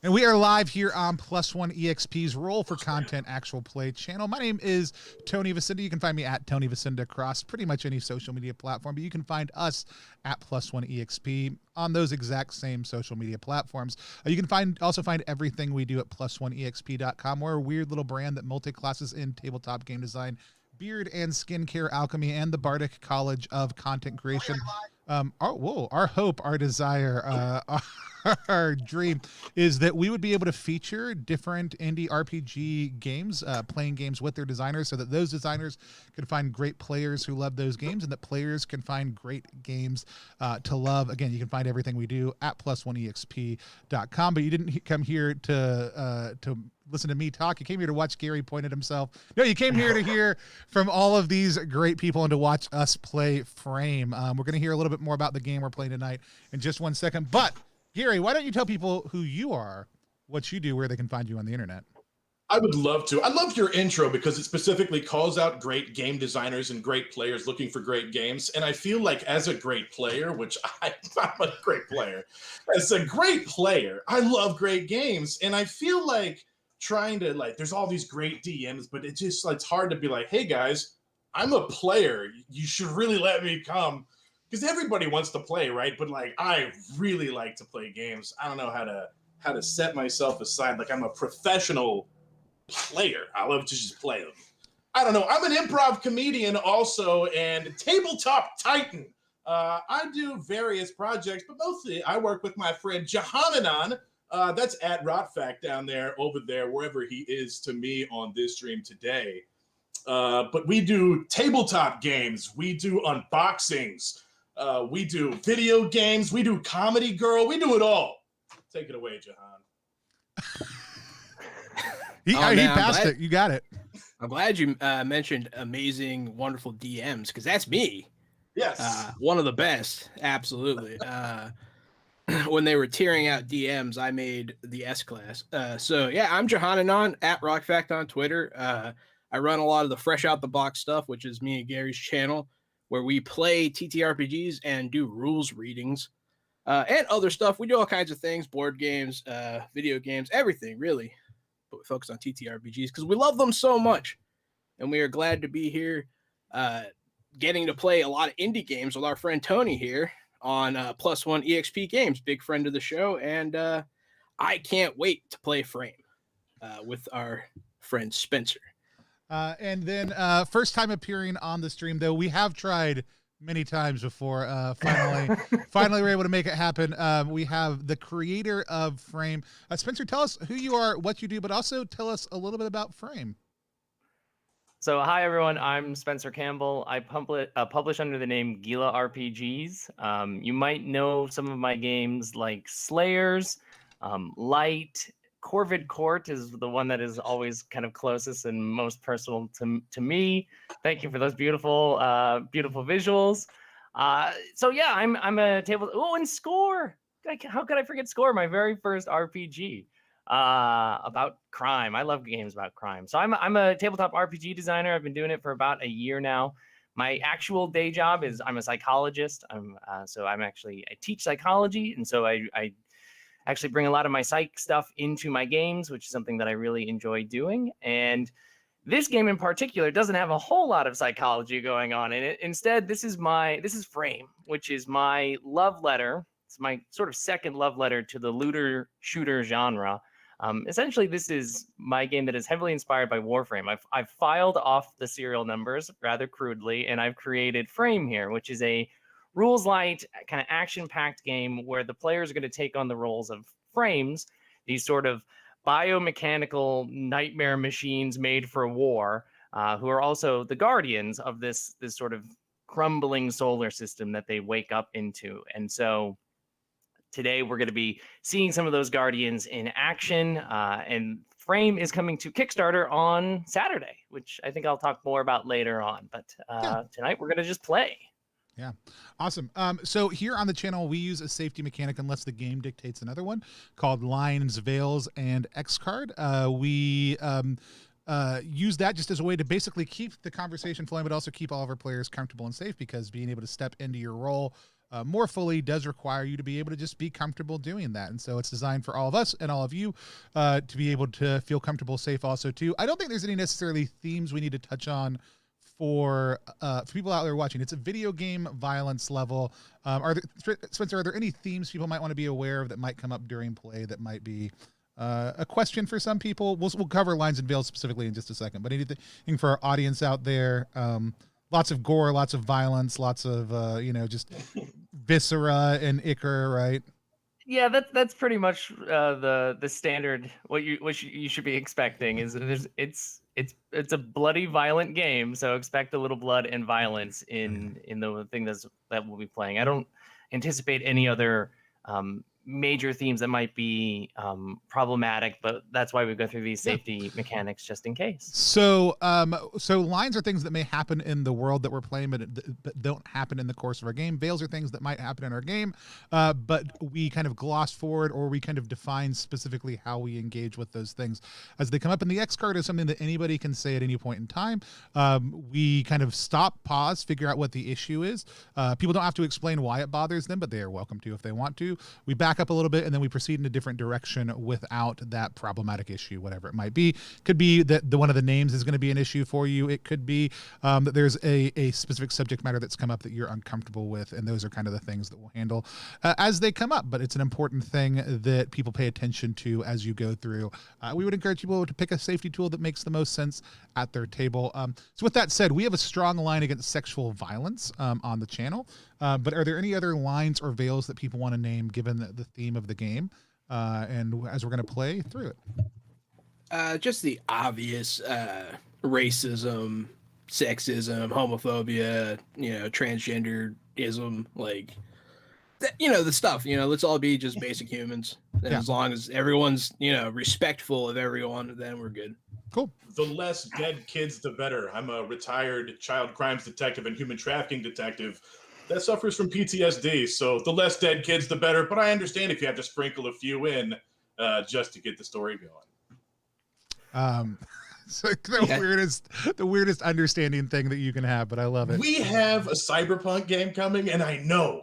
And we are live here on Plus One EXP's Roll for Content Actual Play channel. My name is Tony Vicinda. You can find me at Tony Vicinda across pretty much any social media platform, but you can find us at Plus One EXP on those exact same social media platforms. You can also find everything we do at +1exp.com. We're a weird little brand that multi-classes in tabletop game design, beard and skincare alchemy, and the Bardic College of Content Creation. Our hope, our desire, our dream is that we would be able to feature different indie RPG games, playing games with their designers, so that those designers can find great players who love those games, and that players can find great games to love. Again, you can find everything we do at +1exp.com, but you didn't come here to listen to me talk. You came here to watch Gary point at himself. No, you came here to hear from all of these great people and to watch us play Frame. We're going to hear a little bit more about the game we're playing tonight in just 1 second. But, Gary, why don't you tell people who you are, what you do, where they can find you on the internet? I would love to. I love your intro because it specifically calls out great game designers and great players looking for great games. And I feel like as a great player, which I'm a great player, as a great player, I love great games. And I feel like trying to, there's all these great DMs, but it's hard to be like, hey guys, I'm a player. You should really let me come. Because everybody wants to play, right? But I really like to play games. I don't know how to set myself aside. Like I'm a professional player. I love to just play them. I don't know. I'm an improv comedian also and tabletop titan. I do various projects, but mostly I work with my friend Jahananon. That's at Rotfact down there, over there, wherever he is to me on this stream today. But we do tabletop games. We do unboxings. We do video games. We do Comedy Girl. We do it all. Take it away, Jahan. He passed it. You got it. I'm glad you mentioned amazing, wonderful DMs, because that's me. Yes. One of the best. Absolutely. When they were tearing out DMs, I made the S class. So yeah, I'm Jahananon at Rockfact on Twitter. I run a lot of the Fresh Out the Box stuff, which is me and Gary's channel, where we play TTRPGs and do rules readings and other stuff. We do all kinds of things, board games, video games, everything really. But we focus on TTRPGs because we love them so much. And we are glad to be here getting to play a lot of indie games with our friend Tony here on Plus One EXP Games, big friend of the show. And I can't wait to play Frame with our friend Spencer. And then first time appearing on the stream, though we have tried many times before. Finally we're able to make it happen. We have the creator of Frame. Spencer, tell us who you are, what you do, but also tell us a little bit about Frame. So hi everyone, I'm Spencer Campbell. I publish under the name Gila RPGs. You might know some of my games like Slayers, Light. Corvid Court is the one that is always kind of closest and most personal to me. Thank you for those beautiful visuals. So yeah, I'm a table. Oh, and Score. How could I forget Score? My very first RPG about crime. I love games about crime. So I'm a tabletop RPG designer. I've been doing it for about a year now. My actual day job is I'm a psychologist. I teach psychology, and so I actually bring a lot of my psych stuff into my games, which is something that I really enjoy doing. And this game in particular doesn't have a whole lot of psychology going on in it. Instead, this is Frame, which is my love letter. It's my sort of second love letter to the looter shooter genre. Essentially, this is my game that is heavily inspired by Warframe. I've filed off the serial numbers rather crudely, and I've created Frame here, which is a rules light, kind of action-packed game where the players are going to take on the roles of frames, these sort of biomechanical nightmare machines made for war, who are also the guardians of this sort of crumbling solar system that they wake up into. And so today we're going to be seeing some of those guardians in action, and Frame is coming to Kickstarter on Saturday, which I think I'll talk more about later on. But tonight we're going to just play. Yeah. Awesome. So here on the channel, we use a safety mechanic unless the game dictates another one called Lines, Veils, and X-Card. We use that just as a way to basically keep the conversation flowing, but also keep all of our players comfortable and safe, because being able to step into your role more fully does require you to be able to just be comfortable doing that. And so it's designed for all of us and all of you to be able to feel comfortable, safe also too. I don't think there's any necessarily themes we need to touch on for people out there watching. It's a video game violence level. Spencer, are there any themes people might want to be aware of that might come up during play that might be a question for some people? We'll cover lines and veils specifically in just a second, but anything for our audience out there? Lots of gore, lots of violence, lots of just viscera and ichor, right? Yeah, that's pretty much the standard. What you should be expecting is it's a bloody, violent game, so expect a little blood and violence in the thing that we'll be playing. I don't anticipate any other major themes that might be problematic, but that's why we go through these safety mechanics just in case. So lines are things that may happen in the world that we're playing, but don't happen in the course of our game. Veils are things that might happen in our game, but we kind of gloss forward, or we kind of define specifically how we engage with those things as they come up. And the X card is something that anybody can say at any point in time. We kind of stop, pause, figure out what the issue is. People don't have to explain why it bothers them, but they are welcome to if they want to. We back up a little bit, and then we proceed in a different direction without that problematic issue, whatever it might be. Could be that one of the names is going to be an issue for you. It could be that there's a specific subject matter that's come up that you're uncomfortable with, and those are kind of the things that we'll handle as they come up. But it's an important thing that people pay attention to as you go through. We would encourage people to pick a safety tool that makes the most sense at their table. So with that said, we have a strong line against sexual violence on the channel. But are there any other lines or veils that people want to name given the theme of the game and as we're going to play through it? Just the obvious racism, sexism, homophobia, transgenderism, like, the stuff, let's all be just basic humans. And as long as everyone's, respectful of everyone, then we're good. Cool. The less dead kids, the better. I'm a retired child crimes detective and human trafficking detective that suffers from PTSD. So the less dead kids, the better. But I understand if you have to sprinkle a few in just to get the story going. So the weirdest understanding thing that you can have, but I love it. We have a cyberpunk game coming, and I know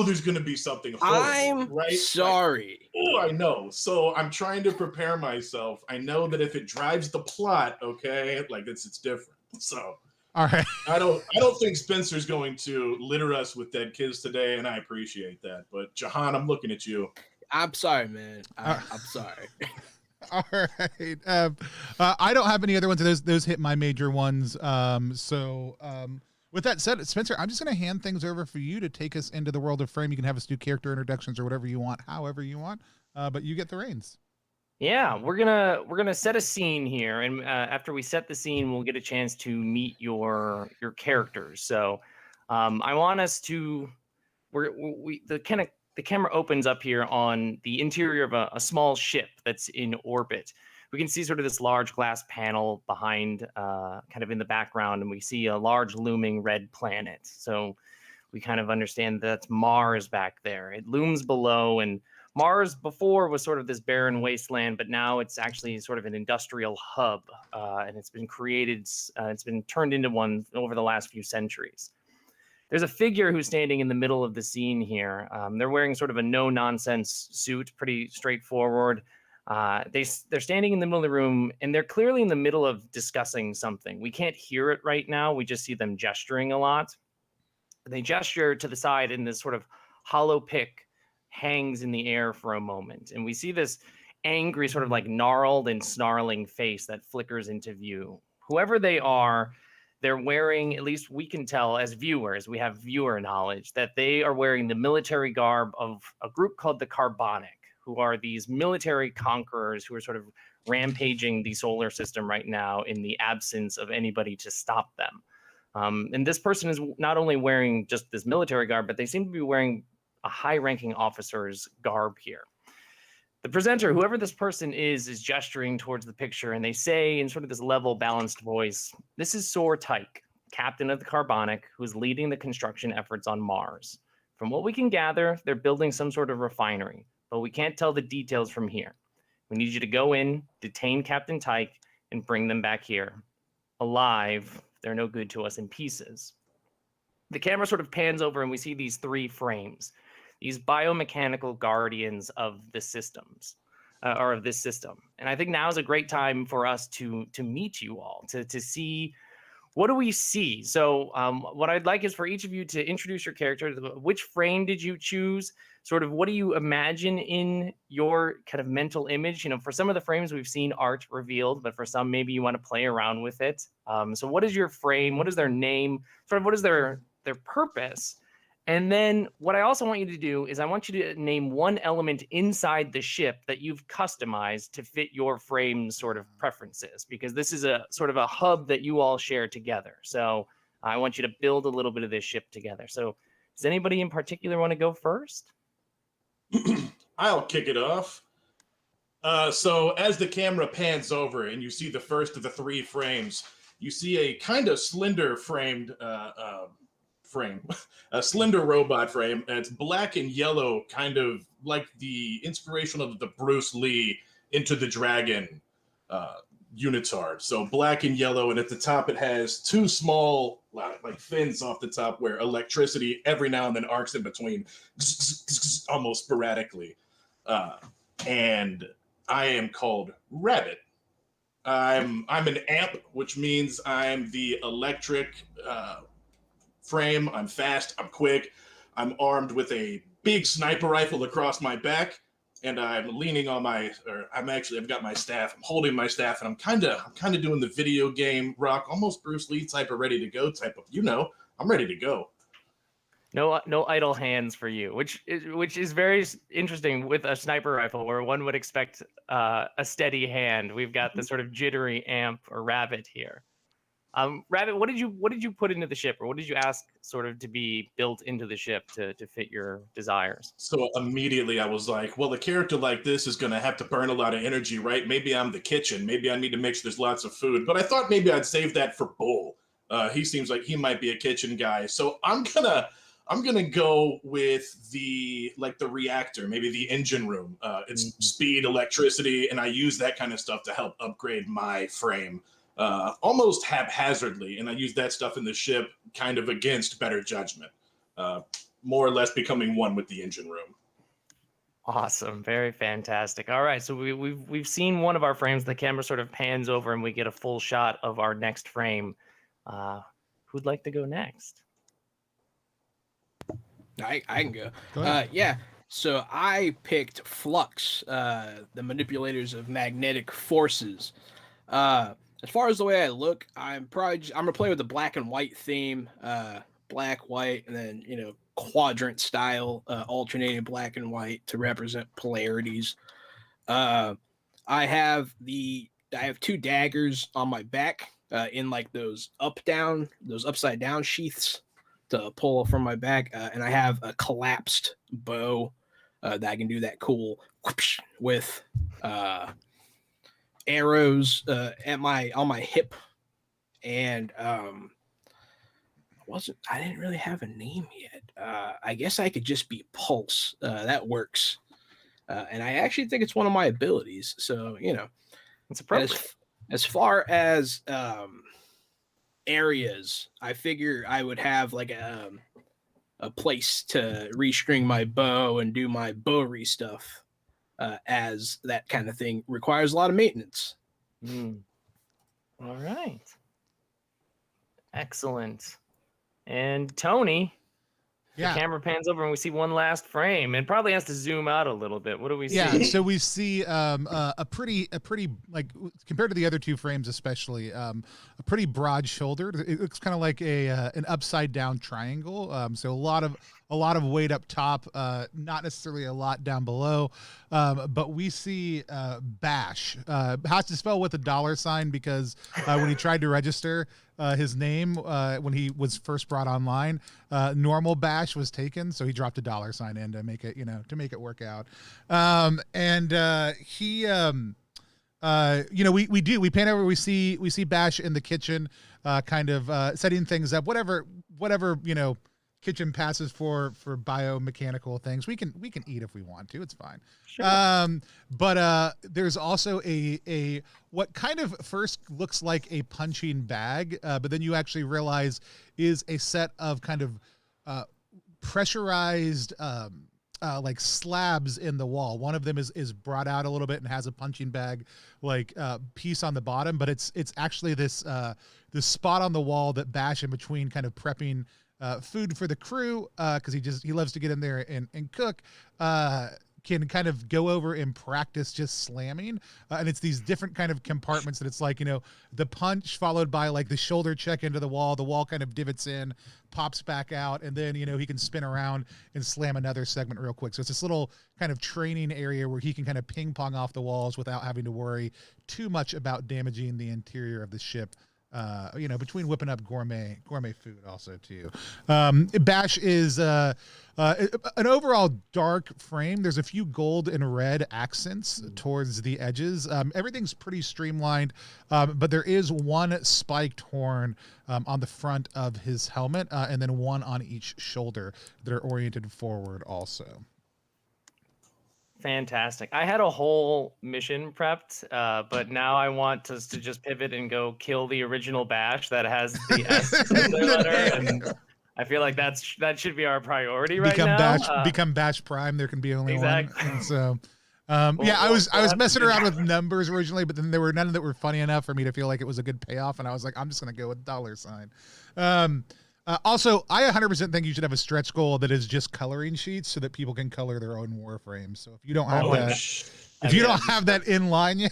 there's going to be something horrible, right? Sorry. I know. So I'm trying to prepare myself. I know that if it drives the plot, okay, like it's different. So all right. I don't think Spencer's going to litter us with dead kids today, and I appreciate that. But Jahan, I'm looking at you. I'm sorry, man. I'm sorry. All right. I don't have any other ones. Those hit my major ones. With that said, Spencer, I'm just going to hand things over for you to take us into the world of Frame. You can have us do character introductions or whatever you want, however you want. But you get the reins. Yeah, we're gonna set a scene here, and after we set the scene, we'll get a chance to meet your characters. So, I want us to the camera opens up here on the interior of a small ship that's in orbit. We can see sort of this large glass panel behind, kind of in the background, and we see a large looming red planet. So we kind of understand that's Mars back there. It looms below, and Mars before was sort of this barren wasteland, but now it's actually sort of an industrial hub, and it's been created, it's been turned into one over the last few centuries. There's a figure who's standing in the middle of the scene here. They're wearing sort of a no-nonsense suit, pretty straightforward. They're standing in the middle of the room, and they're clearly in the middle of discussing something. We can't hear it right now. We just see them gesturing a lot. They gesture to the side, and this sort of hollow pick hangs in the air for a moment. And we see this angry, sort of like gnarled and snarling face that flickers into view. Whoever they are, they're wearing, at least we can tell as viewers, we have viewer knowledge, that they are wearing the military garb of a group called the Carbonic, who are these military conquerors who are sort of rampaging the solar system right now in the absence of anybody to stop them. And this person is not only wearing just this military garb, but they seem to be wearing a high-ranking officer's garb here. The presenter, whoever this person is gesturing towards the picture, and they say in sort of this level, balanced voice, "This is Sor Tyke, captain of the Carbonic, who's leading the construction efforts on Mars. From what we can gather, they're building some sort of refinery, but we can't tell the details from here. We need you to go in, detain Captain Tyke, and bring them back here. Alive, they're no good to us in pieces." the camera sort of pans over and we see these 3 frames, these biomechanical guardians of the systems, or of this system. And I think now is a great time for us to meet you all, to see, what do we see? So what I'd like is for each of you to introduce your character. Which frame did you choose? Sort of what do you imagine in your kind of mental image? You know, for some of the frames we've seen art revealed, but for some maybe you want to play around with it. So what is your frame? What is their name? Sort of what is their purpose? And then what I also want you to do is I want you to name one element inside the ship that you've customized to fit your frame's sort of preferences, because this is a sort of a hub that you all share together. So I want you to build a little bit of this ship together. So does anybody in particular want to go first? I'll kick it off. So as the camera pans over and you see the first of the 3 frames, you see a kind of slender framed frame, a slender robot frame, and it's black and yellow, kind of like the inspiration of the Bruce Lee Into the Dragon unitard. So black and yellow, and at the top it has 2 small like fins off the top where electricity every now and then arcs in between, almost sporadically. And I am called Rabbit. I'm an amp, which means I'm the electric frame. I'm fast, I'm quick, I'm armed with a big sniper rifle across my back, and I'm leaning on I've got my staff, I'm holding my staff, and I'm kind of doing the video game rock, almost Bruce Lee type of ready to go type of, I'm ready to go. No idle hands for you, which is very interesting with a sniper rifle, where one would expect a steady hand. We've got the sort of jittery amp or Rabbit here. Rabbit, what did you put into the ship, or what did you ask sort of to be built into the ship to fit your desires? So immediately I was like, well, a character like this is going to have to burn a lot of energy, right? Maybe I'm the kitchen. Maybe I need to make sure there's lots of food. But I thought maybe I'd save that for Bull. He seems like he might be a kitchen guy. So I'm gonna go with the reactor, maybe the engine room. It's speed, electricity, and I use that kind of stuff to help upgrade my frame. Almost haphazardly, and I use that stuff in the ship kind of against better judgment, more or less becoming one with the engine room. Awesome, very fantastic. All right, so we've seen one of our frames. The camera sort of pans over, and we get a full shot of our next frame. Who'd like to go next? I can go. Yeah. So I picked Flux, the manipulators of magnetic forces. As far as the way I look, I'm gonna play with the black and white theme, black, white, and then quadrant style, alternating black and white to represent polarities. I have 2 daggers on my back, in like those upside down sheaths to pull from my back, and I have a collapsed bow that I can do that cool whoosh with. Arrows on my hip, and I didn't really have a name yet. I guess I could just be Pulse. That works, and I actually think it's one of my abilities. So it's appropriate. As far as areas, I figure I would have like a place to restring my bow and do my bowery stuff. As that kind of thing requires a lot of maintenance. All right. Excellent. And Tony, the camera pans over and we see one last frame, and probably has to zoom out a little bit. What do we see? Yeah, so we see a pretty like, compared to the other 2 frames especially, a pretty broad shouldered. It looks kind of like an upside down triangle. So a lot of weight up top, not necessarily a lot down below. But we see Bash. Has to spell with a $sign because when he tried to register his name when he was first brought online, normal Bash was taken, so he dropped a $sign in to make it work out. We pan over, we see Bash in the kitchen, kind of setting things up, whatever kitchen passes for biomechanical things. We can eat if we want to. It's fine. Sure. But there's also a what kind of first looks like a punching bag, but then you actually realize is a set of kind of pressurized like slabs in the wall. One of them is brought out a little bit and has a punching bag like piece on the bottom, but it's actually this spot on the wall that Bash in between kind of prepping food for the crew because he loves to get in there and cook, can kind of go over and practice just slamming, and it's these different kind of compartments that it's like, you know, the punch followed by like the shoulder check into the wall kind of divots in, pops back out, and then, you know, he can spin around and slam another segment real quick. So it's this little kind of training area where he can kind of ping pong off the walls without having to worry too much about damaging the interior of the ship. You know, between whipping up gourmet food also too. Bash is an overall dark frame. There's a few gold and red accents towards the edges. Everything's pretty streamlined, but there is one spiked horn on the front of his helmet, and then one on each shoulder that are oriented forward also. Fantastic. I had a whole mission prepped, but now I want us to just pivot and go kill the original Bash that has the S in the letter, and I feel like that should be our priority right now. Become Bash Prime. There can be only exactly. one. And so, yeah, I was messing around with numbers originally, but then there were none that were funny enough for me to feel like it was a good payoff, and I was like, I'm just gonna go with $sign. Also, I 100% think you should have a stretch goal that is just coloring sheets so that people can color their own Warframes. So if you don't have don't have that in line yet,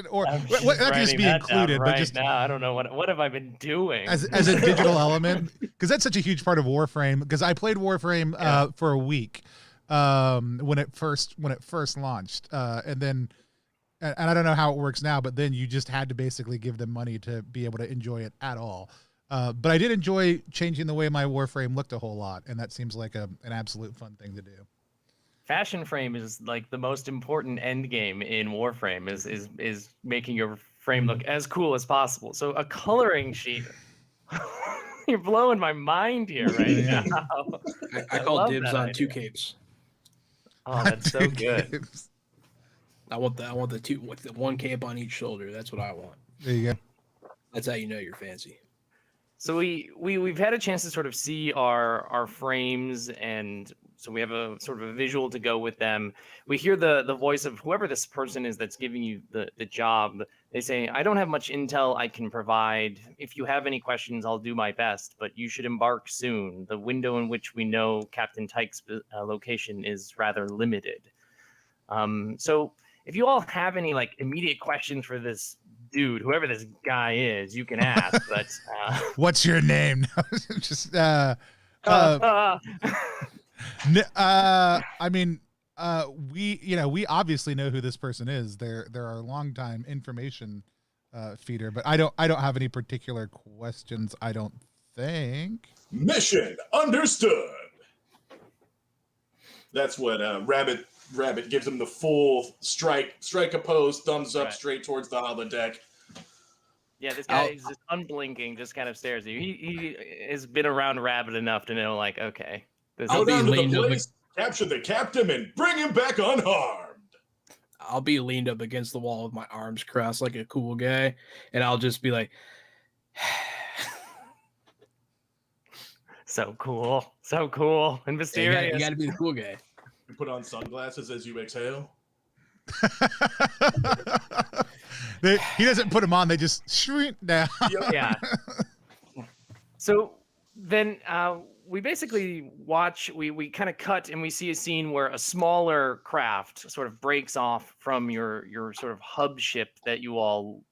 or that can just be included, right but just now, I don't know what have I been doing as a digital element, because that's such a huge part of Warframe. Because I played Warframe for a week when it first launched, and then. And I don't know how it works now, but then you just had to basically give them money to be able to enjoy it at all. But I did enjoy changing the way my Warframe looked a whole lot, and that seems like an absolute fun thing to do. Fashion frame is like the most important end game in Warframe is making your frame look as cool as possible. So a coloring sheet. You're blowing my mind here right now. I call dibs on idea. 2 capes. Oh, that's so good. Capes. I want the two with the 1 cape on each shoulder. That's what I want. There you go. That's how you know you're fancy. So we've had a chance to sort of see our frames, and so we have a sort of a visual to go with them. We hear the voice of whoever this person is that's giving you the job. They say, I don't have much intel I can provide. If you have any questions, I'll do my best, but you should embark soon. The window in which we know Captain Tyke's location is rather limited. So if you all have any like immediate questions for this dude, whoever this guy is, you can ask. But what's your name? Just I mean, we obviously know who this person is. They're our longtime information feeder, but I don't have any particular questions. I don't think. Mission understood. That's what Rabbit gives him the full strike a pose, thumbs up straight towards the holodeck. Yeah, this guy is just unblinking, just kind of stares at you. He has been around Rabbit enough to know, like, okay. Go down to the place, capture the captain, and bring him back unharmed. I'll be leaned up against the wall with my arms crossed like a cool guy, and I'll just be like, so cool and mysterious. You got to be the cool guy. You put on sunglasses as you exhale. He doesn't put them on; they just shrink down. Yeah. So then we basically watch. We kind of cut, and we see a scene where a smaller craft sort of breaks off from your sort of hub ship that you all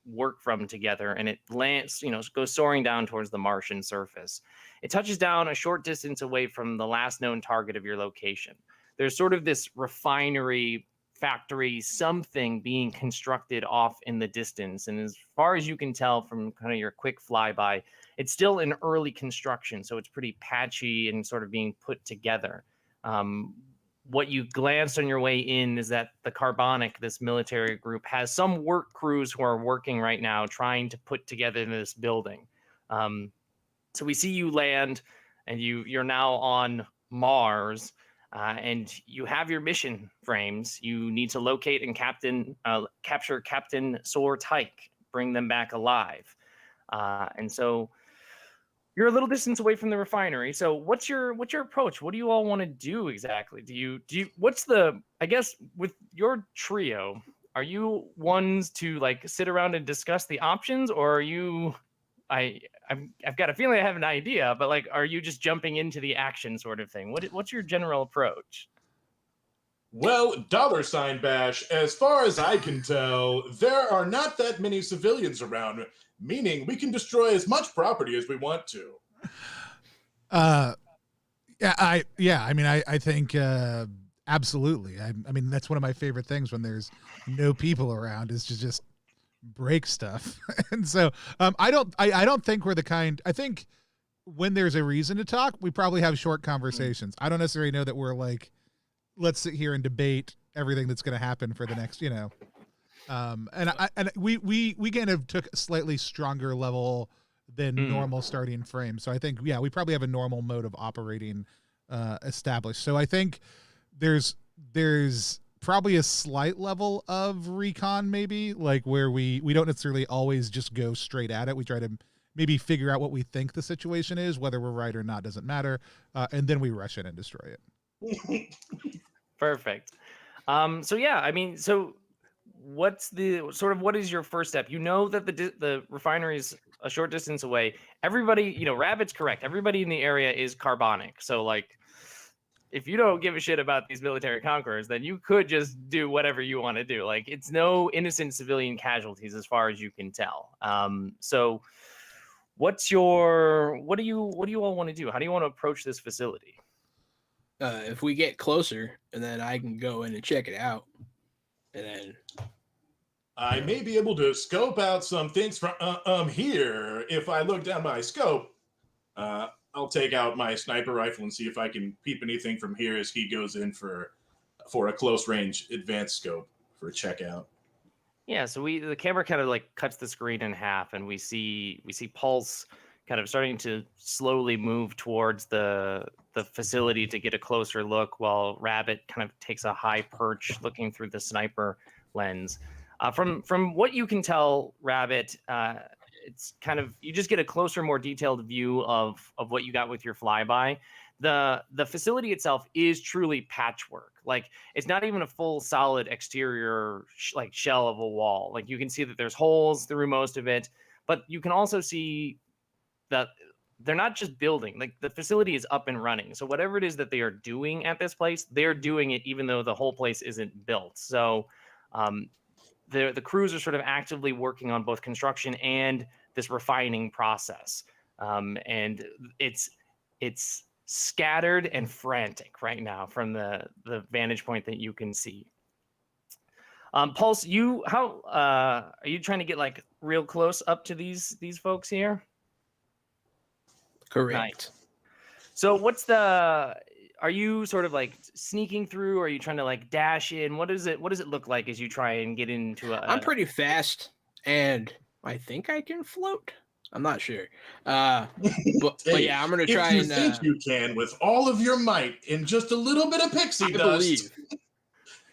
work from together, and it lands. Goes soaring down towards the Martian surface. It touches down a short distance away from the last known target of your location. There's sort of this refinery, factory, something being constructed off in the distance. And as far as you can tell from kind of your quick flyby, it's still in early construction. So it's pretty patchy and sort of being put together. What you glanced on your way in is that the Carbonic, this military group, has some work crews who are working right now trying to put together this building. So we see you land. and you're now on Mars, and you have your mission frames. You need to locate and capture Captain Soar Tyke, bring them back alive, and so you're a little distance away from the refinery. So what's your approach? What do you all want to do exactly? Do you what's the, I guess with your trio, are you ones to like sit around and discuss the options, or are you I've got a feeling I have an idea, but like, are you just jumping into the action sort of thing? What's your general approach? Well, $ Bash, as far as I can tell, there are not that many civilians around, meaning we can destroy as much property as we want to. I think absolutely. I mean, that's one of my favorite things when there's no people around, is to just break stuff. And so I don't think we're the kind. I think when there's a reason to talk, we probably have short conversations. I don't necessarily know that we're like, let's sit here and debate everything that's going to happen for the next, we kind of took a slightly stronger level than normal starting frame. So I think, we probably have a normal mode of operating established. So I think there's probably a slight level of recon, maybe, like where we don't necessarily always just go straight at it. We try to maybe figure out what we think the situation is, whether we're right or not doesn't matter, and then we rush in and destroy it. Perfect. So what's the sort of, what is your first step? You know that the refinery is a short distance away. Everybody, Rabbit's correct. Everybody in the area is carbonic. So like, if you don't give a shit about these military conquerors, then you could just do whatever you want to do. Like, it's no innocent civilian casualties as far as you can tell. So what do you all want to do? How do you want to approach this facility? If we get closer, and then I can go in and check it out, and then I may be able to scope out some things from here. If I look down my scope, I'll take out my sniper rifle and see if I can peep anything from here as he goes in for a close range advanced scope for a checkout. Yeah, so the camera kind of like cuts the screen in half, and we see Pulse kind of starting to slowly move towards the facility to get a closer look, while Rabbit kind of takes a high perch looking through the sniper lens. From what you can tell, Rabbit, it's kind of, you just get a closer, more detailed view of what you got with your flyby. The facility itself is truly patchwork. Like, it's not even a full solid exterior shell of a wall. Like, you can see that there's holes through most of it, but you can also see that they're not just building, like the facility is up and running. So whatever it is that they are doing at this place, they're doing it even though the whole place isn't built. So the crews are sort of actively working on both construction and this refining process. And it's scattered and frantic right now from the vantage point that you can see. Pulse, are you trying to get like real close up to these folks here? Correct. Right. So are you sort of like sneaking through, or are you trying to like dash in? What does it look like as you try and get into I'm pretty fast, and I think I can float. I'm not sure. But yeah, I'm going to try if you think you can with all of your might in just a little bit of pixie dust. Believe.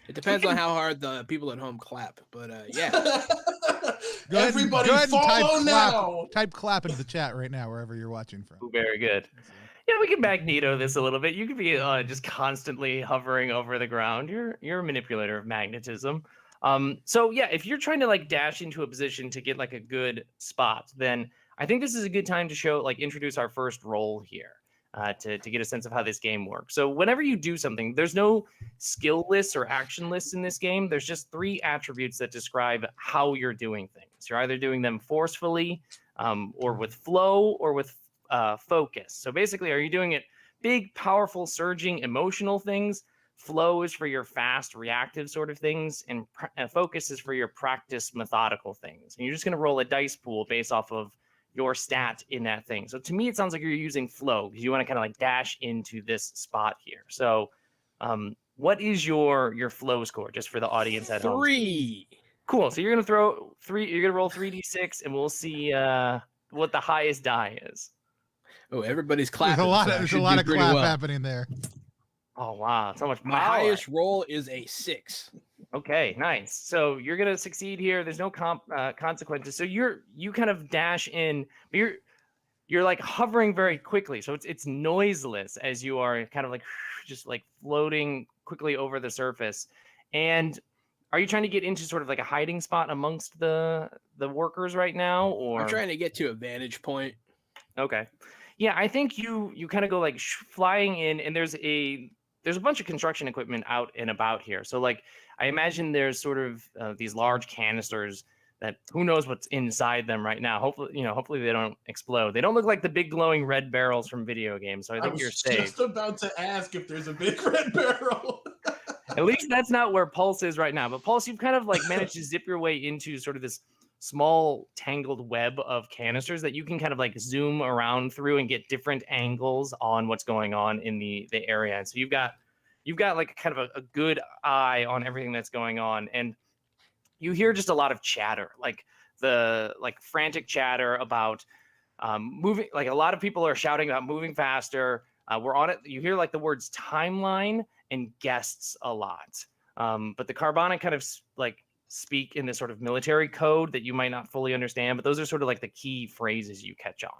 It depends on how hard the people at home clap, but yeah. Everybody follow now. Type clap into the chat right now, wherever you're watching from. Ooh, very good. Yeah, we can Magneto this a little bit. You could be just constantly hovering over the ground. You're a manipulator of magnetism. So yeah, if you're trying to like dash into a position to get like a good spot, then I think this is a good time to introduce our first role here. To get a sense of how this game works. So whenever you do something, there's no skill lists or action lists in this game. There's just 3 attributes that describe how you're doing things. You're either doing them forcefully, or with flow, or with focus. So basically, are you doing it big, powerful, surging, emotional things? Flow is for your fast, reactive sort of things, and focus is for your practice, methodical things. And you're just going to roll a dice pool based off of your stat in that thing. So to me, it sounds like you're using flow because you want to kind of like dash into this spot here. So what is your flow score, just for the audience at home? 3. Cool. So you're going to throw 3, you're going to roll 3d6, and we'll see what the highest die is. Oh, everybody's clapping. There's a lot of clap happening there. Oh wow, so much power. My highest roll is a 6. Okay, nice. So you're gonna succeed here. There's no consequences. So you kind of dash in, but you're like hovering very quickly. So it's noiseless as you are kind of like just like floating quickly over the surface. And are you trying to get into sort of like a hiding spot amongst the workers right now, or I'm trying to get to a vantage point. Okay, yeah, I think you kind of go like flying in, and there's a bunch of construction equipment out and about here. So like I imagine there's sort of these large canisters that who knows what's inside them right now. Hopefully they don't explode. They don't look like the big glowing red barrels from video games. So I think you're safe. I was just about to ask if there's a big red barrel. At least that's not where Pulse is right now. But Pulse, you've kind of like managed to zip your way into sort of this small tangled web of canisters that you can kind of like zoom around through and get different angles on what's going on in the area. And so you've got like kind of a good eye on everything that's going on. And you hear just a lot of chatter, like frantic chatter about moving. Like a lot of people are shouting about moving faster. We're on it. You hear like the words timeline and guests a lot. But the Carbonic kind of like speak in this sort of military code that you might not fully understand. But those are sort of like the key phrases you catch on.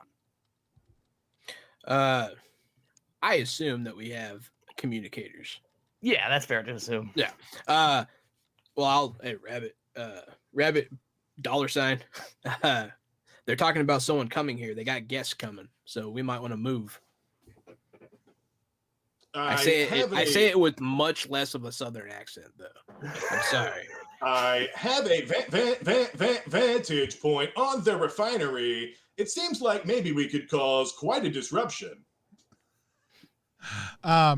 I assume that we have communicators. Yeah, that's fair to assume. Yeah. Well, hey, Rabbit $. They're talking about someone coming here. They got guests coming, so we might want to move. I say it with much less of a southern accent, though. I'm sorry. I have a vantage point on the refinery. It seems like maybe we could cause quite a disruption. I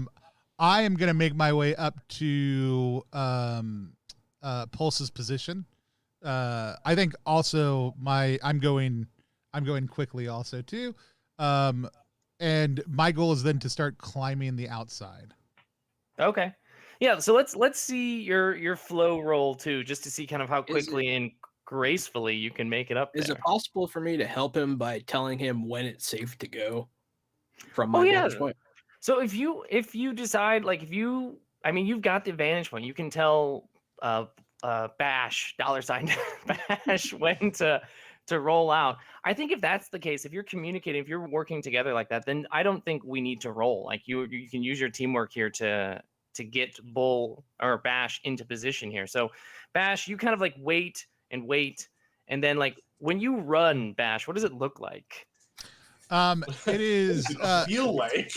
am going to make my way up to Pulse's position. I think also I'm going quickly also too. And my goal is then to start climbing the outside. Okay. Yeah, so let's see your flow roll too, just to see kind of how quickly and gracefully you can make it up there. Is it possible for me to help him by telling him when it's safe to go from my vantage point? So if you decide, like you've got the vantage point, you can tell Bash $Bash when to roll out. I think if that's the case, if you're communicating, if you're working together like that, then I don't think we need to roll. Like you can use your teamwork here to get Bull or Bash into position here. So Bash, you kind of like wait, and then like when you run, Bash, what does it look like? It is feel like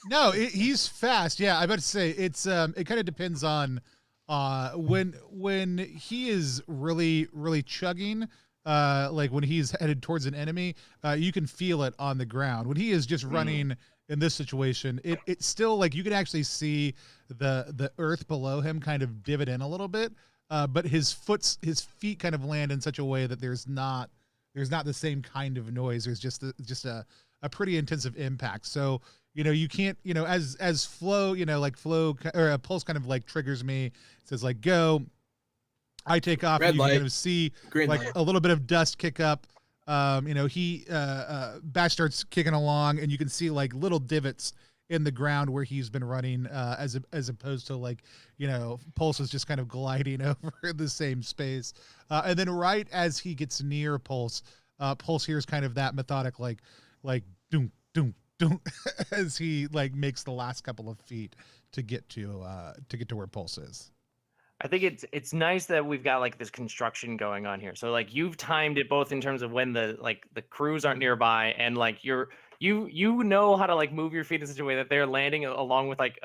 no, he's fast. Yeah, I about to say it's it kind of depends on when he is really chugging, like when he's headed towards an enemy, you can feel it on the ground. When he is just running in this situation, it's still like you can actually see the earth below him kind of divot in a little bit, but his feet kind of land in such a way that there's not the same kind of noise. There's just a pretty intensive impact. So, you can't, as flow, like flow or a Pulse kind of like triggers me. It says like, go, I take off, and you can kind of see green like light. A little bit of dust kick up. He Bash starts kicking along, and you can see like little divots in the ground where he's been running, as opposed to like, Pulse is just kind of gliding over the same space. And then right as he gets near Pulse, Pulse hears kind of that methodic, like doom, doom, doom, as he like makes the last couple of feet to get to where Pulse is. I think it's nice that we've got like this construction going on here. So like you've timed it both in terms of when the crews aren't nearby, and like you know how to like move your feet in such a way that they're landing along with like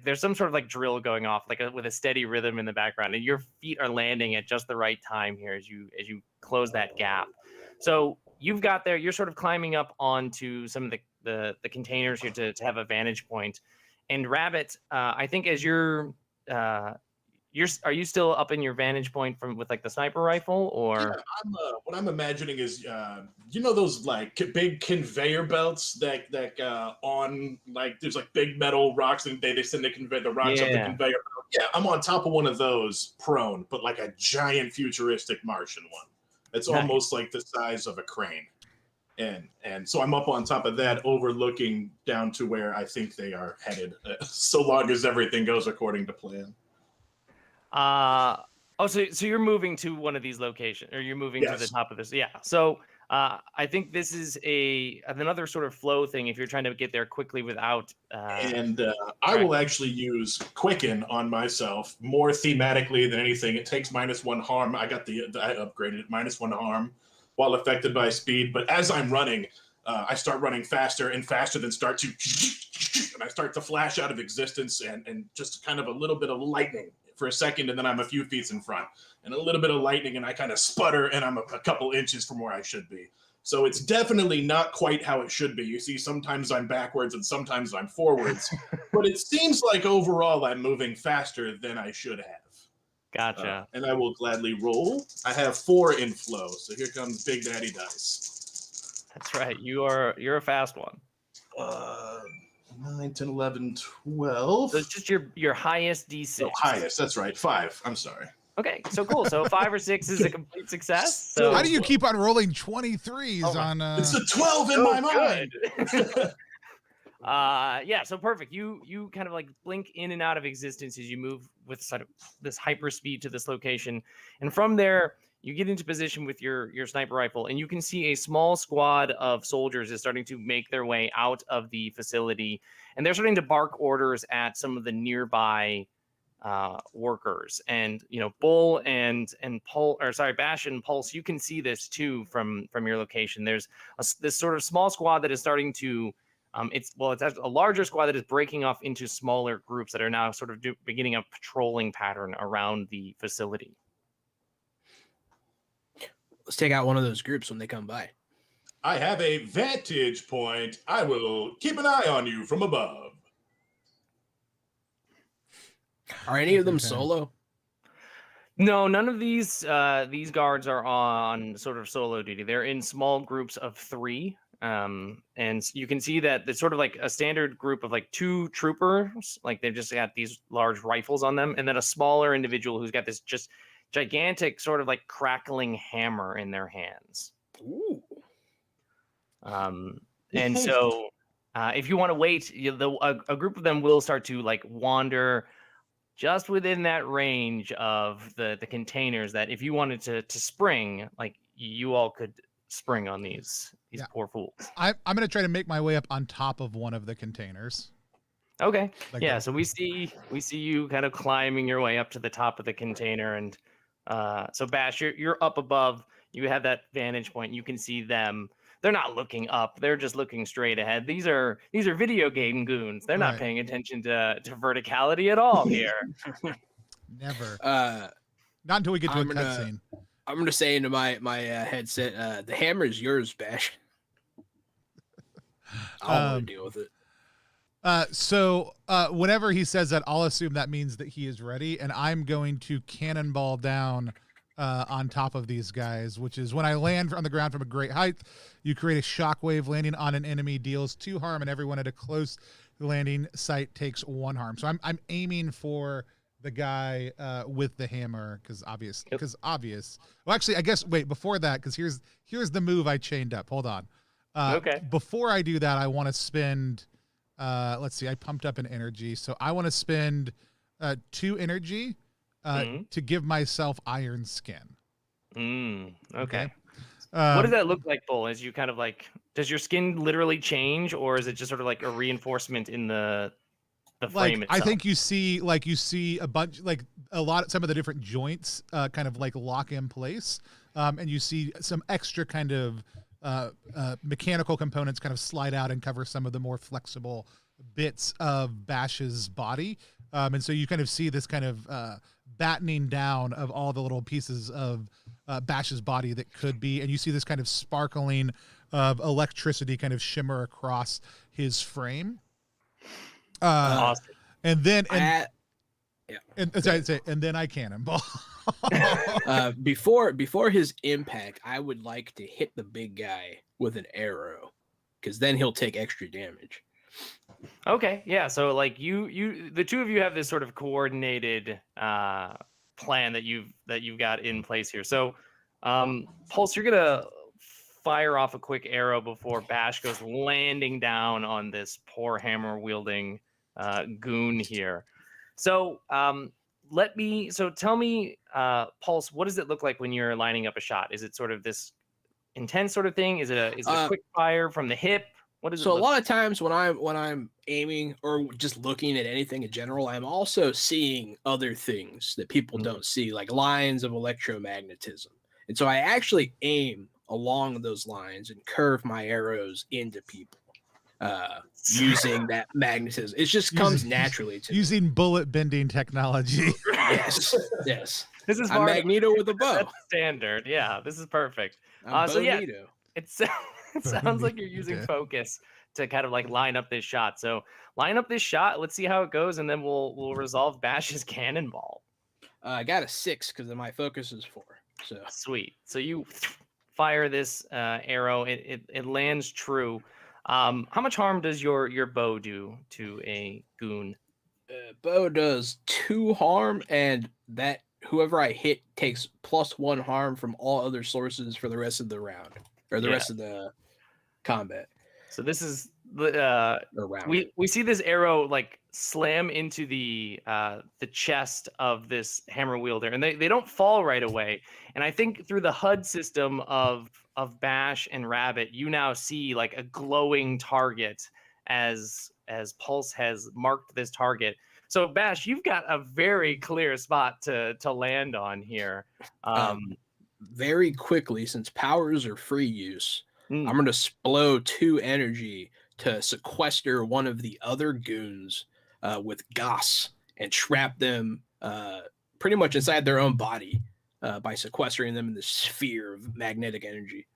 there's some sort of like drill going off with a steady rhythm in the background, and your feet are landing at just the right time here as you close that gap. So you've got there, you're sort of climbing up onto some of the containers here to have a vantage point. And Rabbit, I think as are you still up in your vantage point with like the sniper rifle, or? Yeah, what I'm imagining is, those like big conveyor belts that on like there's like big metal rocks, and they send the rocks up the conveyor belt. Yeah, I'm on top of one of those prone, but like a giant futuristic Martian one. It's almost like the size of a crane. And so I'm up on top of that, overlooking down to where I think they are headed, so long as everything goes according to plan. So you're moving to one of these locations, or you're moving to the top of this? Yeah. So I think this is another sort of flow thing if you're trying to get there quickly without. I will actually use Quicken on myself more thematically than anything. It takes -1 harm. I upgraded it, -1 harm while affected by speed. But as I'm running, I start running faster and faster, then and I start to flash out of existence and just kind of a little bit of lightning for a second, and then I'm a few feet in front, and a little bit of lightning, and I kind of sputter, and I'm a couple inches from where I should be. So it's definitely not quite how it should be. You see, sometimes I'm backwards and sometimes I'm forwards, but it seems like overall I'm moving faster than I should have. Gotcha. And I will gladly roll. I have 4 in flow, so here comes Big Daddy Dice. That's right. You're a fast one. 9, 10, 11, 12. So it's just your highest D6. Oh, highest. That's right. 5. I'm sorry. Okay, so cool. So 5 or 6 is a complete success. So how do you keep on rolling 23s on? It's a 12 in my mind. Yeah, so perfect. You kind of like blink in and out of existence as you move with sort of this hyper speed to this location, and from there you get into position with your sniper rifle, and you can see a small squad of soldiers is starting to make their way out of the facility, and they're starting to bark orders at some of the nearby workers. And Bull and Bash and Pulse, you can see this too from your location. There's this sort of small squad that is starting to it's a larger squad that is breaking off into smaller groups that are now sort of beginning a patrolling pattern around the facility. Let's take out one of those groups when they come by. I have a vantage point. I will keep an eye on you from above. Are any of them solo? No, none of these guards are on sort of solo duty. They're in small groups of 3. And you can see that it's sort of like a standard group of like 2 troopers, like they've just got these large rifles on them, and then a smaller individual who's got this just gigantic sort of like crackling hammer in their hands. Ooh. And so if you want to wait, a group of them will start to like wander just within that range of the containers, that if you wanted to spring, like you all could spring on these poor fools. I'm gonna try to make my way up on top of one of the containers. Okay. So we see you kind of climbing your way up to the top of the container, and so Bash, you're up above. You have that vantage point. You can see them. They're not looking up. They're just looking straight ahead. These are video game goons. They're not paying attention to verticality at all here. Never. Not until we get to a cutscene. I'm gonna say into my headset, the hammer is yours, Bash. I don't want to deal with it. So whenever he says that, I'll assume that means that he is ready, and I'm going to cannonball down on top of these guys, which is when I land on the ground from a great height, you create a shockwave. Landing on an enemy deals 2 harm, and everyone at a close landing site takes 1 harm. So I'm aiming for the guy with the hammer, because obvious. Well, actually, I guess before that, because here's the move I chained up. Hold on. Okay. Before I do that, I want to spend. Let's see. I pumped up an energy, so I want to spend 2 energy to give myself iron skin. Okay. What does that look like, Bull? As you kind of like, does your skin literally change, or is it just sort of like a reinforcement in the frame itself? I think you see a bunch, some of the different joints kind of like lock in place, and you see some extra kind of mechanical components kind of slide out and cover some of the more flexible bits of Bash's body, and so you kind of see this kind of battening down of all the little pieces of Bash's body that could be, and you see this kind of sparkling of electricity kind of shimmer across his frame. Awesome. And then and then I cannonball. Before his impact, I would like to hit the big guy with an arrow, because then he'll take extra damage. Okay, yeah. So like the 2 of you have this sort of coordinated plan that you've got in place here. So Pulse, you're gonna fire off a quick arrow before Bash goes landing down on this poor hammer wielding goon here. So tell me, Pulse, what does it look like when you're lining up a shot? Is it sort of this intense sort of thing? Is it a quick fire from the hip? What is it? So a lot of times when I'm aiming or just looking at anything in general, I'm also seeing other things that people don't see, like lines of electromagnetism. And so I actually aim along those lines and curve my arrows into people using that magnetism. It just comes naturally to using bullet bending technology. Yes. This is I'm Magneto with a bow. That's standard. Yeah, this is perfect. So yeah, it sounds like you're using focus to kind of like line up this shot. So line up this shot. Let's see how it goes, and then we'll resolve Bash's cannonball. I got a 6 because my focus is 4. So sweet. So you fire this arrow. It lands true. How much harm does your bow do to a goon? Bow does 2 harm, and that whoever I hit takes +1 harm from all other sources for the rest of the round or the rest of the combat. So this is we see this arrow like slam into the chest of this hammer wielder, and they don't fall right away. And I think through the HUD system of Bash and Rabbit, you now see like a glowing target as Pulse has marked this target. So Bash, you've got a very clear spot to land on here. Very quickly, since powers are free use, I'm going to blow 2 energy to sequester one of the other goons with Goss and trap them pretty much inside their own body by sequestering them in the sphere of magnetic energy.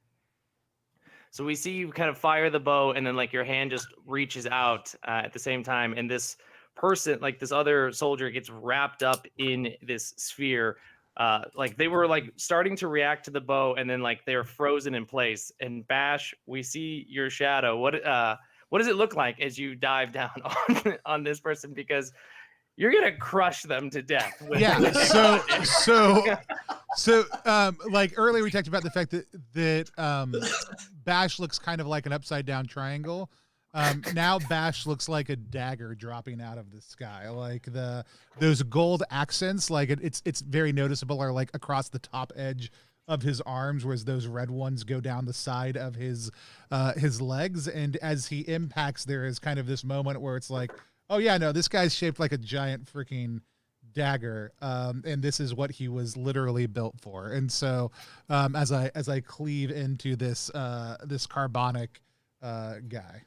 So we see you kind of fire the bow, and then like your hand just reaches out at the same time, and this person, like this other soldier, gets wrapped up in this sphere. Like they were like starting to react to the bow, and then like they're frozen in place. And Bash, we see your shadow. What does it look like as you dive down on this person? Because you're gonna crush them to death. So like earlier we talked about the fact that Bash looks kind of like an upside down triangle. Now Bash looks like a dagger dropping out of the sky. Like those gold accents, like it's very noticeable, are like across the top edge of his arms, whereas those red ones go down the side of his legs. And as he impacts, there is kind of this moment where it's like, oh yeah, no, this guy's shaped like a giant freaking dagger, and this is what he was literally built for. And so as I cleave into this carbonic guy.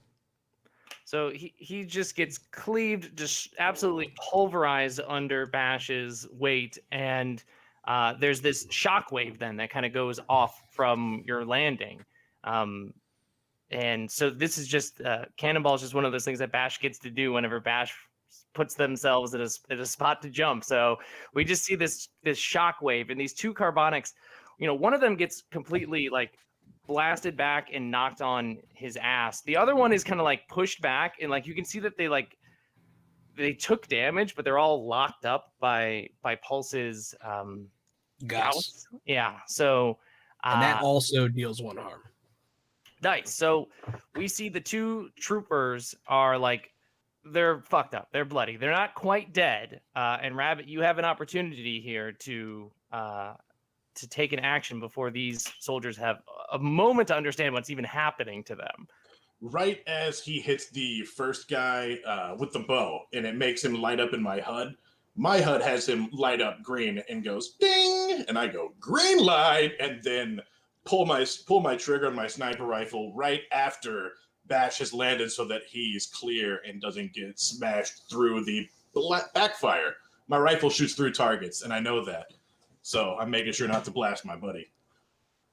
So he just gets cleaved, just absolutely pulverized under Bash's weight, and there's this shockwave then that kind of goes off from your landing. And so this is just cannonball is just one of those things that Bash gets to do whenever Bash puts themselves at a spot to jump. So we just see this shockwave, and these 2 carbonics, one of them gets completely like blasted back and knocked on his ass. The other one is kind of like pushed back, and like you can see that they took damage, but they're all locked up by Pulse's Goss. Yeah. So and that also deals 1 harm. Nice. So we see the 2 troopers are like, they're fucked up. They're bloody. They're not quite dead. And Rabbit, you have an opportunity here to take an action before these soldiers have a moment to understand what's even happening to them. Right as he hits the first guy with the bow, and it makes him light up in my HUD has him light up green and goes ding, and I go green light, and then pull my trigger on my sniper rifle right after Bash has landed so that he's clear and doesn't get smashed through the backfire. My rifle shoots through targets, and I know that. So I'm making sure not to blast my buddy.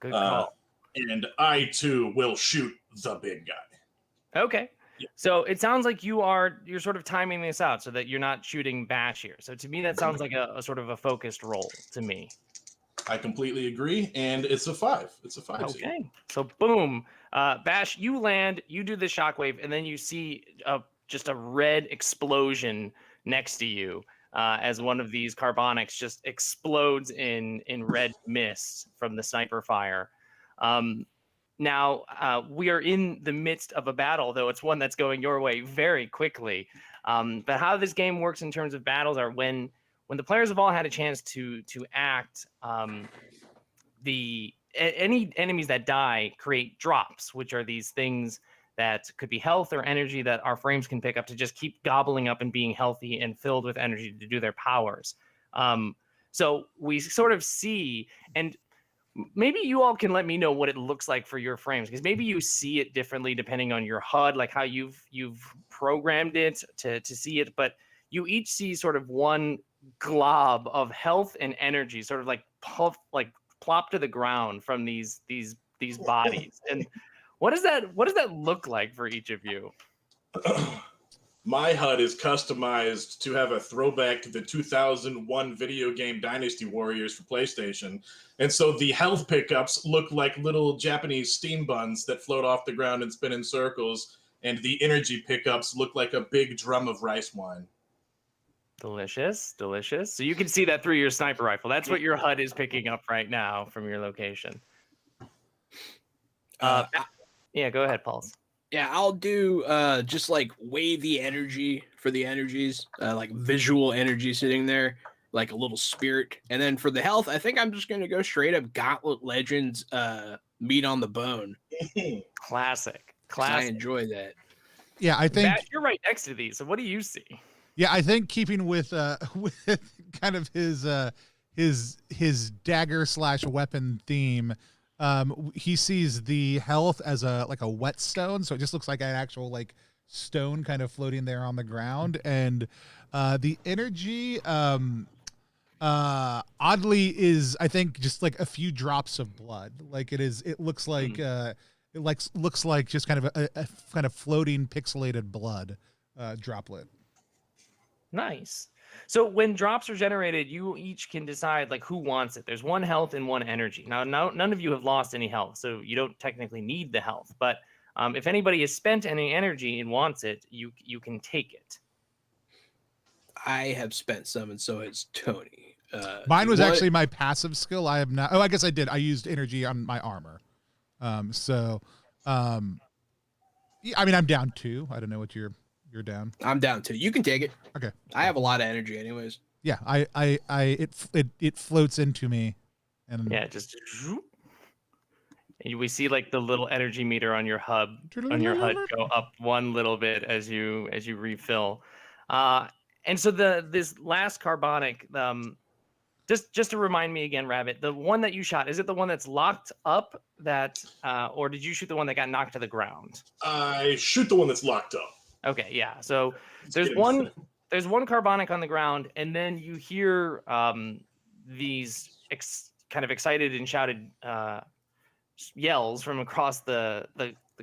Good call. And I, too, will shoot the big guy. Okay. Yeah. So it sounds like you're sort of timing this out so that you're not shooting Bash here. So to me, that sounds like a sort of a focused roll to me. I completely agree, and it's a 5. It's a 5. Okay. So boom. Bash, you land, you do the shockwave, and then you see just a red explosion next to you as one of these carbonics just explodes in red mist from the sniper fire. Now, we are in the midst of a battle, though it's one that's going your way very quickly. But how this game works in terms of battles are when the players have all had a chance to act, any enemies that die create drops, which are these things that could be health or energy that our frames can pick up to just keep gobbling up and being healthy and filled with energy to do their powers. So we sort of see, and maybe you all can let me know what it looks like for your frames, because maybe you see it differently depending on your HUD, like how you've programmed it to see it. But you each see sort of one glob of health and energy, sort of like plop to the ground from these bodies. And what does that look like for each of you? My HUD is customized to have a throwback to the 2001 video game Dynasty Warriors for PlayStation. And so the health pickups look like little Japanese steam buns that float off the ground and spin in circles. And the energy pickups look like a big drum of rice wine. Delicious, delicious. So you can see that through your sniper rifle. That's what your HUD is picking up right now from your location. Yeah, go ahead, Pulse. Yeah, I'll do just like wavy energy for the energies, like visual energy sitting there, like a little spirit. And then for the health, I think I'm just going to go straight up Gauntlet Legends meat on the bone. Classic. I enjoy that. Yeah, I think Matt, you're right next to these. So what do you see? Yeah, I think keeping with kind of his dagger / weapon theme, he sees the health as a whetstone, so it just looks like an actual like stone kind of floating there on the ground, and the energy oddly is, I think, just like a few drops of blood. Like it looks like looks like just kind of a kind of floating pixelated blood droplet. Nice. So when drops are generated, you each can decide like who wants it. There's one health and one energy. Now, none of you have lost any health, so you don't technically need the health. But if anybody has spent any energy and wants it, you can take it. I have spent some, and so has Tony. Mine was actually my passive skill. I have not. Oh, I guess I did. I used energy on my armor. Yeah, I mean, I'm down 2. I don't know what you're down. I'm down 2. You can take it. Okay. I have a lot of energy anyways. Yeah, it floats into me, and yeah, just. And we see like the little energy meter on your HUD go up one little bit as you refill. And so this last carbonic, just to remind me again, Rabbit, the one that you shot, is it the one that's locked up or did you shoot the one that got knocked to the ground? I shoot the one that's locked up. Okay, yeah. So there's one carbonic on the ground, and then you hear these kind of excited and shouted yells from across the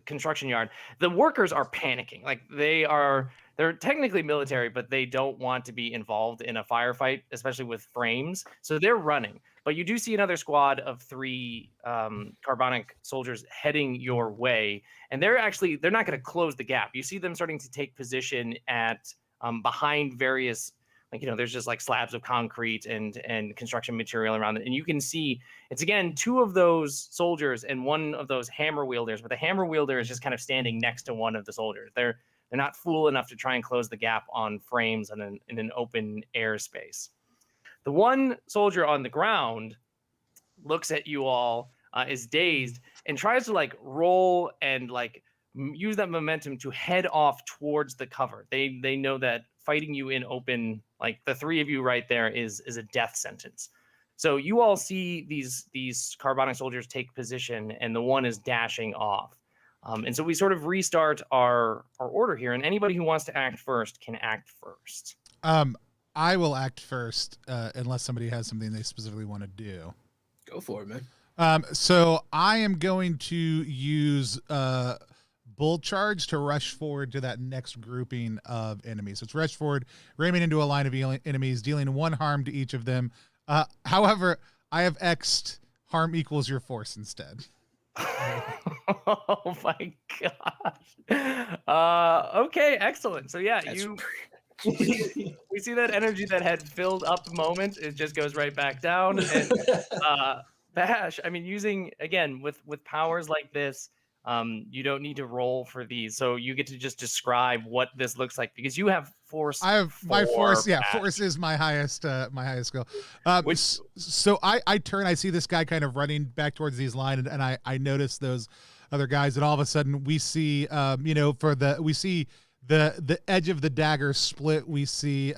construction yard. The workers are panicking. Like they're technically military, but they don't want to be involved in a firefight, especially with frames. So they're running. But you do see another squad of 3 carbonic soldiers heading your way, and they're not going to close the gap. You see them starting to take position at behind various, there's just like slabs of concrete and construction material around it, and you can see it's again 2 of those soldiers and 1 of those hammer wielders, but the hammer wielder is just kind of standing next to one of the soldiers. They're not fool enough to try and close the gap on frames in an open airspace. The one soldier on the ground looks at you all, is dazed, and tries to like roll and like use that momentum to head off towards the cover. They know that fighting you in open, like the 3 of you right there, is a death sentence. So you all see these carbonic soldiers take position, and the one is dashing off. And so we sort of restart our order here, and anybody who wants to act first can act first. I will act first, unless somebody has something they specifically want to do. Go for it, man. So I am going to use Bull Charge to rush forward to that next grouping of enemies. So it's rush forward, ramming into a line of enemies, dealing 1 harm to each of them. However, I have X'd harm equals your force instead. Oh my gosh. Okay, excellent. So yeah, we see that energy that had filled up the moment. It just goes right back down. And Bash, I mean, using again with powers like this, you don't need to roll for these, so you get to just describe what this looks like because you have force. I have my force. Yeah, Bash, force is my highest skill. Which- So I turn. I see this guy kind of running back towards these lines, and I notice those other guys, and all of a sudden we see we see the edge of the dagger split. We see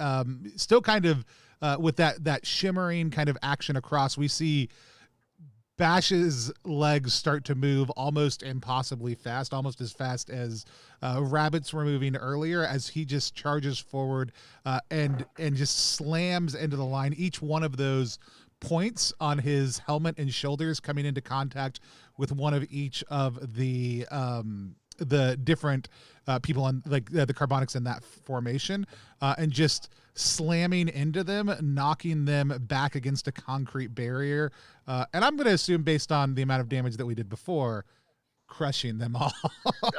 still kind of with that shimmering kind of action across. We see Bash's legs start to move almost impossibly fast, almost as fast as Rabbit's were moving earlier, as he just charges forward and just slams into the line. Each one of those points on his helmet and shoulders coming into contact with one of each of the different people on the carbonics in that formation, and just slamming into them, knocking them back against a concrete barrier. And I'm going to assume, based on the amount of damage that we did before, crushing them all.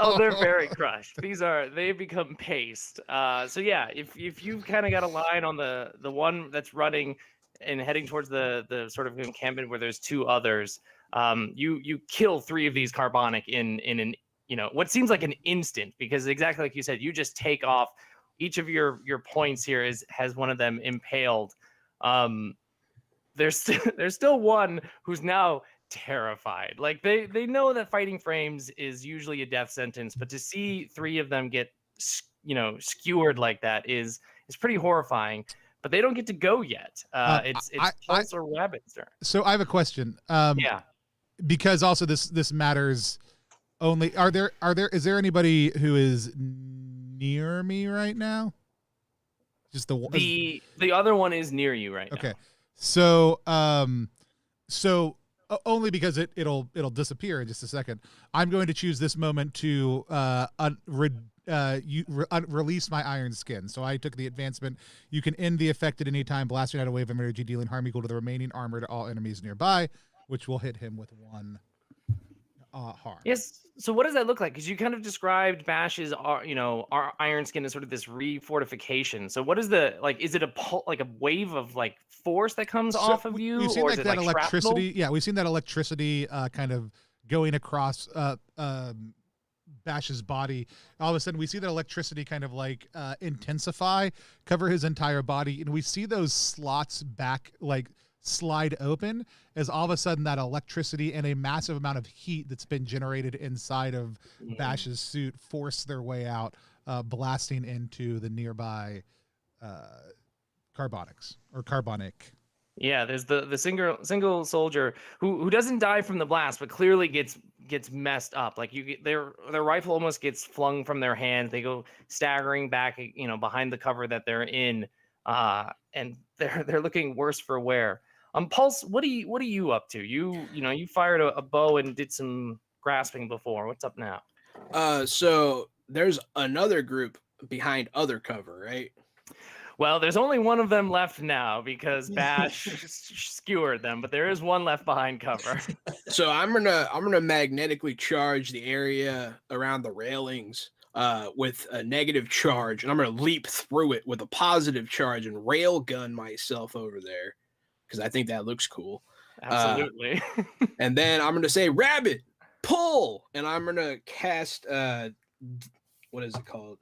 Oh, they're very crushed. They've become paste. So yeah, if you've kind of got a line on the one that's running and heading towards the sort of encampment where there's two others, you kill three of these carbonic in an what seems like an instant, because exactly like you said, you just take off. Each of your points here has one of them impaled. There's still one who's now terrified. Like they know that fighting frames is usually a death sentence, but to see three of them get skewered like that is pretty horrifying. But they don't get to go yet. It's Pulse or Rabbit's turn. So I have a question. Yeah. Because also this matters. Only is there anybody who is near me right now? Just the other one is near you right now. Okay. So only because it'll disappear in just a second. I'm going to choose this moment to release my iron skin. So I took the advancement. You can end the effect at any time, blasting out a wave of energy, dealing harm equal to the remaining armor to all enemies nearby, which will hit him with one harm. Yes. So what does that look like? Because you kind of described Bash's, our iron skin as sort of this refortification. So what is is it a wave of force that comes off of you? We've seen or that electricity. Shrapnel? Yeah, we've seen that electricity kind of going across Bash's body. All of a sudden we see that electricity kind of intensify, cover his entire body, and we see those slots back slide open as all of a sudden that electricity and a massive amount of heat that's been generated inside of Bash's suit force their way out, blasting into the nearby carbonics or carbonic. Yeah, there's the single soldier who doesn't die from the blast, but clearly gets messed up. Their rifle almost gets flung from their hand. They go staggering back, behind the cover that they're in, and they're looking worse for wear. Pulse, what are you up to? You fired a bow and did some grasping before. What's up now? So there's another group behind other cover, right? Well, there's only one of them left now because Bash skewered them, but there is one left behind cover. So I'm gonna magnetically charge the area around the railings with a negative charge, and I'm gonna leap through it with a positive charge and rail gun myself over there because I think that looks cool. Absolutely. And then I'm gonna say, "Rabbit, pull!" and I'm gonna cast what is it called?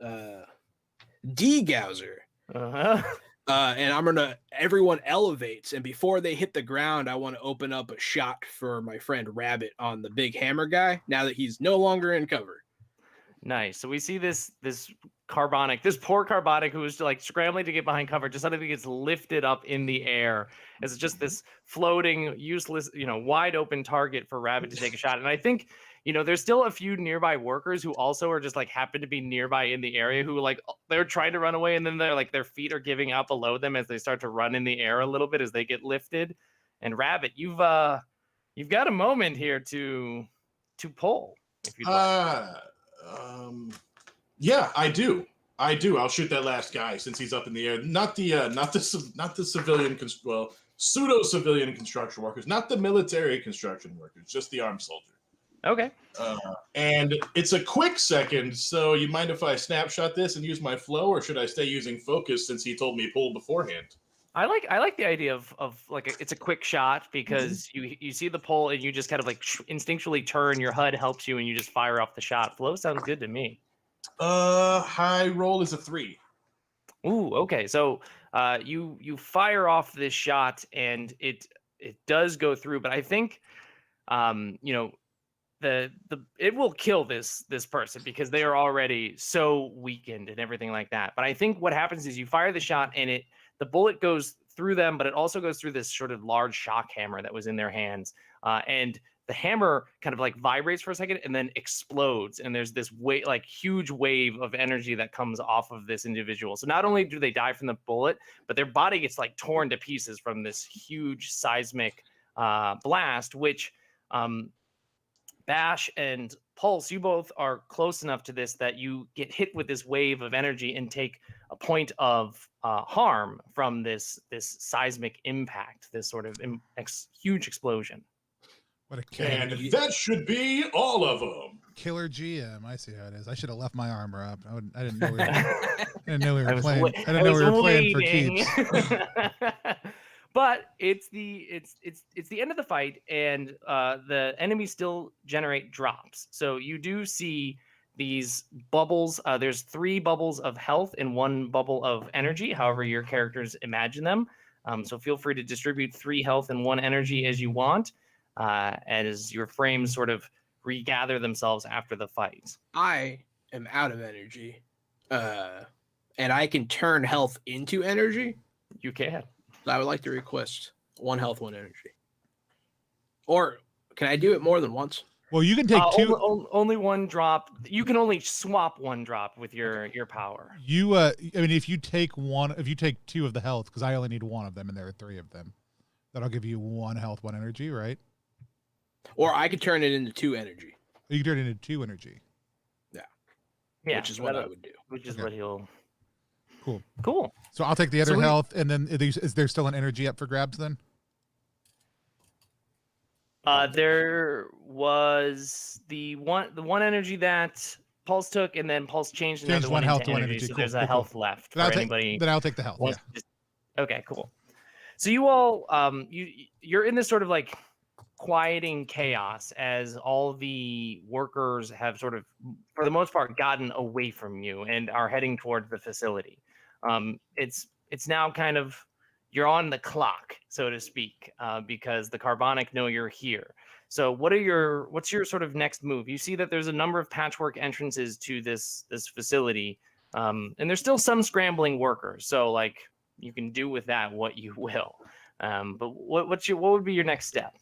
Degauser. And everyone elevates, and before they hit the ground, I want to open up a shot for my friend Rabbit on the big hammer guy now that he's no longer in cover. Nice. So we see this carbonic, this poor carbonic who was scrambling to get behind cover, just suddenly gets lifted up in the air. It's just this floating, useless, wide open target for Rabbit to take a shot. And I think, there's still a few nearby workers who also are just happen to be nearby in the area who they're trying to run away, and then they're their feet are giving out below them as they start to run in the air a little bit as they get lifted. And Rabbit, you've got a moment here to pull if you'd like. Yeah, I do. I'll shoot that last guy since he's up in the air. Not the civilian, pseudo civilian construction workers, not the military construction workers, just the armed soldier. Okay. And it's a quick second, so you mind if I snapshot this and use my flow, or should I stay using focus since he told me pull beforehand? I like the idea of like it's a quick shot because you see the pole and you just kind of like instinctually turn. Your HUD helps you and you just fire off the shot. Flow sounds good to me. High roll is a 3. Ooh, okay. So you fire off this shot and it does go through, but I think you know the it will kill this person because they are already so weakened and everything like that. But I think what happens is you fire the shot and the bullet goes through them, but it also goes through this sort of large shock hammer that was in their hands, and the hammer kind of like vibrates for a second and then explodes, and there's this huge wave of energy that comes off of this individual. So not only do they die from the bullet, but their body gets like torn to pieces from this huge seismic blast, which Bash and Pulse, you both are close enough to this that you get hit with this wave of energy and take a point of harm from this seismic impact, this sort of huge explosion. What a killer. And that should be all of them. Killer GM. I see how it is. I should have left my armor up. I didn't know we were playing. I didn't know we were playing for keeps. But it's the end of the fight, and the enemies still generate drops. So you do see these bubbles. There's 3 bubbles of health and 1 bubble of energy, however your characters imagine them. So feel free to distribute 3 health and 1 energy as you want, as your frames sort of regather themselves after the fight. I am out of energy, and I can turn health into energy. You can. I would like to request 1 health, 1 energy. Or can I do it more than once? Well, you can take 2. Only 1 drop. You can only swap 1 drop with your power. I mean, if you take 2 of the health, because I only need 1 of them, and there are 3 of them, that'll give you 1 health, 1 energy, right? Or I could turn it into 2 energy. You can turn it into 2 energy. Yeah, which is what I would do. Which is what he'll. Cool. So I'll take the other health, and then is there still an energy up for grabs then? There was the one energy that Pulse took, and then Pulse changed another 1 health to 1 energy. energy. So cool, there's cool, a health left for anybody. Then I'll take the health. Yeah. Okay, cool. So you all, you're in this sort of like quieting chaos as all the workers have sort of, for the most part, gotten away from you and are heading towards the facility. It's now kind of, you're on the clock, so to speak, because the Carbonic know you're here. So what's your sort of next move? You see that there's a number of patchwork entrances to this facility, and there's still some scrambling workers. So like you can do with that what you will. But what would be your next step?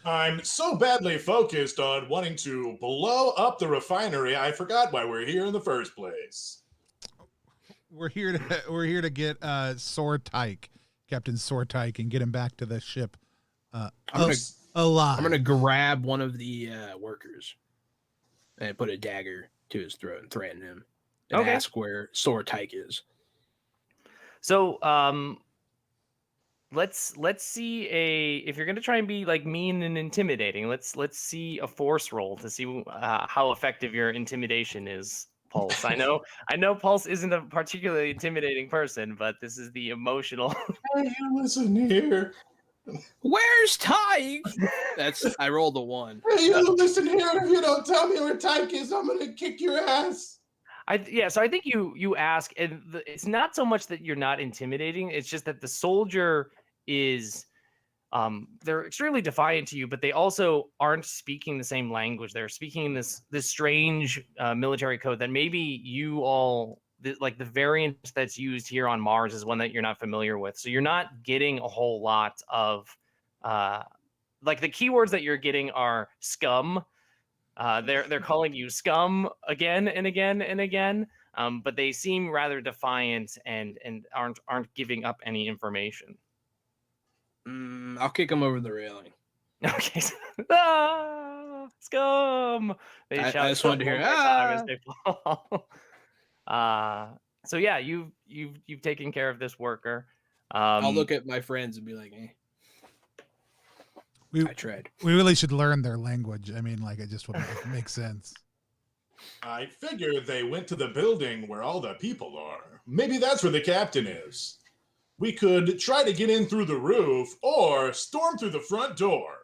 I'm so badly focused on wanting to blow up the refinery, I forgot why we're here in the first place. We're here to get Sortyke, Captain Sortyke, and get him back to the ship alive. I'm gonna grab one of the workers and put a dagger to his throat and threaten him and ask where Sortyke is. So let's see if you're gonna try and be like mean and intimidating. Let's see a force roll to see how effective your intimidation is, Pulse. I know Pulse isn't a particularly intimidating person, but this is the emotional. Hey, you listen here. Where's Tyke? I rolled a 1. Hey, you listen here. If you don't tell me where Tyke is, I'm gonna kick your ass. So I think you ask, and it's not so much that you're not intimidating. It's just that the soldier is, they're extremely defiant to you, but they also aren't speaking the same language. They're speaking this strange military code that maybe you all, like the variant that's used here on Mars is one that you're not familiar with. So you're not getting a whole lot of, like the keywords that you're getting are scum. They're calling you scum again and again and again, but they seem rather defiant and aren't giving up any information. I'll kick him over the railing. Okay. Scum! They shout. I just wanted to hear as they fall. So yeah, you've taken care of this worker. I'll look at my friends and be like, "Hey, I tried." We really should learn their language. I mean, like, it just wouldn't make sense. I figured they went to the building where all the people are. Maybe that's where the captain is. We could try to get in through the roof or storm through the front door.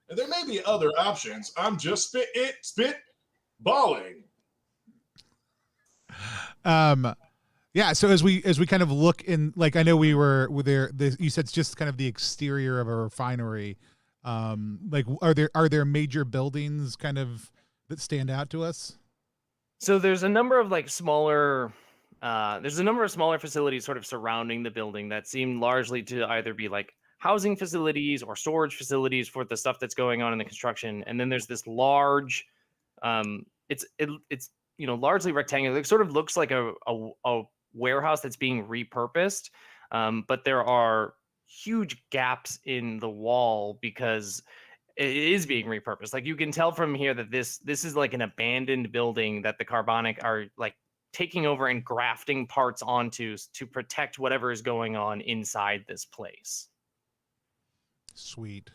And there may be other options. I'm just spit balling. Yeah, so as we kind of look in, like, I know we were there, you said it's just kind of the exterior of a refinery. Like, are there major buildings kind of that stand out to us? So there's a number of like smaller facilities sort of surrounding the building that seem largely to either be like housing facilities or storage facilities for the stuff that's going on in the construction. And then there's this large, it's largely rectangular. It sort of looks like a warehouse that's being repurposed, but there are huge gaps in the wall because it is being repurposed. Like you can tell from here that this is like an abandoned building that the Carbonic are like taking over and grafting parts onto to protect whatever is going on inside this place. Sweet.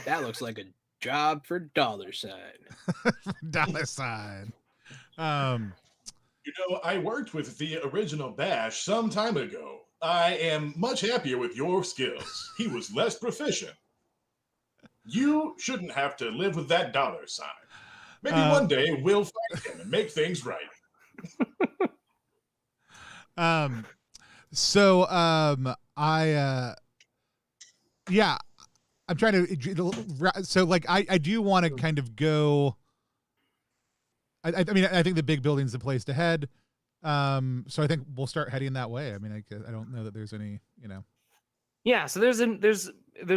That looks like a job for $sign. $sign. I worked with the original Bash some time ago. I am much happier with your skills. He was less proficient. You shouldn't have to live with that $sign. Maybe one day we'll find him and make things right. I'm trying to, so like, I do want to kind of go, I mean, I think the big building's the place to head. So I think we'll start heading that way. I mean, I don't know that there's any, Yeah, so there's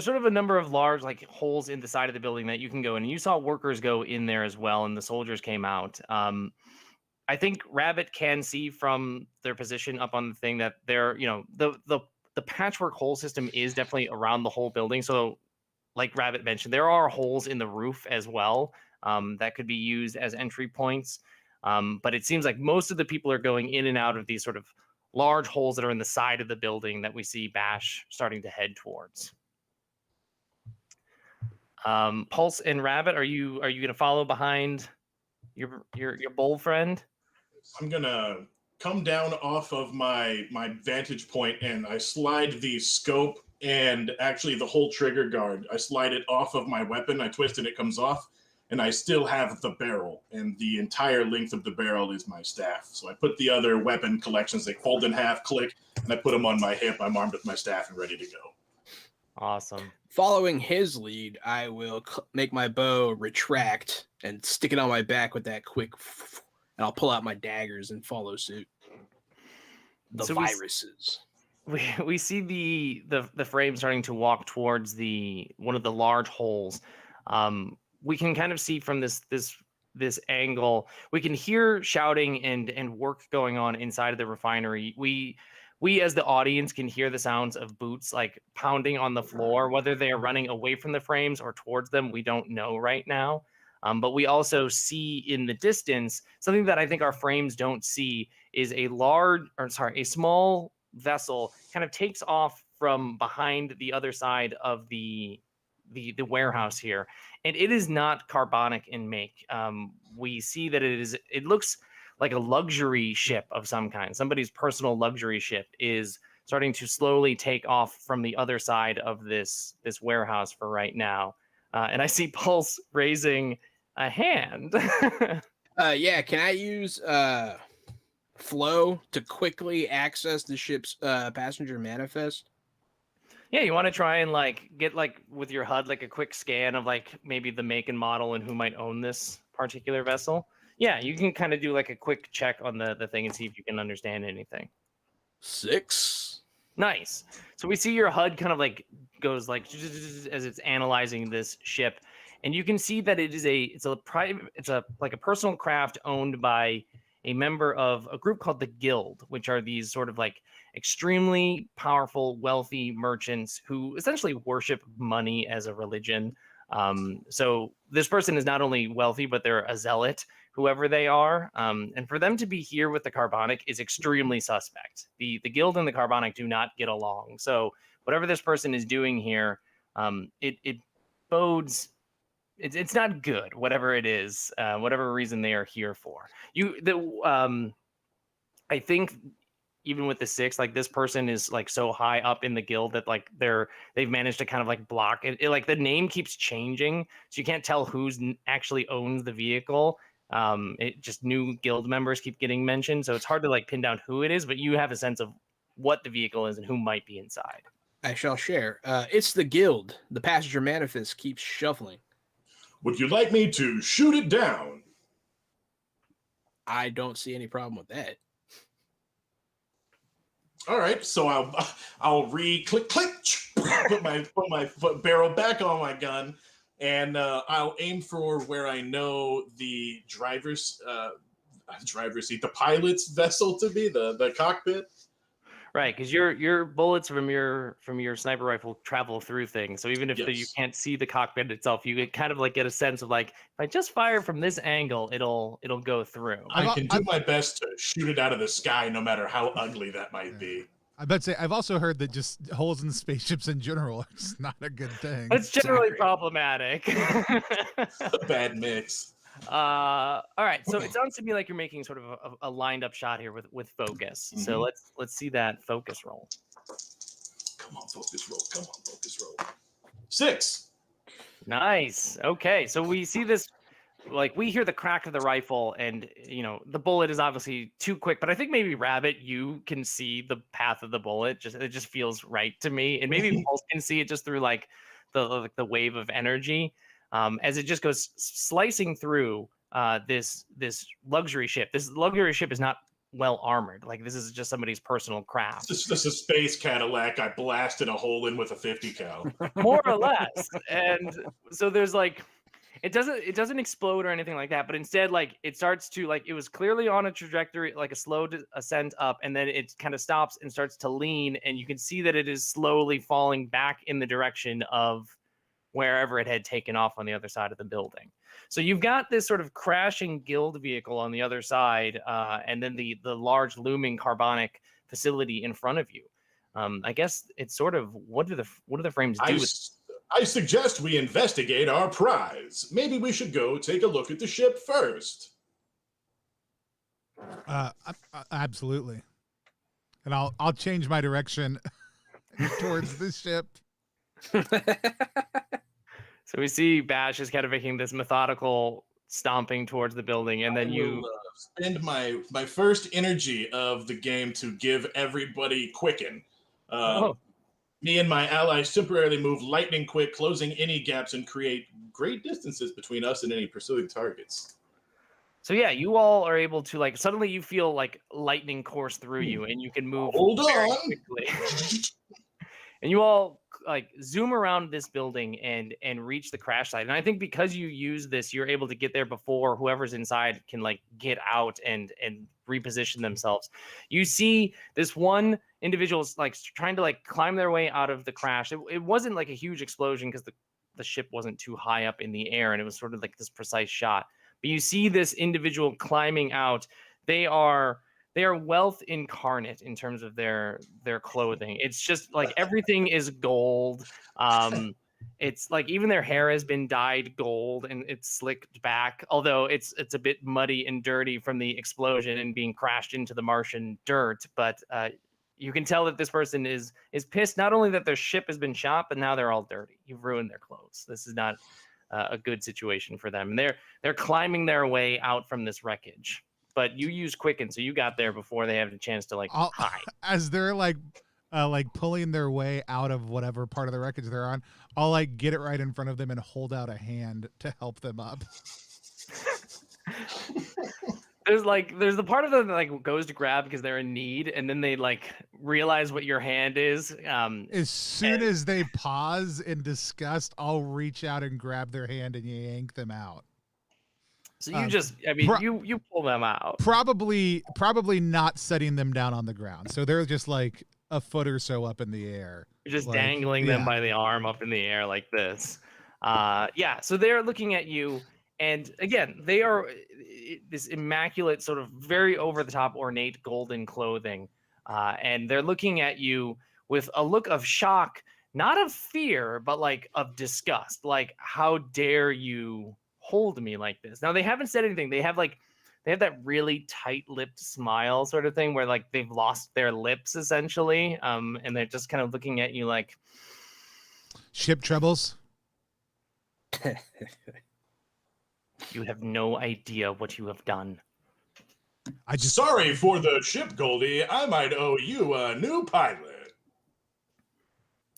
sort of a number of large like holes in the side of the building that you can go in. And you saw workers go in there as well, and the soldiers came out. I think Rabbit can see from their position up on the thing that they're, the patchwork hole system is definitely around the whole building. So like Rabbit mentioned, there are holes in the roof as well that could be used as entry points. But it seems like most of the people are going in and out of these sort of large holes that are in the side of the building that we see Bash starting to head towards. Pulse and Rabbit, are you going to follow behind your bull friend? I'm gonna come down off of my vantage point, and I slide the scope and actually the whole trigger guard. I slide it off of my weapon. I twist and it comes off, and I still have the barrel, and the entire length of the barrel is my staff. So I put the other weapon collections, they fold in half, click, and I put them on my hip. I'm armed with my staff and ready to go. Awesome. Following his lead, I will make my bow retract and stick it on my back with that quick, and I'll pull out my daggers and follow suit. The viruses. We see the frame starting to walk towards one of the large holes. We can kind of see from this angle, we can hear shouting and work going on inside of the refinery. We as the audience can hear the sounds of boots like pounding on the floor. Whether they are running away from the frames or towards them, we don't know right now. But we also see in the distance something that I think our frames don't see is a small vessel kind of takes off from behind the other side of the warehouse here, and it is not carbonic in make. We see that it looks like a luxury ship of some kind. Somebody's personal luxury ship is starting to slowly take off from the other side of this warehouse for right now. And I see Pulse raising a hand. Yeah, can I use flow to quickly access the ship's passenger manifest? Yeah, you want to try and like get like with your HUD like a quick scan of like maybe the make and model and who might own this particular vessel. Yeah, you can kind of do like a quick check on the thing and see if you can understand anything. 6. Nice. So we see your HUD kind of like goes like as it's analyzing this ship, and you can see that it's like a personal craft owned by a member of a group called the Guild, which are these sort of like extremely powerful, wealthy merchants who essentially worship money as a religion. So this person is not only wealthy, but they're a zealot, whoever they are. And for them to be here with the Carbonic is extremely suspect. The Guild and the Carbonic do not get along. So whatever this person is doing here, it bodes. It's not good, whatever it is, whatever reason they are here for. I think even with the 6, like this person is like so high up in the guild that like they've managed to kind of like block it. Like the name keeps changing, so you can't tell who's actually owns the vehicle. It just new guild members keep getting mentioned, so it's hard to like pin down who it is, but you have a sense of what the vehicle is and who might be inside. I shall share. It's the guild. The passenger manifest keeps shuffling. Would you like me to shoot it down? I don't see any problem with that. All right, so I'll click, put my foot barrel back on my gun, and I'll aim for where I know the driver's seat, the pilot's vessel to be, the cockpit. Right, because your bullets from your sniper rifle travel through things. So even if you can't see the cockpit itself, you kind of like get a sense of like, if I just fire from this angle, it'll go through. I can do my best to shoot it out of the sky, no matter how ugly that might be. I bet say I've also heard that just holes in spaceships in general are just not a good thing. It's generally problematic. A bad mix. All right, so it sounds to me like you're making sort of a lined up shot here with focus. Mm-hmm. So let's see that focus roll. Come on, focus roll. Come on, focus roll. 6. Nice. Okay, so we see this, like we hear the crack of the rifle, and you know the bullet is obviously too quick. But I think maybe Rabbit, you can see the path of the bullet. It just feels right to me, and maybe Pulse can see it just through like the wave of energy. As it just goes slicing through this luxury ship. This luxury ship is not well armored. Like this is just somebody's personal craft. This is a space Cadillac I blasted a hole in with a 50 cal. More or less. And so there's like, it doesn't explode or anything like that, but instead like it starts to like, it was clearly on a trajectory, like a slow ascent up, and then it kind of stops and starts to lean, and you can see that it is slowly falling back in the direction of wherever it had taken off on the other side of the building. So you've got this sort of crashing guild vehicle on the other side, and then the large looming carbonic facility in front of you. I guess it's sort of, what do the frames do? I suggest we investigate our prize. Maybe we should go take a look at the ship first. Absolutely. And I'll change my direction towards the ship. So we see Bash is kind of making this methodical stomping towards the building, and then you spend my first energy of the game to give everybody quicken. Me and my allies temporarily move lightning quick, closing any gaps and create great distances between us and any pursuing targets. So yeah, you all are able to like suddenly you feel like lightning course through you, and you can move very quickly. And you all like zoom around this building and reach the crash site. And I think because you use this, you're able to get there before whoever's inside can like get out and reposition themselves. You see this one individual like trying to like climb their way out of the crash. It wasn't like a huge explosion because the ship wasn't too high up in the air, and it was sort of like this precise shot. But you see this individual climbing out. They are wealth incarnate in terms of their clothing. It's just like everything is gold. It's like even their hair has been dyed gold and it's slicked back, although it's a bit muddy and dirty from the explosion and being crashed into the Martian dirt. But you can tell that this person is pissed, not only that their ship has been shot, but now they're all dirty. You've ruined their clothes. This is not a good situation for them. And they're climbing their way out from this wreckage. But you use Quicken, so you got there before they have a chance to hide. As they're like pulling their way out of whatever part of the wreckage they're on, I'll like get it right in front of them and hold out a hand to help them up. There's the part of them that like goes to grab because they're in need, and then they like realize what your hand is. As soon as they pause in disgust, I'll reach out and grab their hand and yank them out. So you pull them out. Probably not setting them down on the ground. So they're just like a foot or so up in the air. You're just dangling them by the arm up in the air like this. So they're looking at you, and again, they are this immaculate, sort of very over-the-top, ornate golden clothing. And they're looking at you with a look of shock, not of fear, but like of disgust. Like, how dare you hold me like this? Now they haven't said anything. They have like they have that really tight-lipped smile sort of thing where like they've lost their lips essentially, and they're just kind of looking at you like Ship troubles. you have no idea what you have done. Sorry for the ship, Goldie. I might owe you a new pilot.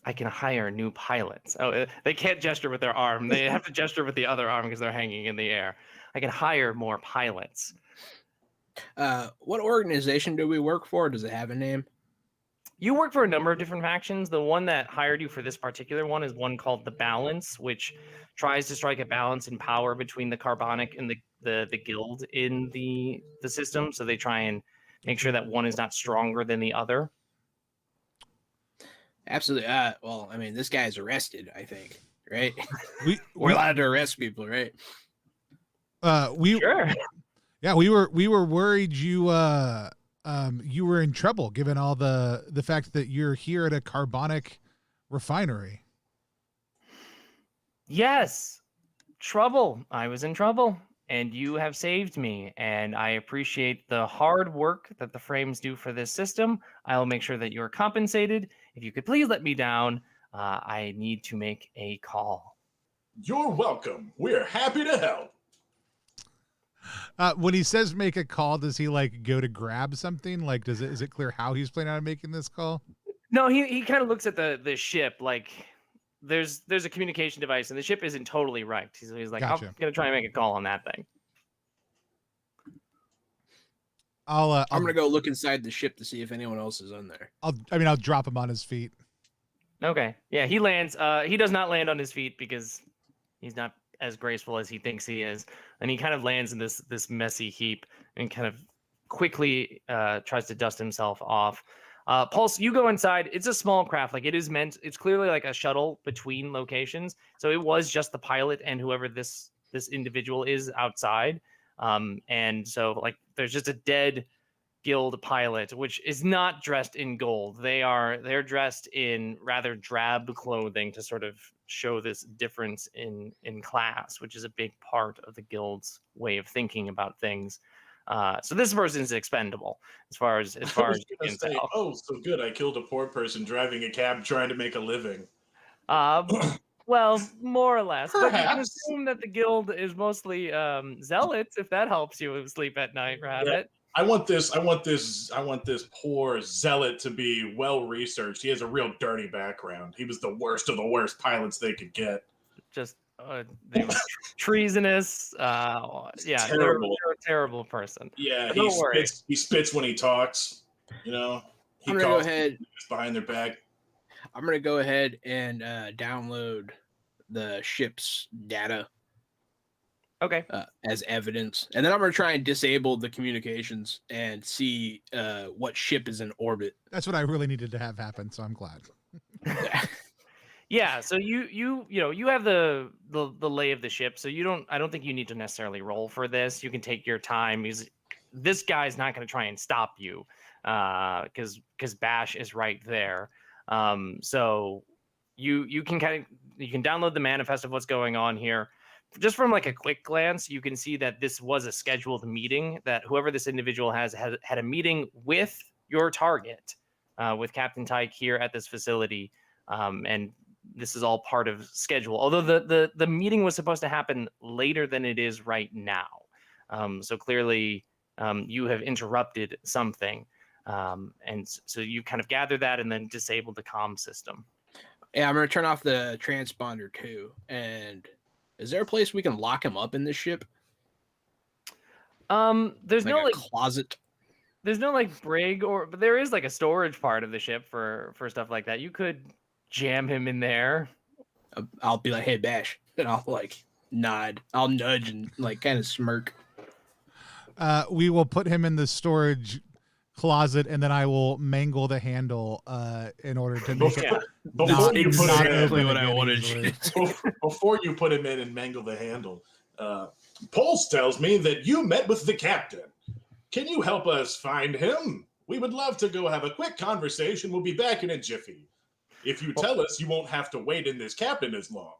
I can hire new pilots. Oh, they can't gesture with their arm. They have to gesture with the other arm because they're hanging in the air. I can hire more pilots. What organization do we work for? Does it have a name? You work for a number of different factions. The one that hired you for this particular one is one called the Balance, which tries to strike a balance in power between the Carbonic and the guild in the system. So they try and make sure that one is not stronger than the other. Absolutely. Well, I mean, this guy's arrested, I think, right? We're we allowed to arrest people, right? Sure. Yeah, we were worried you were in trouble given all the fact that you're here at a carbonic refinery. Yes, trouble. I was in trouble, and you have saved me, and I appreciate the hard work that the frames do for this system. I will make sure that you're compensated. If you could please let me down, I need to make a call. You're welcome. We're happy to help. When he says make a call, does he like go to grab something? Like, is it clear how he's planning on making this call? No, he kind of looks at the ship like there's a communication device, and the ship isn't totally right. He's like, Gotcha. I'm gonna try and make a call on that thing. I'm gonna go look inside the ship to see if anyone else is on there. I'll drop him on his feet. Okay. Yeah, he lands. He does not land on his feet because he's not as graceful as he thinks he is, and he kind of lands in this messy heap and kind of quickly tries to dust himself off. Pulse, you go inside. It's a small craft. Like it's clearly like a shuttle between locations. So it was just the pilot and whoever this individual is outside. And so like there's just a dead guild pilot, which is not dressed in gold. They're dressed in rather drab clothing to sort of show this difference in class, which is a big part of the guild's way of thinking about things. So this person is expendable as far as you can tell. Oh, so good. I killed a poor person driving a cab trying to make a living. Well, more or less. But you can Perhaps. assume that the guild is mostly zealots, if that helps you sleep at night, Rabbit. Yeah. I want this poor zealot to be well researched. He has a real dirty background. He was the worst of the worst pilots they could get. Just they were treasonous. Yeah, they're a terrible person. Yeah, But don't worry. he spits when he talks. You know, he I'm gonna go calls ahead. behind their back. I'm gonna go ahead and download the ship's data Okay. as evidence, and then I'm gonna try and disable the communications and see what ship is in orbit. That's what I really needed to have happen. So I'm glad. Yeah, so you have the lay of the ship, so I don't think you need to necessarily roll for this. You can take your time because this guy's not going to try and stop you because Bash is right there. So you can download the manifest of what's going on here. Just from like a quick glance, you can see that this was a scheduled meeting, that whoever this individual had a meeting with your target, with Captain Tyke here at this facility. And this is all part of schedule, although the meeting was supposed to happen later than it is right now. So clearly you have interrupted something. And so you kind of gather that and then disable the comm system. Yeah, I'm gonna turn off the transponder too. And is there a place we can lock him up in this ship? There's no like closet. There's no like brig, but there is like a storage part of the ship for stuff like that. You could jam him in there. I'll be like, "Hey, Bash," and I'll like nod. I'll nudge and like kind of smirk. We will put him in the storage closet, and then I will mangle the handle in order to make it. Before you put exactly him in, what I wanted. Before you put him in and mangle the handle, Pulse tells me that you met with the captain. Can you help us find him? We would love to go have a quick conversation. We'll be back in a jiffy. If you tell us, you won't have to wait in this cabin as long.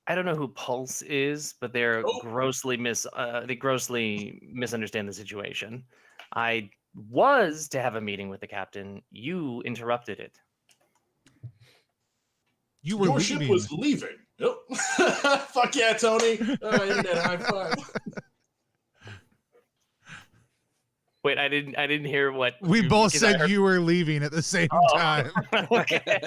I don't know who Pulse is, but they're Oh. grossly misunderstand the situation. I was to have a meeting with the captain. You interrupted it. You were Your ship leaving. was leaving. Yep. Fuck yeah, Tony. Internet high five. Wait, I didn't hear what We you, both 'cause I said heard- you were leaving at the same time. Okay.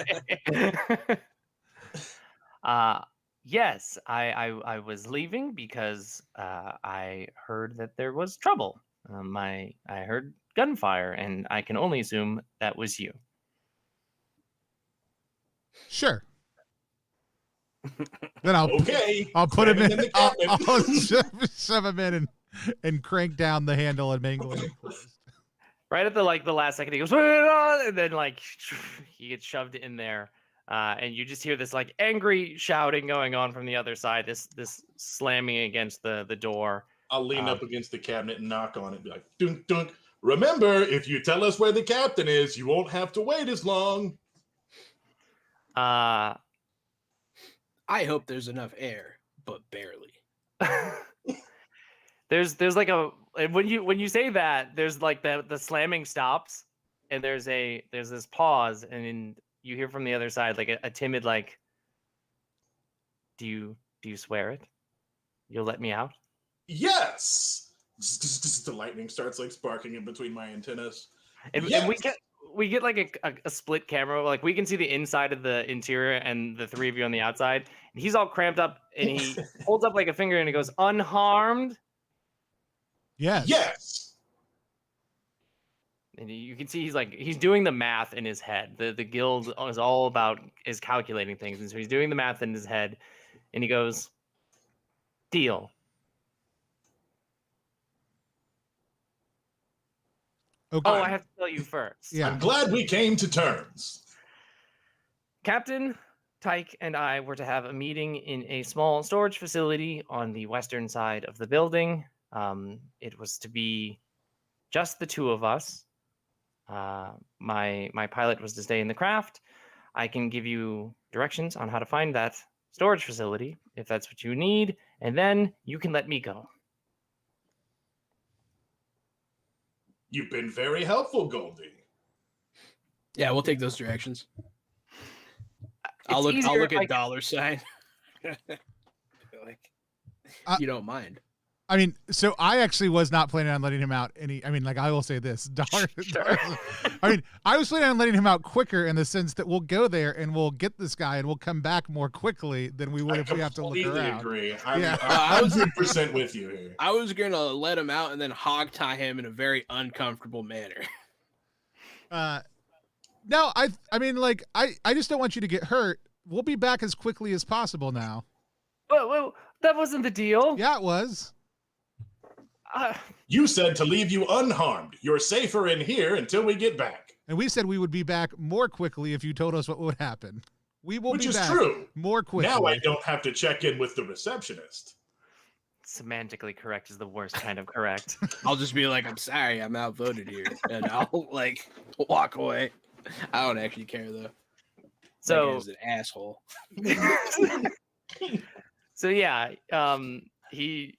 Yes, I was leaving because I heard that there was trouble. I heard gunfire, and I can only assume that was you. Sure. Then I'll put him in. I'll shove him in and crank down the handle and mangle it closed. Right at the last second, he goes, and then he gets shoved in there, and you just hear this angry shouting going on from the other side. This slamming against the door. I'll lean up against the cabinet and knock on it and be like, dunk, dunk. Remember, if you tell us where the captain is, you won't have to wait as long. I hope there's enough air, but barely. There's like when you say that, there's like the slamming stops, and there's this pause, and then you hear from the other side like a timid do you swear it? You'll let me out? Yes. The lightning starts sparking in between my antennas. And we get like a split camera. Like we can see the inside of the interior and the three of you on the outside. And he's all cramped up, and he holds up like a finger and he goes, "Unharmed." Yes. Yes. And you can see he's doing the math in his head. The guild is calculating things, and so he's doing the math in his head, and he goes, "Deal." Okay. Oh, I have to tell you first. Yeah. I'm glad we came to terms. Captain Tyke and I were to have a meeting in a small storage facility on the western side of the building. It was to be just the two of us. My pilot was to stay in the craft. I can give you directions on how to find that storage facility if that's what you need, and then you can let me go. You've been very helpful, Goldie. Yeah, we'll take those directions. I'll look at dollar sign. You don't mind. I mean, so I actually was not planning on letting him out I will say this. Sure. I was planning on letting him out quicker in the sense that we'll go there and we'll get this guy and we'll come back more quickly than we would if we have to look around. I completely agree. I'm 100% with you here. I was going to let him out and then hog tie him in a very uncomfortable manner. No, I just don't want you to get hurt. We'll be back as quickly as possible now. Well, that wasn't the deal. Yeah, it was. You said to leave you unharmed. You're safer in here until we get back. And we said we would be back more quickly if you told us what would happen. We will be back more quickly. Now I don't have to check in with the receptionist. Semantically correct is the worst kind of correct. I'll just be like, I'm sorry, I'm outvoted here. And I'll walk away. I don't actually care though. So he's an asshole. So yeah, he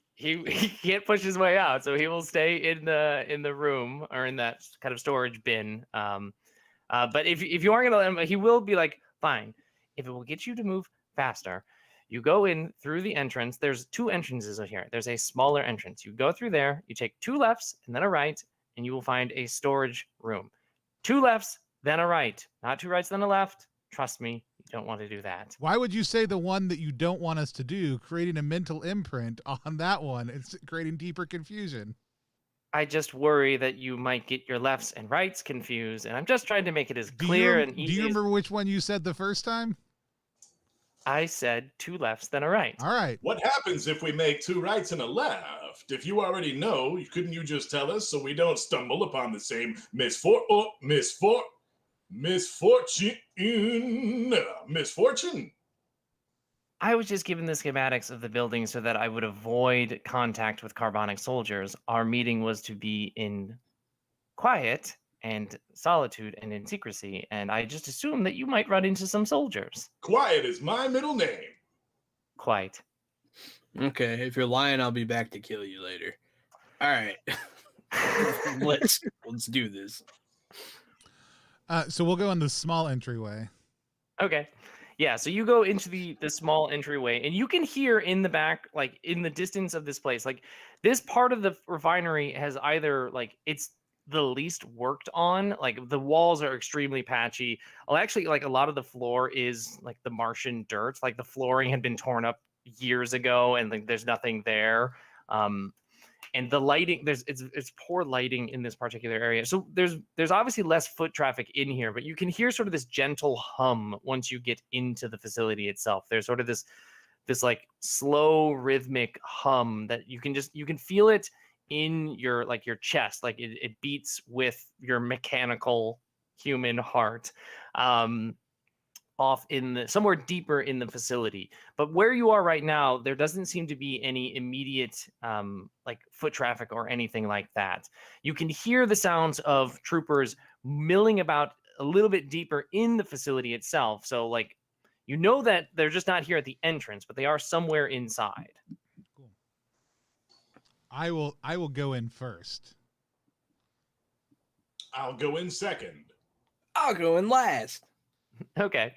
can't push his way out, so he will stay in the room or in that kind of storage bin. But if you aren't gonna let him, he will be like, fine. If it will get you to move faster, you go in through the entrance. There's two entrances here. There's a smaller entrance. You go through there. You take two lefts and then a right, and you will find a storage room. Two lefts, then a right. Not two rights, then a left. Trust me, you don't want to do that. Why would you say the one that you don't want us to do, creating a mental imprint on that one? It's creating deeper confusion. I just worry that you might get your lefts and rights confused, and I'm just trying to make it as clear and easy. Do you remember which one you said the first time? I said two lefts, then a right. All right. What happens if we make two rights and a left? If you already know, couldn't you just tell us so we don't stumble upon the same misfortune? I was just given the schematics of the building so that I would avoid contact with carbonic soldiers. Our meeting was to be in quiet and solitude and in secrecy, and I just assumed that you might run into some soldiers. Quiet is my middle name. quite. Okay, if you're lying, I'll be back to kill you later. All right. let's do this. So we'll go in the small entryway. Okay. Yeah, so you go into the small entryway, and you can hear in the back, like in the distance of this place, like this part of the refinery has either like it's the least worked on, like the walls are extremely patchy. Well, actually, like a lot of the floor is like the Martian dirt, like the flooring had been torn up years ago, and like there's nothing there. And the lighting, it's poor lighting in this particular area. So there's obviously less foot traffic in here, but you can hear sort of this gentle hum once you get into the facility itself. There's sort of this like slow rhythmic hum that you can feel it in your like your chest, like it beats with your mechanical human heart. Off in the somewhere deeper in the facility, but where you are right now, there doesn't seem to be any immediate like foot traffic or anything like that. You can hear the sounds of troopers milling about a little bit deeper in the facility itself. So like, you know that they're just not here at the entrance, but they are somewhere inside. Cool. I will go in first. I'll go in second. I'll go in last. Okay.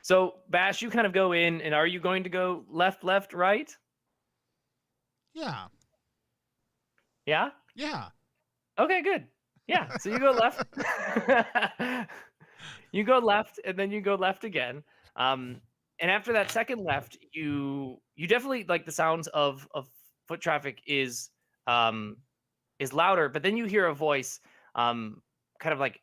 So Bash, you kind of go in, and are you going to go left, right? Yeah. Yeah? Yeah. Okay, good. Yeah. So you go left. You go left, and then you go left again. And after that second left, you definitely like the sounds of foot traffic is louder, but then you hear a voice kind of like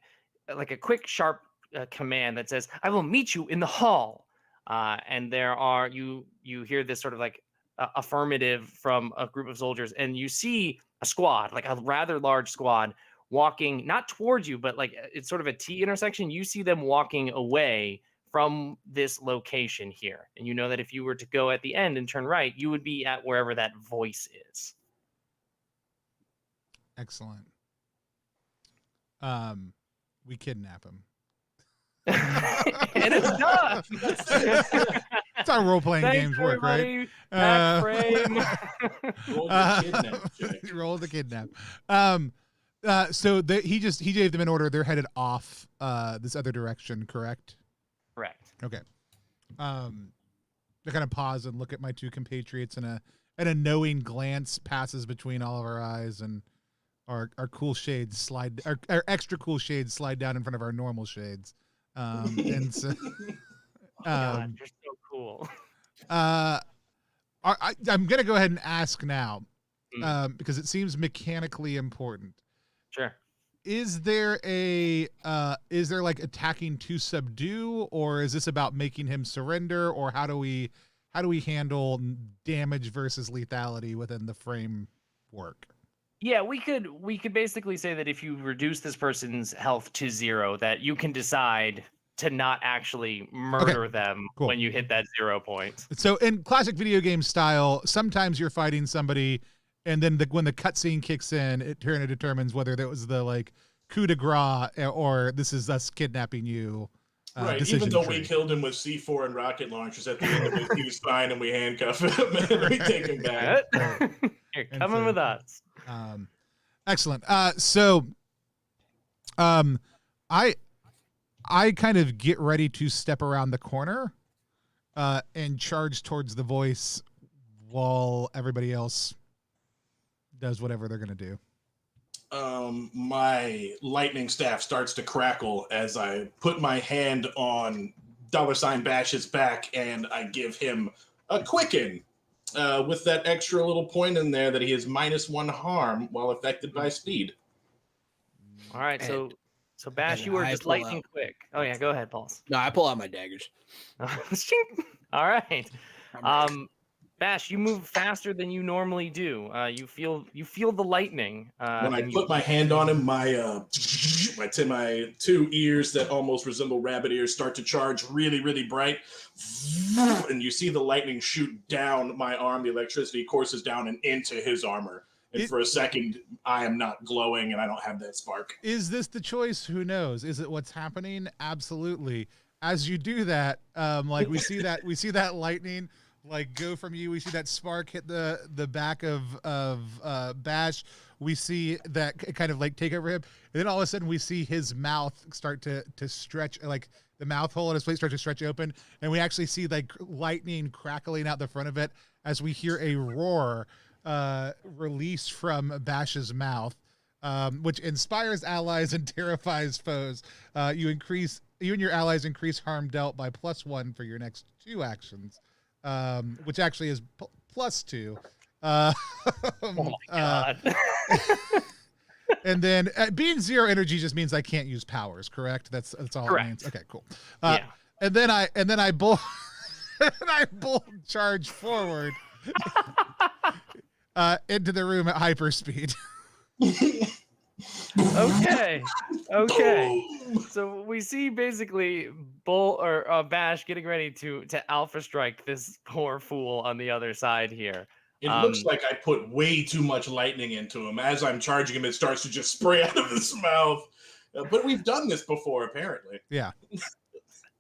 a quick sharp command that says, "I will meet you in the hall." And there are you hear this sort of like affirmative from a group of soldiers, and you see a squad, like a rather large squad, walking not towards you, but like it's sort of a T intersection. You see them walking away from this location here, and you know that if you were to go at the end and turn right, you would be at wherever that voice is. Excellent. We kidnap him. And it's done. That's how role-playing games work, right? Back frame. Roll the kidnap check. Roll the kidnap. So he gave them an order. They're headed off this other direction, correct? Correct. Okay. They kind of pause and look at my two compatriots, and a knowing glance passes between all of our eyes, and our cool shades slide, our extra cool shades slide down in front of our normal shades. And so, God, you're so cool. I'm gonna go ahead and ask now, because it seems mechanically important. Sure. Is there like attacking to subdue, or is this about making him surrender, or how do we handle damage versus lethality within the framework? Yeah, we could basically say that if you reduce this person's health to 0, that you can decide to not actually murder them when you hit that 0 point. So in classic video game style, sometimes you're fighting somebody, and then when the cutscene kicks in, it kind of determines whether that was the like coup de grace or this is us kidnapping you. Right, even though we killed him with C4 and rocket launchers at the end of it, he's fine, and we handcuff him and we take him back. You're coming with us. Excellent. So I kind of get ready to step around the corner and charge towards the voice while everybody else does whatever they're going to do. My lightning staff starts to crackle as I put my hand on $ Bash's back, and I give him a quicken with that extra little point in there that he is -1 harm while affected by speed. All right, so Bash, you were just lightning quick. Oh yeah, go ahead, Paul. No, I pull out my daggers. All right. Bash, you move faster than you normally do. You feel the lightning. When I put my hand on him, my two ears that almost resemble rabbit ears start to charge really, really bright. And you see the lightning shoot down my arm. The electricity courses down and into his armor. And for a second, I am not glowing and I don't have that spark. Is this the choice? Who knows? Is it what's happening? Absolutely. As you do that, like we see that lightning. like go from you. We see that spark hit the back of Bash. We see that kind of like take over him, and then all of a sudden we see his mouth start to stretch, like the mouth hole in his face start to stretch open, and we actually see like lightning crackling out the front of it as we hear a roar release from Bash's mouth, which inspires allies and terrifies foes. You and your allies increase harm dealt by +1 for your next 2 actions, which actually is +2. Oh my god. And then being 0 energy just means I can't use powers, correct? That's all Correct. it means. Okay, cool. Yeah. And then I bull charge forward into the room at hyperspeed. Okay. So we see basically Bash getting ready to alpha strike this poor fool on the other side here. It looks like I put way too much lightning into him. As I'm charging him, it starts to just spray out of his mouth. But we've done this before, apparently. Yeah.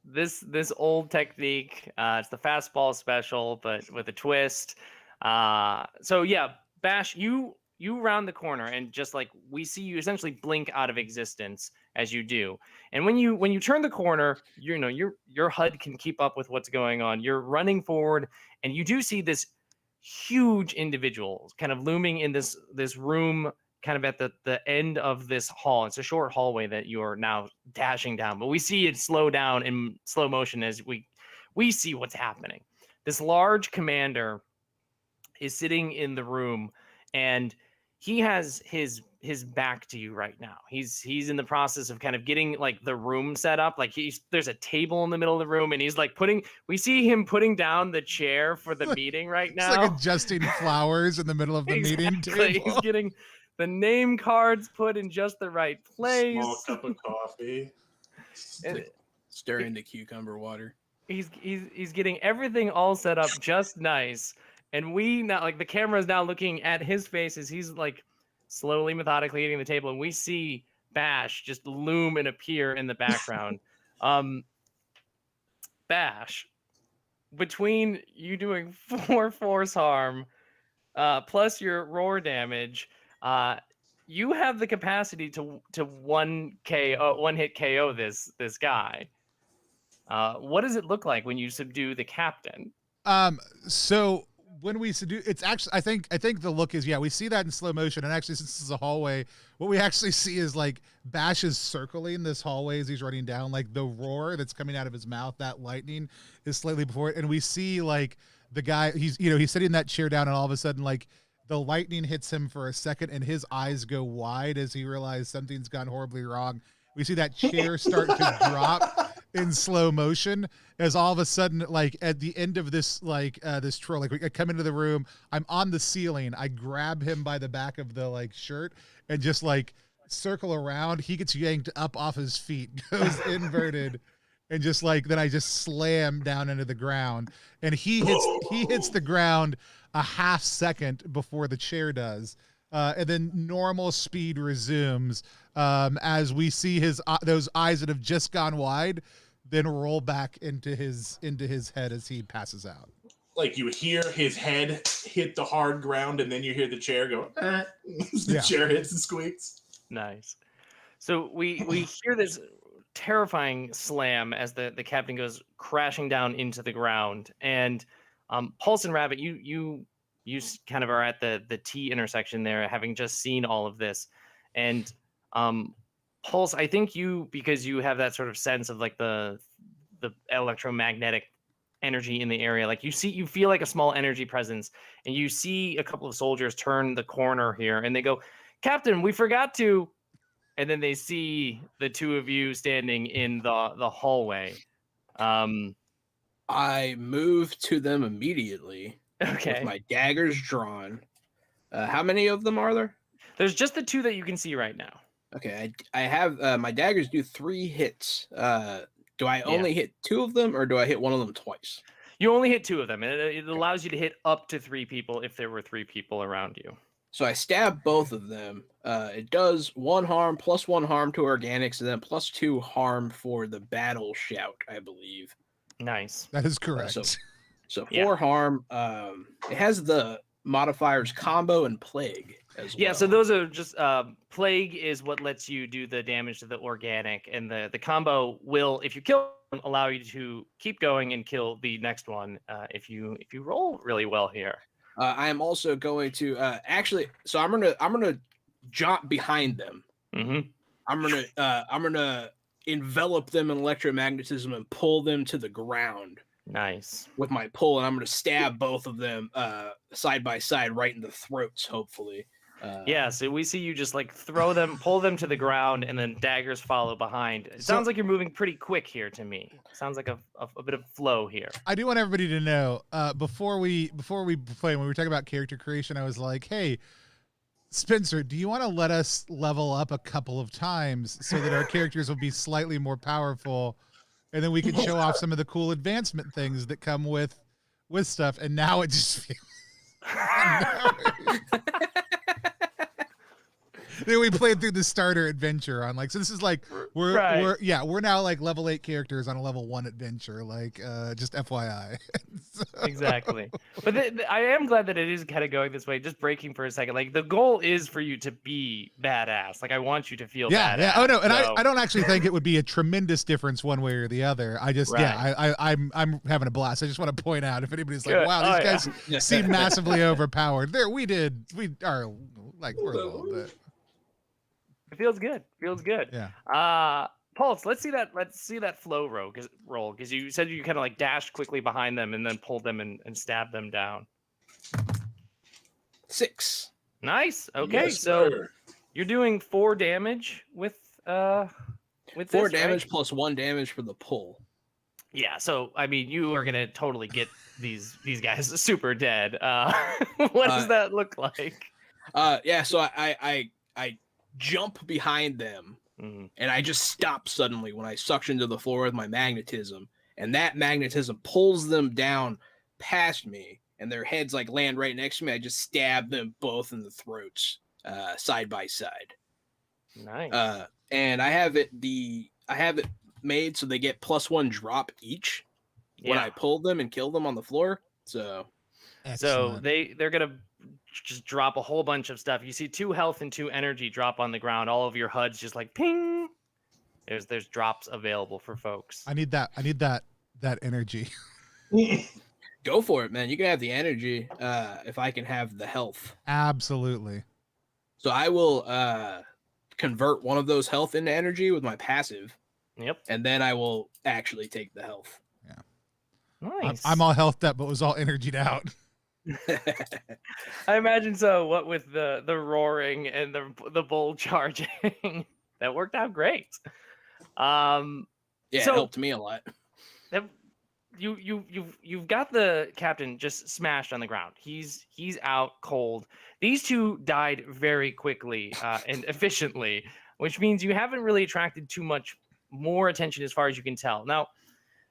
This old technique. It's the fastball special, but with a twist. So yeah, Bash, you round the corner and just like we see you essentially blink out of existence as you do. And when you turn the corner, your HUD can keep up with what's going on. You're running forward, and you do see this huge individual kind of looming in this room, kind of at the end of this hall. It's a short hallway that you're now dashing down, but we see it slow down in slow motion as we see what's happening. This large commander is sitting in the room, and he has his back to you right now. He's in the process of kind of getting like the room set up. Like there's a table in the middle of the room, and he's like we see him putting down the chair for the meeting right now. It's like adjusting flowers in the middle of the meeting table. He's getting the name cards put in just the right place. Small cup of coffee. Stirring the cucumber water. He's getting everything all set up just nice. And we now, like, the camera is now looking at his face as he's like slowly, methodically hitting the table, and we see Bash just loom and appear in the background. Bash, between you doing 4 force harm, plus your roar damage, you have the capacity to one hit KO this guy. What does it look like when you subdue the captain? So when we subdue, it's actually, I think the look is, yeah, we see that in slow motion. And actually, since this is a hallway, what we actually see is like Bash is circling this hallway as he's running down. Like the roar that's coming out of his mouth, that lightning is slightly before it. And we see like the guy, he's sitting in that chair down, and all of a sudden, like the lightning hits him for a second, and his eyes go wide as he realizes something's gone horribly wrong. We see that chair start to drop in slow motion as all of a sudden, like at the end of this, like this troll, like I come into the room, I'm on the ceiling, I grab him by the back of the like shirt and just like circle around. He gets yanked up off his feet, goes inverted, and just like, then I just slam down into the ground, and he hits the ground a half second before the chair does. And then normal speed resumes as we see those eyes that have just gone wide then roll back into his head as he passes out. Like you hear his head hit the hard ground, and then you hear the chair go. The chair hits and squeaks. Nice. So we hear this terrifying slam as the captain goes crashing down into the ground, and Pulse and Rabbit, you kind of are at the T intersection there, having just seen all of this. And Pulse, I think because you have that sort of sense of like the electromagnetic energy in the area, like you feel like a small energy presence, and you see a couple of soldiers turn the corner here, and they go, "Captain, we forgot to," and then they see the two of you standing in the hallway. I move to them immediately. Okay. With my daggers drawn. How many of them are there? There's just the 2 that you can see right now. Okay, I have my daggers do 3 hits. Do I only hit 2 of them, or do I hit one of them twice? You only hit 2 of them, and it allows you to hit up to 3 people if there were 3 people around you. So I stab both of them. It does 1 harm, plus 1 harm to organics, and then plus 2 harm for the battle shout, I believe. Nice. That is correct. So 4 Yeah. harm. It has the modifiers combo and plague as well. Yeah, so those are just plague is what lets you do the damage to the organic, and the combo will, if you kill them, allow you to keep going and kill the next one if you roll really well here. I am also going to actually. So I'm gonna jump behind them. Mm-hmm. I'm gonna envelop them in electromagnetism and pull them to the ground Nice. with my pull, and I'm gonna stab both of them side by side right in the throats. Hopefully. Yeah, so we see you just like throw them, pull them to the ground, and then daggers follow behind. It sounds like you're moving pretty quick here to me. Sounds like a bit of flow here. I do want everybody to know before we play, when we were talking about character creation, I was like, hey, Spencer, do you want to let us level up a couple of times so that our characters will be slightly more powerful, and then we can show off some of the cool advancement things that come with stuff? And now it just feels then we played through the starter adventure on so this is like we're now like level 8 characters on a level 1 adventure, just FYI. Exactly. But I am glad that it is kind of going this way, just breaking for a second. Like the goal is for you to be badass. Like I want you to feel badass. Yeah. Oh no, and so... I don't actually think it would be a tremendous difference one way or the other. I just I'm having a blast. I just want to point out if anybody's like, wow, these guys seem massively overpowered. We are like we're a little bit. It feels good. Yeah. Pulse, let's see that flow roll because you said you kind of like dashed quickly behind them and then pulled them and stabbed them down. 6. Nice. Okay, Yes, so sir. you're doing 4 damage with 4 this, damage right? plus 1 damage for the pull. Yeah, so I mean, you are gonna totally get these guys super dead. What does that look like? So I jump behind them, and I just stop suddenly when I suction to the floor with my magnetism, and that magnetism pulls them down past me, and their heads like land right next to me. I just stab them both in the throats, side by side. Nice. And I have it made so they get +1 drop each when I pull them and kill them on the floor. So they're gonna just drop a whole bunch of stuff. You see 2 health and 2 energy drop on the ground. All of your HUDs just like ping. There's drops available for folks. I need that energy. Go for it, man. You can have the energy if I can have the health. Absolutely. So I will convert one of those health into energy with my passive. Yep. And then I will actually take the health. Yeah. Nice. I'm all healthed up, but was all energied out. I imagine so. What with the roaring and the bull charging, that worked out great. It helped me a lot. You've got the captain just smashed on the ground. He's out cold. These 2 died very quickly and efficiently, which means you haven't really attracted too much more attention as far as you can tell. Now,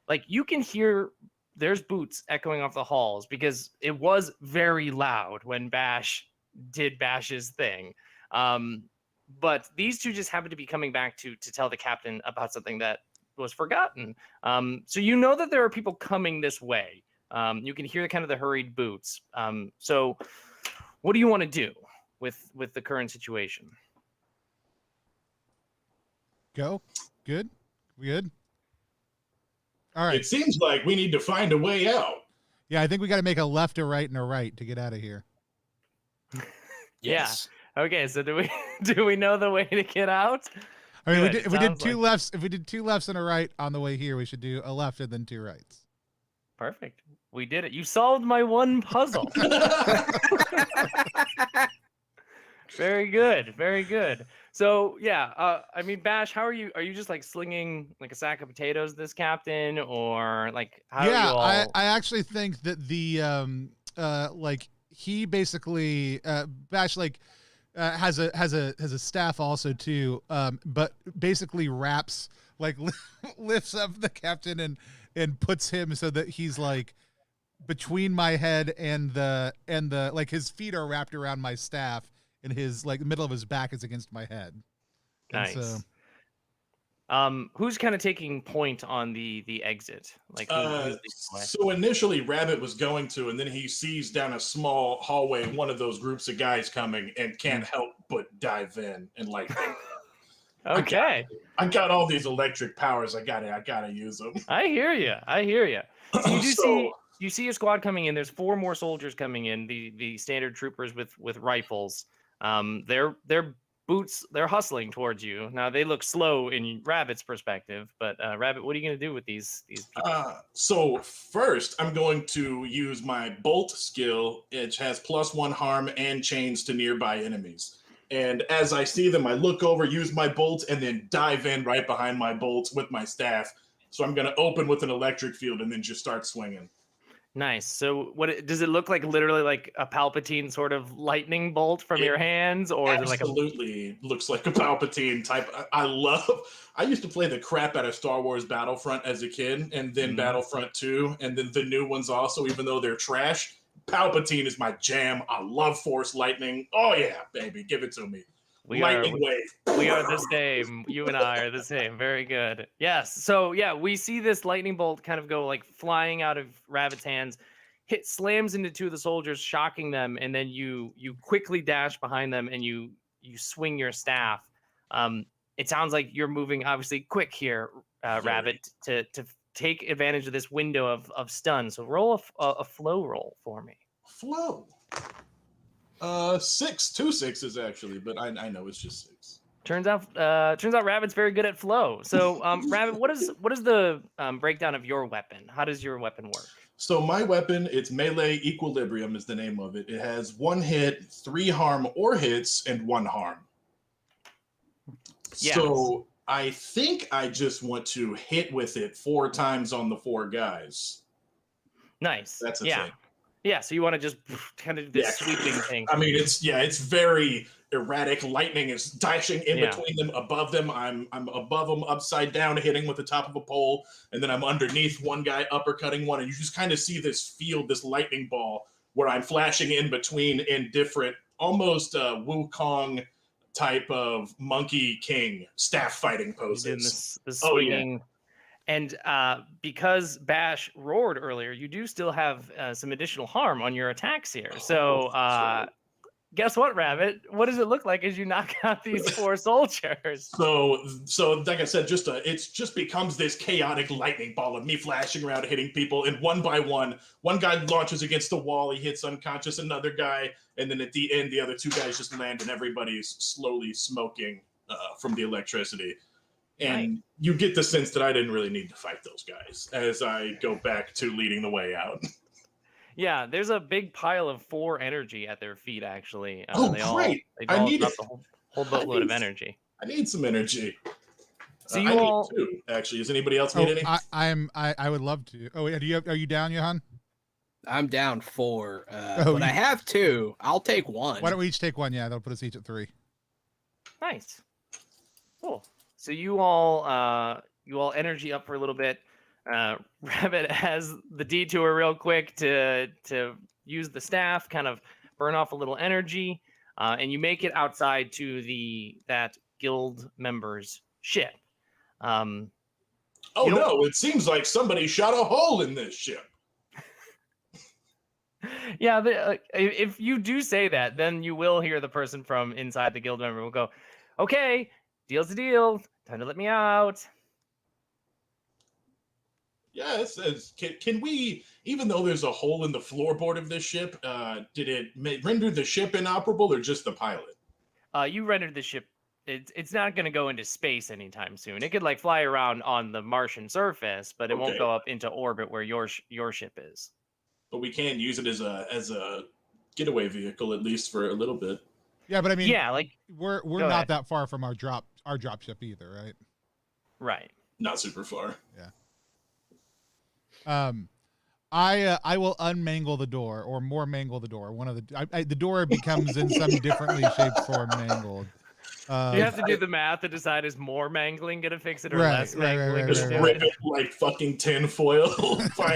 like you can hear there's boots echoing off the halls because it was very loud when Bash did Bash's thing. But these 2 just happen to be coming back to tell the captain about something that was forgotten. So you know that there are people coming this way. You can hear kind of the hurried boots. So what do you want to do with the current situation? Go. Good. We good? All right. It seems like we need to find a way out. Yeah, I think we got to make a left, a right, and a right to get out of here. Yes. Yeah. Okay. So do we know the way to get out? I mean, Good. if we did 2 lefts, if we did 2 lefts and a right on the way here, we should do a left and then 2 rights. Perfect. We did it. You solved my one puzzle. Very good. Very good. So yeah, I mean, Bash, how are you? Are you just like slinging like a sack of potatoes, this captain, or like how? Yeah, are you all... I actually think that the he basically Bash has a staff also too, but basically wraps lifts up the captain and puts him so that he's like between my head and the like his feet are wrapped around my staff. And his the middle of his back is against my head. Nice. So, Who's kind of taking point on the exit? Like who's leading the way? So initially Rabbit was going to, and then he sees down a small hallway one of those groups of guys coming and can't help but dive in and like Okay. I got all these electric powers. I gotta use them. I hear you. So you do So- see a squad coming in. There's 4 more soldiers coming in. The standard troopers with rifles. They're boots. They're hustling towards you. Now they look slow in Rabbit's perspective, but Rabbit, what are you gonna do with these people? So first, I'm going to use my bolt skill. It has +1 harm and chains to nearby enemies. And as I see them, I look over, use my bolt, and then dive in right behind my bolt with my staff. So I'm going to open with an electric field and then just start swinging. Nice. So does it look like literally like a Palpatine sort of lightning bolt from your hands, or is it like absolutely looks like a Palpatine type? I used to play the crap out of Star Wars Battlefront as a kid, and then Battlefront 2, and then the new ones also, even though they're trash. Palpatine is my jam. I love Force Lightning. Oh yeah, baby, give it to me. Lightning wave. We are the same. You and I are the same. Very good. Yes. So yeah, we see this lightning bolt kind of go like flying out of Rabbit's hands, slams into 2 of the soldiers, shocking them, and then you quickly dash behind them and you swing your staff. It sounds like you're moving obviously quick here, Rabbit, to take advantage of this window of stun. So roll a flow roll for me. Flow. 6, 2 6s actually, but I know it's just 6. Turns out Rabbit's very good at flow. So Rabbit, what is the breakdown of your weapon? How does your weapon work? So my weapon, it's melee equilibrium is the name of it. It has 1 hit, 3 harm or hits, and 1 harm. Yes. So I think I just want to hit with it 4 times on the 4 guys. Nice. That's a thing. Yeah, so you want to just kind of do this sweeping thing. I mean, it's very erratic. Lightning is dashing in between them, above them. I'm above them, upside down, hitting with the top of a pole, and then I'm underneath one guy, uppercutting one, and you just kind of see this field, this lightning ball, where I'm flashing in between in different, almost Wukong type of Monkey King staff fighting poses. The swinging. Oh, yeah. And because Bash roared earlier, you do still have some additional harm on your attacks here. So guess what, Rabbit? What does it look like as you knock out these 4 soldiers? So like I said, it just becomes this chaotic lightning ball of me flashing around, hitting people, and one by one guy launches against the wall, he hits unconscious another guy, and then at the end, the other 2 guys just land, and everybody's slowly smoking from the electricity. And you get the sense that I didn't really need to fight those guys as I go back to leading the way out. Yeah, there's a big pile of 4 energy at their feet, actually. Great. I need a whole boatload of energy. I need some energy. So you all need 2, actually. Does anybody else need any? I would love to. Oh, are you down, Johan? I'm down 4. But I have 2. I'll take 1. Why don't we each take 1? Yeah, that'll put us each at 3. Nice. Cool. So you all energy up for a little bit. Rabbit has the detour real quick to use the staff, kind of burn off a little energy, and you make it outside to that guild member's ship. No! It seems like somebody shot a hole in this ship. Yeah, if you do say that, then you will hear the person from inside the guild member will go, "Okay, deal's a deal. Time to let me out." Yeah, it says, can we, even though there's a hole in the floorboard of this ship, did it render the ship inoperable or just the pilot? You rendered the ship. It's not going to go into space anytime soon. It could like fly around on the Martian surface, but it won't go up into orbit where your ship is. But we can use it as a getaway vehicle, at least for a little bit. Yeah, but I mean, we're not that far from our drop ship either, right? Right. Not super far. Yeah. I will unmangle the door, or more mangle the door. One of the door becomes in some differently shaped form mangled. You have to do the math to decide is more mangling gonna fix it or less mangling. Just rip it like fucking tinfoil.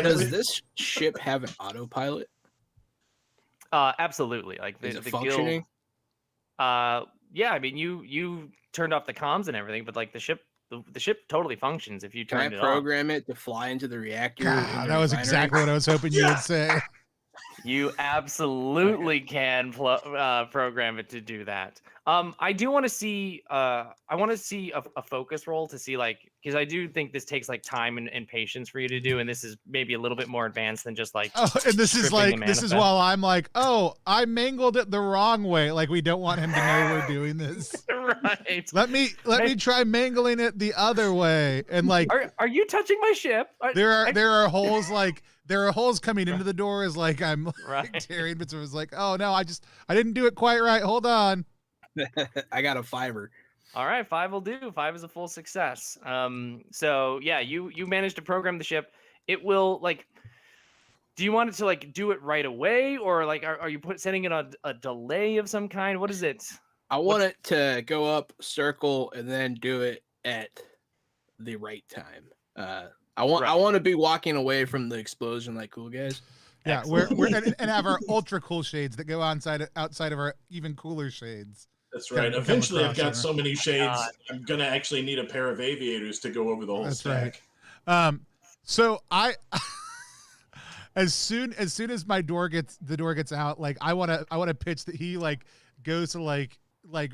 Does this ship have an autopilot? Absolutely. Like the functioning? Guild. Yeah, I mean you turned off the comms and everything, but like the the ship totally functions if you Can I turn it on. program it to fly into the reactor? God, that was exactly what I was hoping you would say. You absolutely can program it to do that. I do want to see. I want to see a focus roll to see, like, because I do think this takes like time and patience for you to do, and this is maybe a little bit more advanced than just like. Oh, and this is stripping the like, this is manifest. while I'm like, oh, I mangled it the wrong way. Like, we don't want him to know we're doing this. Right. Let me try mangling it the other way. And like, Are you touching my ship? there are holes, like there are holes coming into the door as like I'm like, Right. tearing, but it was like, oh no, I didn't do it quite right. Hold on. I got a 5. All right, 5 will do. 5 is a full success. So yeah, you managed to program the ship. It will, like, do you want it to like do it right away, or like are you sending it on a delay of some kind? What is it? I want it to go up, circle, and then do it at the right time. I want to be walking away from the explosion like cool guys. Yeah, we're and have our ultra cool shades that go outside of our even cooler shades. That's right. Come Eventually, I've across got so many shades, I'm going to actually need a pair of aviators to go over the whole That's stack. right. So I, as soon as the door gets out, like I want to pitch that he like goes to like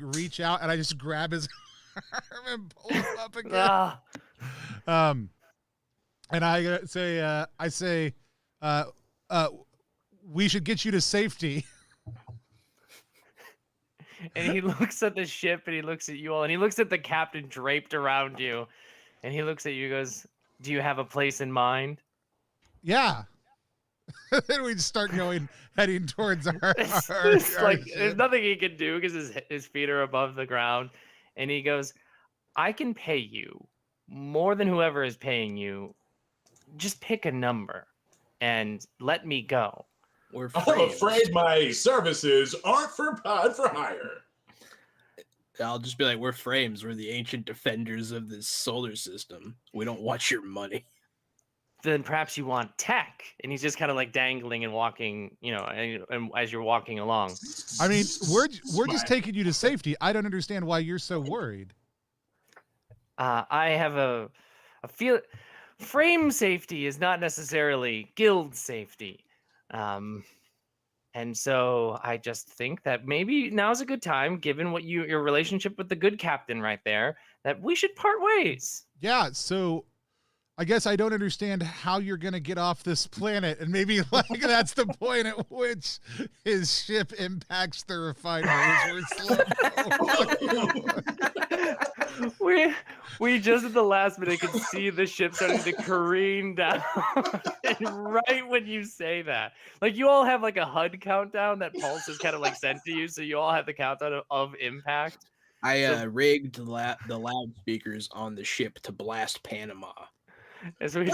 reach out, and I just grab his arm and pull him up again. And I say, we should get you to safety. And he looks at the ship, and he looks at you all, and he looks at the captain draped around you, and he looks at you and goes, do you have a place in mind? Yeah. Then we just start heading towards our Like, ship. there's nothing he can do because his feet are above the ground. And he goes, I can pay you more than whoever is paying you. Just pick a number and let me go. I'm afraid my services aren't for hire. I'll just be like, we're frames. We're the ancient defenders of this solar system. We don't want your money. Then perhaps you want tech. And he's just kind of like dangling and walking, and as you're walking along. I mean, we're just taking you to safety. I don't understand why you're so worried. I have a feel. Frame safety is not necessarily guild safety. And so I just think that maybe now's a good time, given what your relationship with the good captain right there, that we should part ways. Yeah, so I guess I don't understand how you're going to get off this planet, and maybe like that's the point at which his ship impacts the refinery. We just at the last minute can see the ship starting to careen down. And right when you say that, like, you all have like a HUD countdown that Pulse is kind of like sent to you, so you all have the countdown of impact. I rigged the loudspeakers on the ship to blast Panama. And so we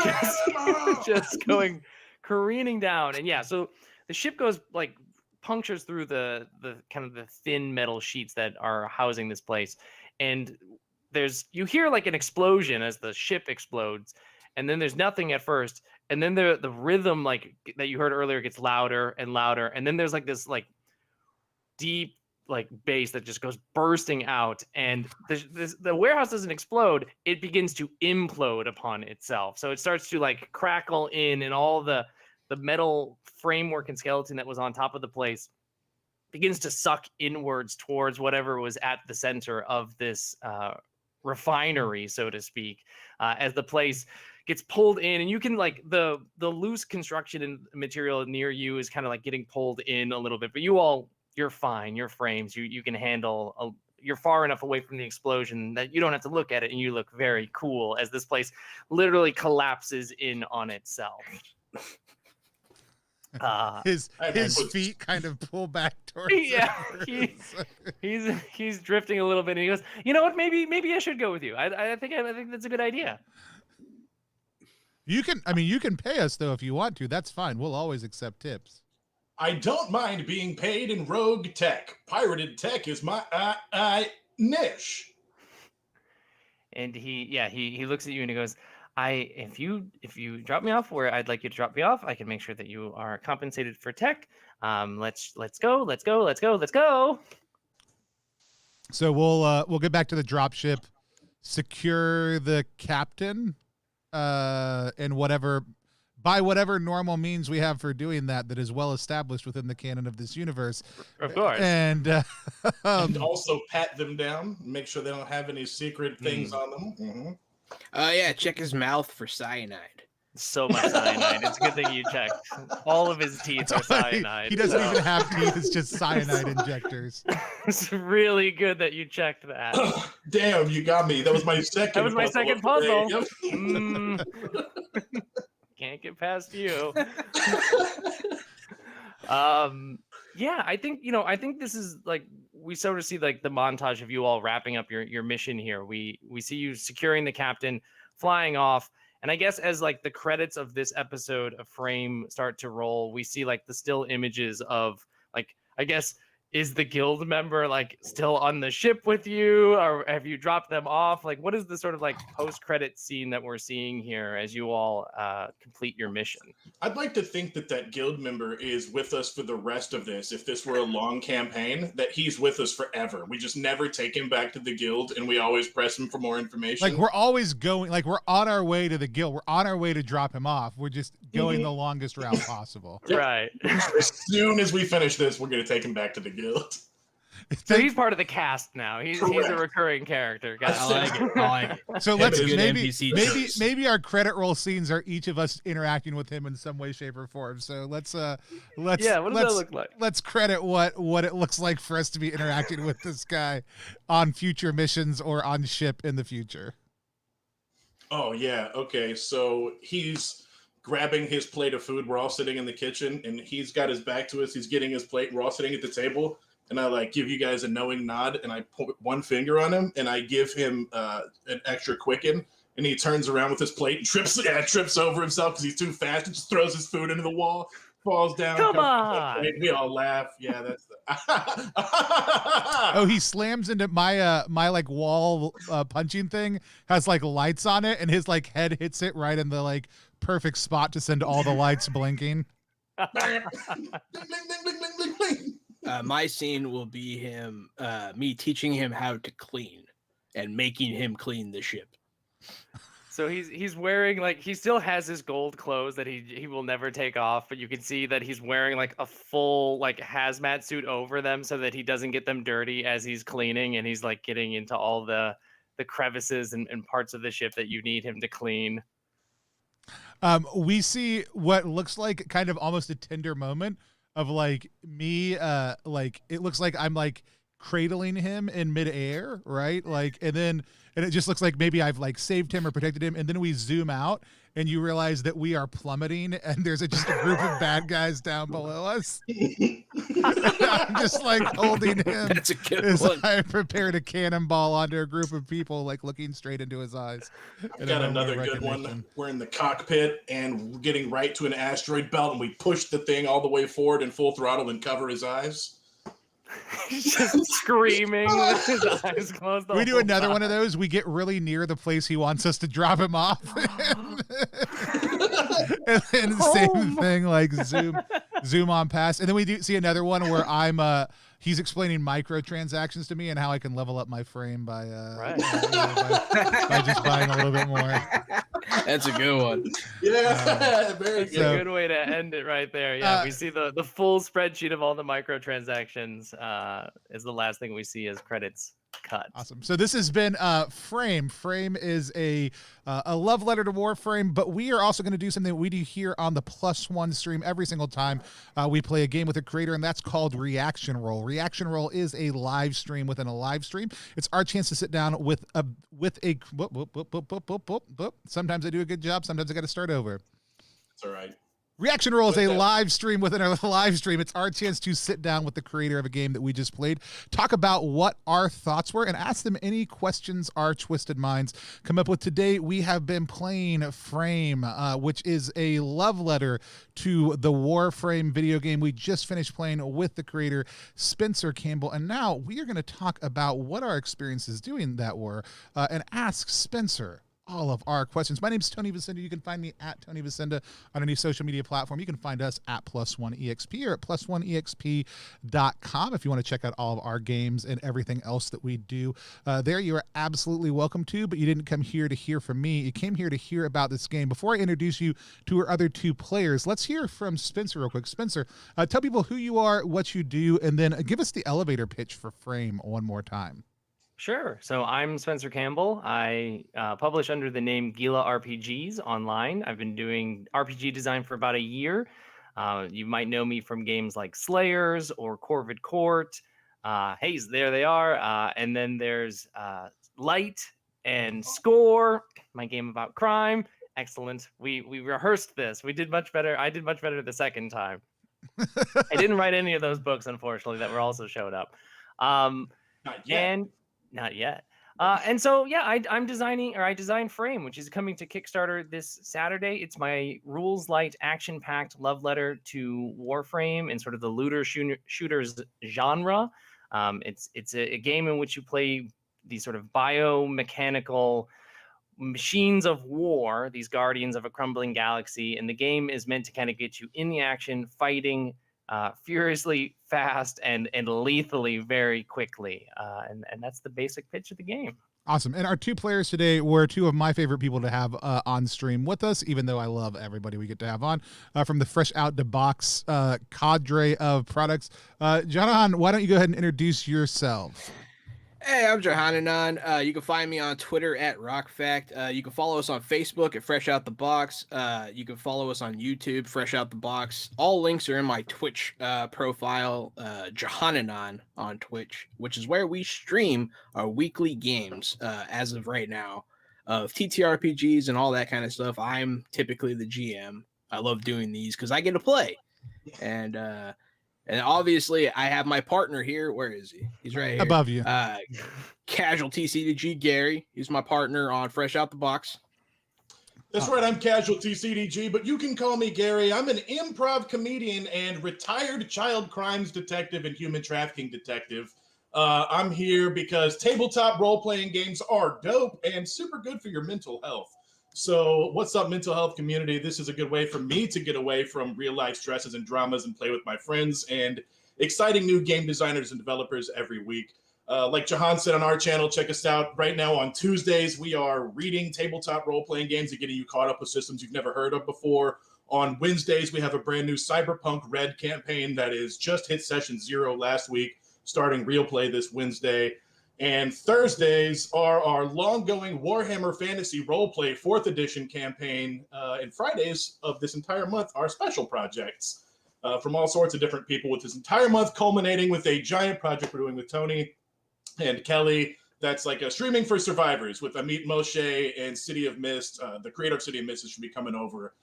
just going careening down. And yeah, so the ship goes like punctures through the kind of the thin metal sheets that are housing this place. And you hear like an explosion as the ship explodes, and then there's nothing at first, and then the rhythm like that you heard earlier gets louder and louder, and then there's like this like deep like bass that just goes bursting out, and the warehouse doesn't explode, it begins to implode upon itself. So it starts to like crackle in, and all the metal framework and skeleton that was on top of the place begins to suck inwards towards whatever was at the center of this refinery, so to speak, as the place gets pulled in. And you can like the loose construction and material near you is kind of like getting pulled in a little bit, but you're fine. Your frames, you can handle. You're far enough away from the explosion that you don't have to look at it, and you look very cool as this place literally collapses in on itself. His feet kind of pull back towards. Yeah, he's drifting a little bit, and he goes, "You know what? Maybe I should go with you. I think that's a good idea." You can pay us though if you want to. That's fine. We'll always accept tips. I don't mind being paid in rogue tech. Pirated tech is my niche. And he looks at you and he goes, if you drop me off where I'd like you to drop me off, I can make sure that you are compensated for tech. Let's go. So we'll get back to the drop ship. secure the captain, and by whatever normal means we have for doing that is well established within the canon of this universe. Of course. And also pat them down, make sure they don't have any secret things on them. Mm-hmm. Yeah, check his mouth for cyanide. So much cyanide. It's a good thing you checked. All of his teeth are cyanide. He doesn't even have teeth. It's just cyanide injectors. It's really good that you checked that. Damn, you got me. That was my second. That was my second puzzle. Yep. Can't get past you. Yeah, I think this is like, we sort of see like the montage of you all wrapping up your mission here. We see you securing the captain, flying off. And I guess as like the credits of this episode of Frame start to roll, we see like the still images of like, I guess, is the guild member like still on the ship with you, or have you dropped them off? Like, what is the sort of like post-credit scene that we're seeing here as you all complete your mission? I'd like to think that guild member is with us for the rest of this. If this were a long campaign, that he's with us forever. We just never take him back to the guild, and we always press him for more information. Like, we're always going, like, we're on our way to the guild. We're on our way to drop him off. We're just going the longest route possible. Right. As soon as we finish this, we're going to take him back to the guild. So he's part of the cast now. He's a recurring character. Guys. I like it. So let's NPC maybe our credit roll scenes are each of us interacting with him in some way, shape, or form. So let's yeah. What does that look like? Let's credit what it looks like for us to be interacting with this guy on future missions or on ship in the future. Oh yeah. Okay. So he's grabbing his plate of food. We're all sitting in the kitchen, and he's got his back to us. He's getting his plate. We're all sitting at the table. And I like give you guys a knowing nod, and I put one finger on him, and I give him an extra quicken, and he turns around with his plate and trips over himself because he's too fast, and just throws his food into the wall, falls down. Come on! We all laugh. Yeah, that's the. Oh, he slams into my like wall punching thing, has like lights on it, and his like head hits it right in the like perfect spot to send all the lights blinking. Bling, bling, bling, bling, bling. My scene will be him, me teaching him how to clean and making him clean the ship. So he's wearing like, he still has his gold clothes that he will never take off, but you can see that he's wearing like a full like hazmat suit over them so that he doesn't get them dirty as he's cleaning, and he's like getting into all the crevices and parts of the ship that you need him to clean. We see what looks like kind of almost a tender moment of like me, like it looks like I'm like cradling him in midair, right? Like, and it just looks like maybe I've like saved him or protected him, and then we zoom out and you realize that we are plummeting, and there's just a group of bad guys down below us. I'm just like holding him. That's a good as one. I prepare to cannonball onto a group of people, like looking straight into his eyes. I've got another good one. We're in the cockpit and we're getting right to an asteroid belt, and we push the thing all the way forward in full throttle and cover his eyes. He's just screaming with his eyes closed. We do another one of those. We get really near the place he wants us to drop him off. And then same thing, like zoom on past. And then we do see another one where he's explaining microtransactions to me and how I can level up my frame by by just buying a little bit more. That's a good one. Yeah, very good. It's a good way to end it right there. Yeah, we see the full spreadsheet of all the microtransactions is the last thing we see as credits cut. Awesome. So this has been Frame. Frame is a love letter to Warframe, but we are also going to do something that we do here on the +1 stream every single time we play a game with a creator, and that's called Reaction Roll. Reaction Roll is a live stream within a live stream. It's our chance to sit down with a sometimes I do a good job, sometimes I got to start over. That's all right. Reaction Roll is a live stream within a live stream. It's our chance to sit down with the creator of a game that we just played, talk about what our thoughts were, and ask them any questions our twisted minds come up with. Today, we have been playing Frame, which is a love letter to the Warframe video game we just finished playing with the creator, Spencer Campbell. And now we are going to talk about what our experiences doing that were and ask Spencer, all of our questions. My name is Tony Vicinda. You can find me at Tony Vicinda on any social media platform. You can find us at +1EXP or at +1EXP.com if you want to check out all of our games and everything else that we do. There you are absolutely welcome to, but you didn't come here to hear from me. You came here to hear about this game. Before I introduce you to our other two players, let's hear from Spencer real quick. Spencer, tell people who you are, what you do, and then give us the elevator pitch for Frame one more time. Sure. So I'm Spencer Campbell. I publish under the name Gila RPGs online. I've been doing RPG design for about a year. You might know me from games like Slayers or Corvid Court. Hey, there they are. And then there's Light and Score, my game about crime. Excellent. We rehearsed this. We did much better. I did much better the second time. I didn't write any of those books, unfortunately, that were also showed up. Not yet. And so, yeah, I design Frame, which is coming to Kickstarter this Saturday. It's my rules light, action-packed love letter to Warframe and sort of the looter shooters genre. It's a game in which you play these sort of biomechanical machines of war, these guardians of a crumbling galaxy, and the game is meant to kind of get you in the action, fighting furiously fast and lethally very quickly. And that's the basic pitch of the game. Awesome. And our two players today were two of my favorite people to have on stream with us, even though I love everybody we get to have on from the fresh out the box cadre of products. Jahananon, why don't you go ahead and introduce yourself? Hey, I'm Jahananon. You can find me on Twitter at RockFact. You can follow us on Facebook at Fresh Out the Box. You can follow us on YouTube, Fresh Out the Box. All links are in my Twitch profile, Jahananon on Twitch, which is where we stream our weekly games as of right now of ttrpgs and all that kind of stuff. I'm typically the GM. I love doing these because I get to play. And obviously, I have my partner here. Where is he? He's right here. Above you. Casual TCDG Gary. He's my partner on Fresh Out the Box. That's right. I'm Casual TCDG, but you can call me Gary. I'm an improv comedian and retired child crimes detective and human trafficking detective. I'm here because tabletop role-playing games are dope and super good for your mental health. So what's up, mental health community? This is a good way for me to get away from real life stresses and dramas and play with my friends and exciting new game designers and developers every week. Like Jahan said on our channel, check us out right now on Tuesdays. We are reading tabletop role-playing games and getting you caught up with systems you've never heard of before. On Wednesdays, we have a brand new Cyberpunk Red campaign that is just hit session 0 last week, starting real play this Wednesday. And Thursdays are our long-going Warhammer Fantasy Roleplay 4th edition campaign. And Fridays of this entire month are special projects from all sorts of different people, with this entire month culminating with a giant project we're doing with Tony and Kelly. That's like a streaming for survivors with Amit Moshe and City of Mist. The creator of City of Mist should be coming over.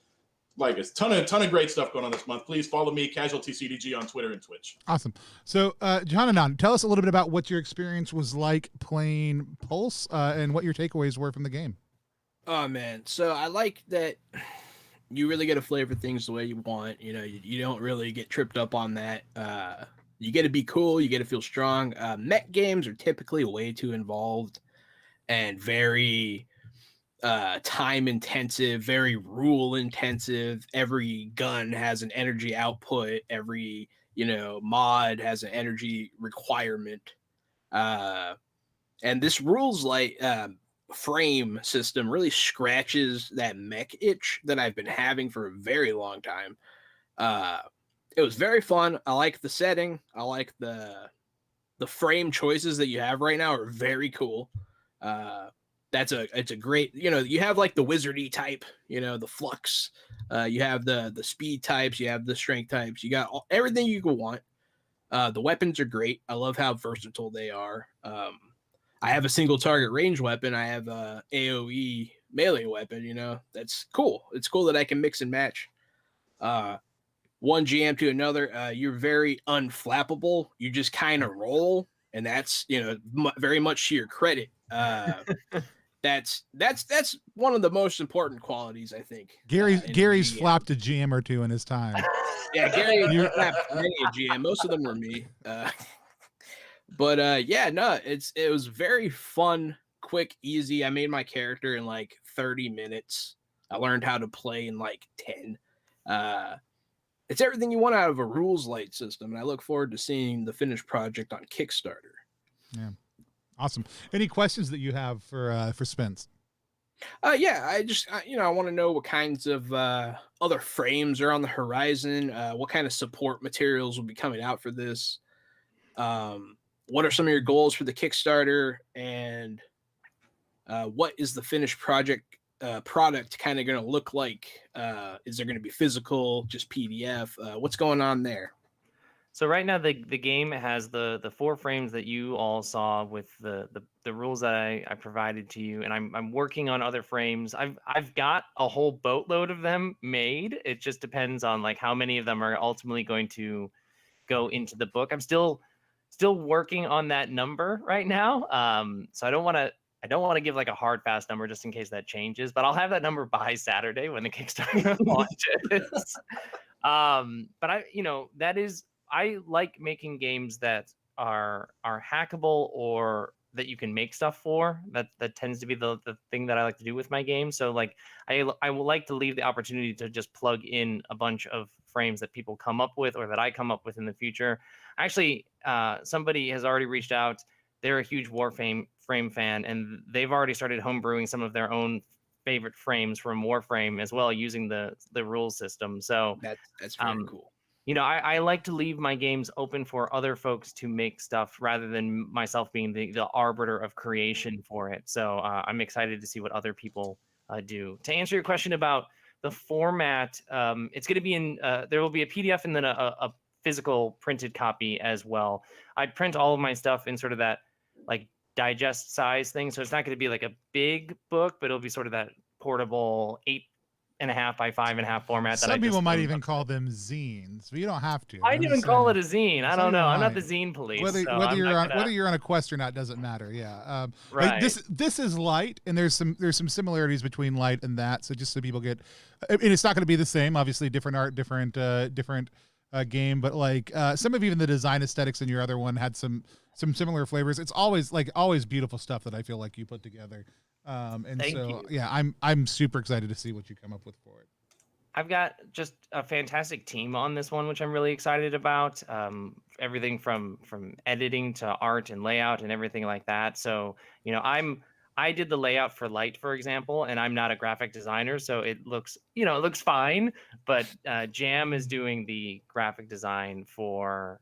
Like a ton of great stuff going on this month. Please follow me, Casual TCDG, on Twitter and Twitch. Awesome. So, Jahananon, tell us a little bit about what your experience was like playing Pulse and what your takeaways were from the game. Oh, man. So I like that you really get to flavor things the way you want. You know, you don't really get tripped up on that. You get to be cool. You get to feel strong. Mech games are typically way too involved and very time intensive, very rule intensive. Every gun has an energy output. Every, mod has an energy requirement. And this rules like frame system really scratches that mech itch that I've been having for a very long time. It was very fun. I like the setting. I like the frame choices that you have right now are very cool. It's a great, you have like the wizardy type, the flux, you have the speed types, you have the strength types, you got everything you could want. The weapons are great. I love how versatile they are. I have a single target range weapon. I have a AoE melee weapon, that's cool. It's cool that I can mix and match one GM to another. You're very unflappable. You just kind of roll, and that's, very much to your credit. That's one of the most important qualities, I think. Gary's flapped a GM or two in his time. Yeah, Gary flapped many a GM. Most of them were me. It was very fun, quick, easy. I made my character in like 30 minutes. I learned how to play in like 10. It's everything you want out of a rules light system, and I look forward to seeing the finished project on Kickstarter. Yeah, awesome. Any questions that you have for Spence? Yeah, I want to know what kinds of other frames are on the horizon. What kind of support materials will be coming out for this? What are some of your goals for the Kickstarter, and what is the finished product kind of going to look like? Is there going to be physical, just PDF? What's going on there? So right now the game has the 4 frames that you all saw with the rules that I provided to you, and I'm working on other frames. I've got a whole boatload of them made. It just depends on like how many of them are ultimately going to go into the book. I'm still working on that number right now. So I don't want to give like a hard fast number just in case that changes, but I'll have that number by Saturday when the Kickstarter launches. But I like making games that are hackable or that you can make stuff for. That tends to be the thing that I like to do with my game. So like I would like to leave the opportunity to just plug in a bunch of frames that people come up with or that I come up with in the future. Actually, somebody has already reached out. They're a huge Warframe fan, and they've already started homebrewing some of their own favorite frames from Warframe as well, using the rules system. So that's very cool. I like to leave my games open for other folks to make stuff rather than myself being the arbiter of creation for it. So I'm excited to see what other people do. To answer your question about the format, it's going to be there will be a PDF and then a physical printed copy as well. I print all of my stuff in sort of that like digest size thing. So it's not going to be like a big book, but it'll be sort of that portable 8.5 by 5.5 format. Some people might even call them zines, but you don't have to. I'd even call it a zine. I don't know. I'm not the zine police. Whether you're on a quest or not doesn't matter. Yeah. Right. Like this is light, and there's some similarities between light and that. So just so people get, and it's not going to be the same. Obviously, different art, different game, but like some of even the design aesthetics in your other one had some similar flavors. It's always beautiful stuff that I feel like you put together. Thank you. Yeah, I'm super excited to see what you come up with for it. I've got just a fantastic team on this one, which I'm really excited about. Everything from editing to art and layout and everything like that. So, I did the layout for Light, for example, and I'm not a graphic designer, so it looks fine. But Jam is doing the graphic design for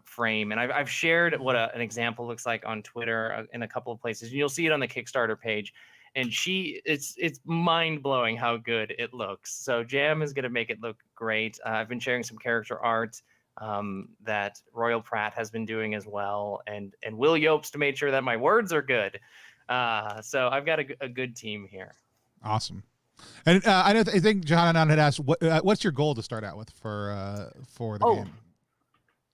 Frame, and I've shared what an example looks like on Twitter in a couple of places. You'll see it on the Kickstarter page, and it's mind blowing how good it looks. So Jam is going to make it look great. I've been sharing some character art that Royal Pratt has been doing as well, and Will Yopes made sure that my words are good. So I've got a good team here. Awesome. And I think Jahananon had asked, what's your goal to start out with for the game?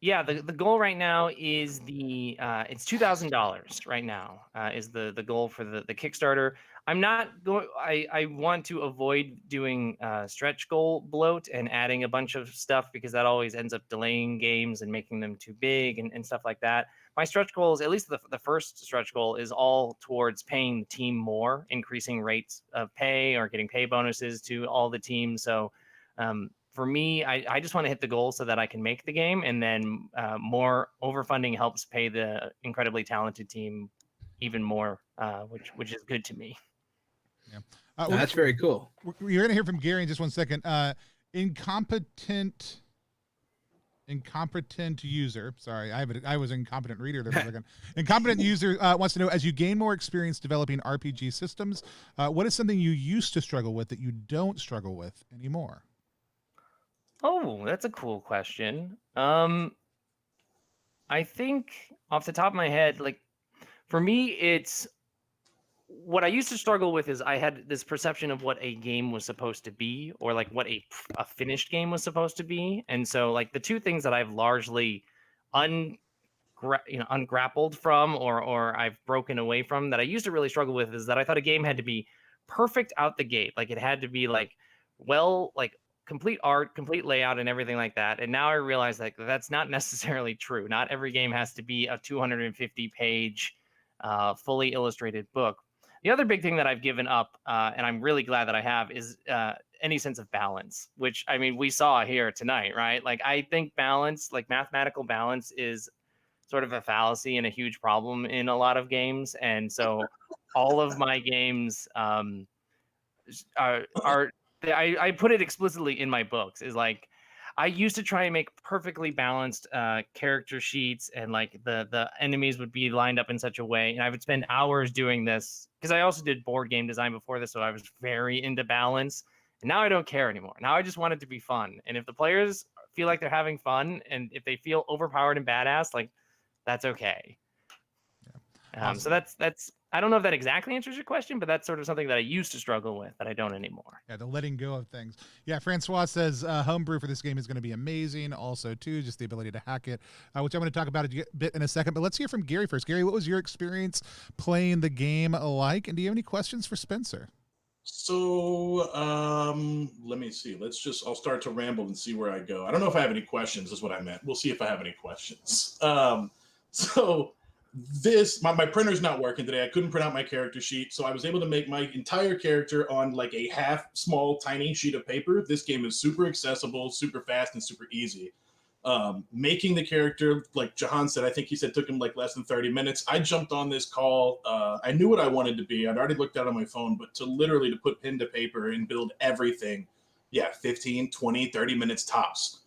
Yeah, the goal right now is it's $2,000 right now is the goal for the Kickstarter. I'm not going. I want to avoid doing stretch goal bloat and adding a bunch of stuff because that always ends up delaying games and making them too big and stuff like that. My stretch goals, at least the first stretch goal, is all towards paying the team more, increasing rates of pay or getting pay bonuses to all the teams. So for me, I just want to hit the goal so that I can make the game, and then more overfunding helps pay the incredibly talented team even more, which is good to me. Yeah, that's very cool. You're going to hear from Gary in just 1 second. Incompetent user. Sorry, I was an incompetent reader there for a second. Incompetent user wants to know, as you gain more experience developing RPG systems, what is something you used to struggle with that you don't struggle with anymore? Oh, that's a cool question. I think off the top of my head, like for me, it's what I used to struggle with is I had this perception of what a game was supposed to be, or like what a finished game was supposed to be. And so like the two things that I've largely ungrappled from or I've broken away from that I used to really struggle with is that I thought a game had to be perfect out the gate. Like it had to be like complete art, complete layout, and everything like that. And now I realize that that's not necessarily true. Not every game has to be a 250-page fully illustrated book. The other big thing that I've given up, and I'm really glad that I have, is any sense of balance, which, I mean, we saw here tonight, right? Like, I think balance, like mathematical balance, is sort of a fallacy and a huge problem in a lot of games. And so all of my games I put it explicitly in my books, is like, I used to try and make perfectly balanced character sheets, and like the enemies would be lined up in such a way, and I would spend hours doing this because I also did board game design before this, so I was very into balance. And now I don't care anymore. Now I just want it to be fun, and if the players feel like they're having fun, and if they feel overpowered and badass, like, that's okay. Awesome. So that's I don't know if that exactly answers your question, but that's sort of something that I used to struggle with that I don't anymore. Yeah, the letting go of things. Yeah, Francois says homebrew for this game is going to be amazing. Also, too, just the ability to hack it, which I'm going to talk about a bit in a second. But let's hear from Gary first. Gary, what was your experience playing the game like? And do you have any questions for Spencer? So let me see. I'll start to ramble and see where I go. I don't know if I have any questions, is what I meant. We'll see if I have any questions. So my printer's not working today. I couldn't print out my character sheet, so I was able to make my entire character on like a half small tiny sheet of paper. This game is super accessible, super fast, and super easy. Making the character, like Jahan said, I think he said took him like less than 30 minutes. I jumped on this call. I knew what I wanted to be. I'd already looked at it on my phone, but to put pen to paper and build everything, 15, 20, 30 minutes tops.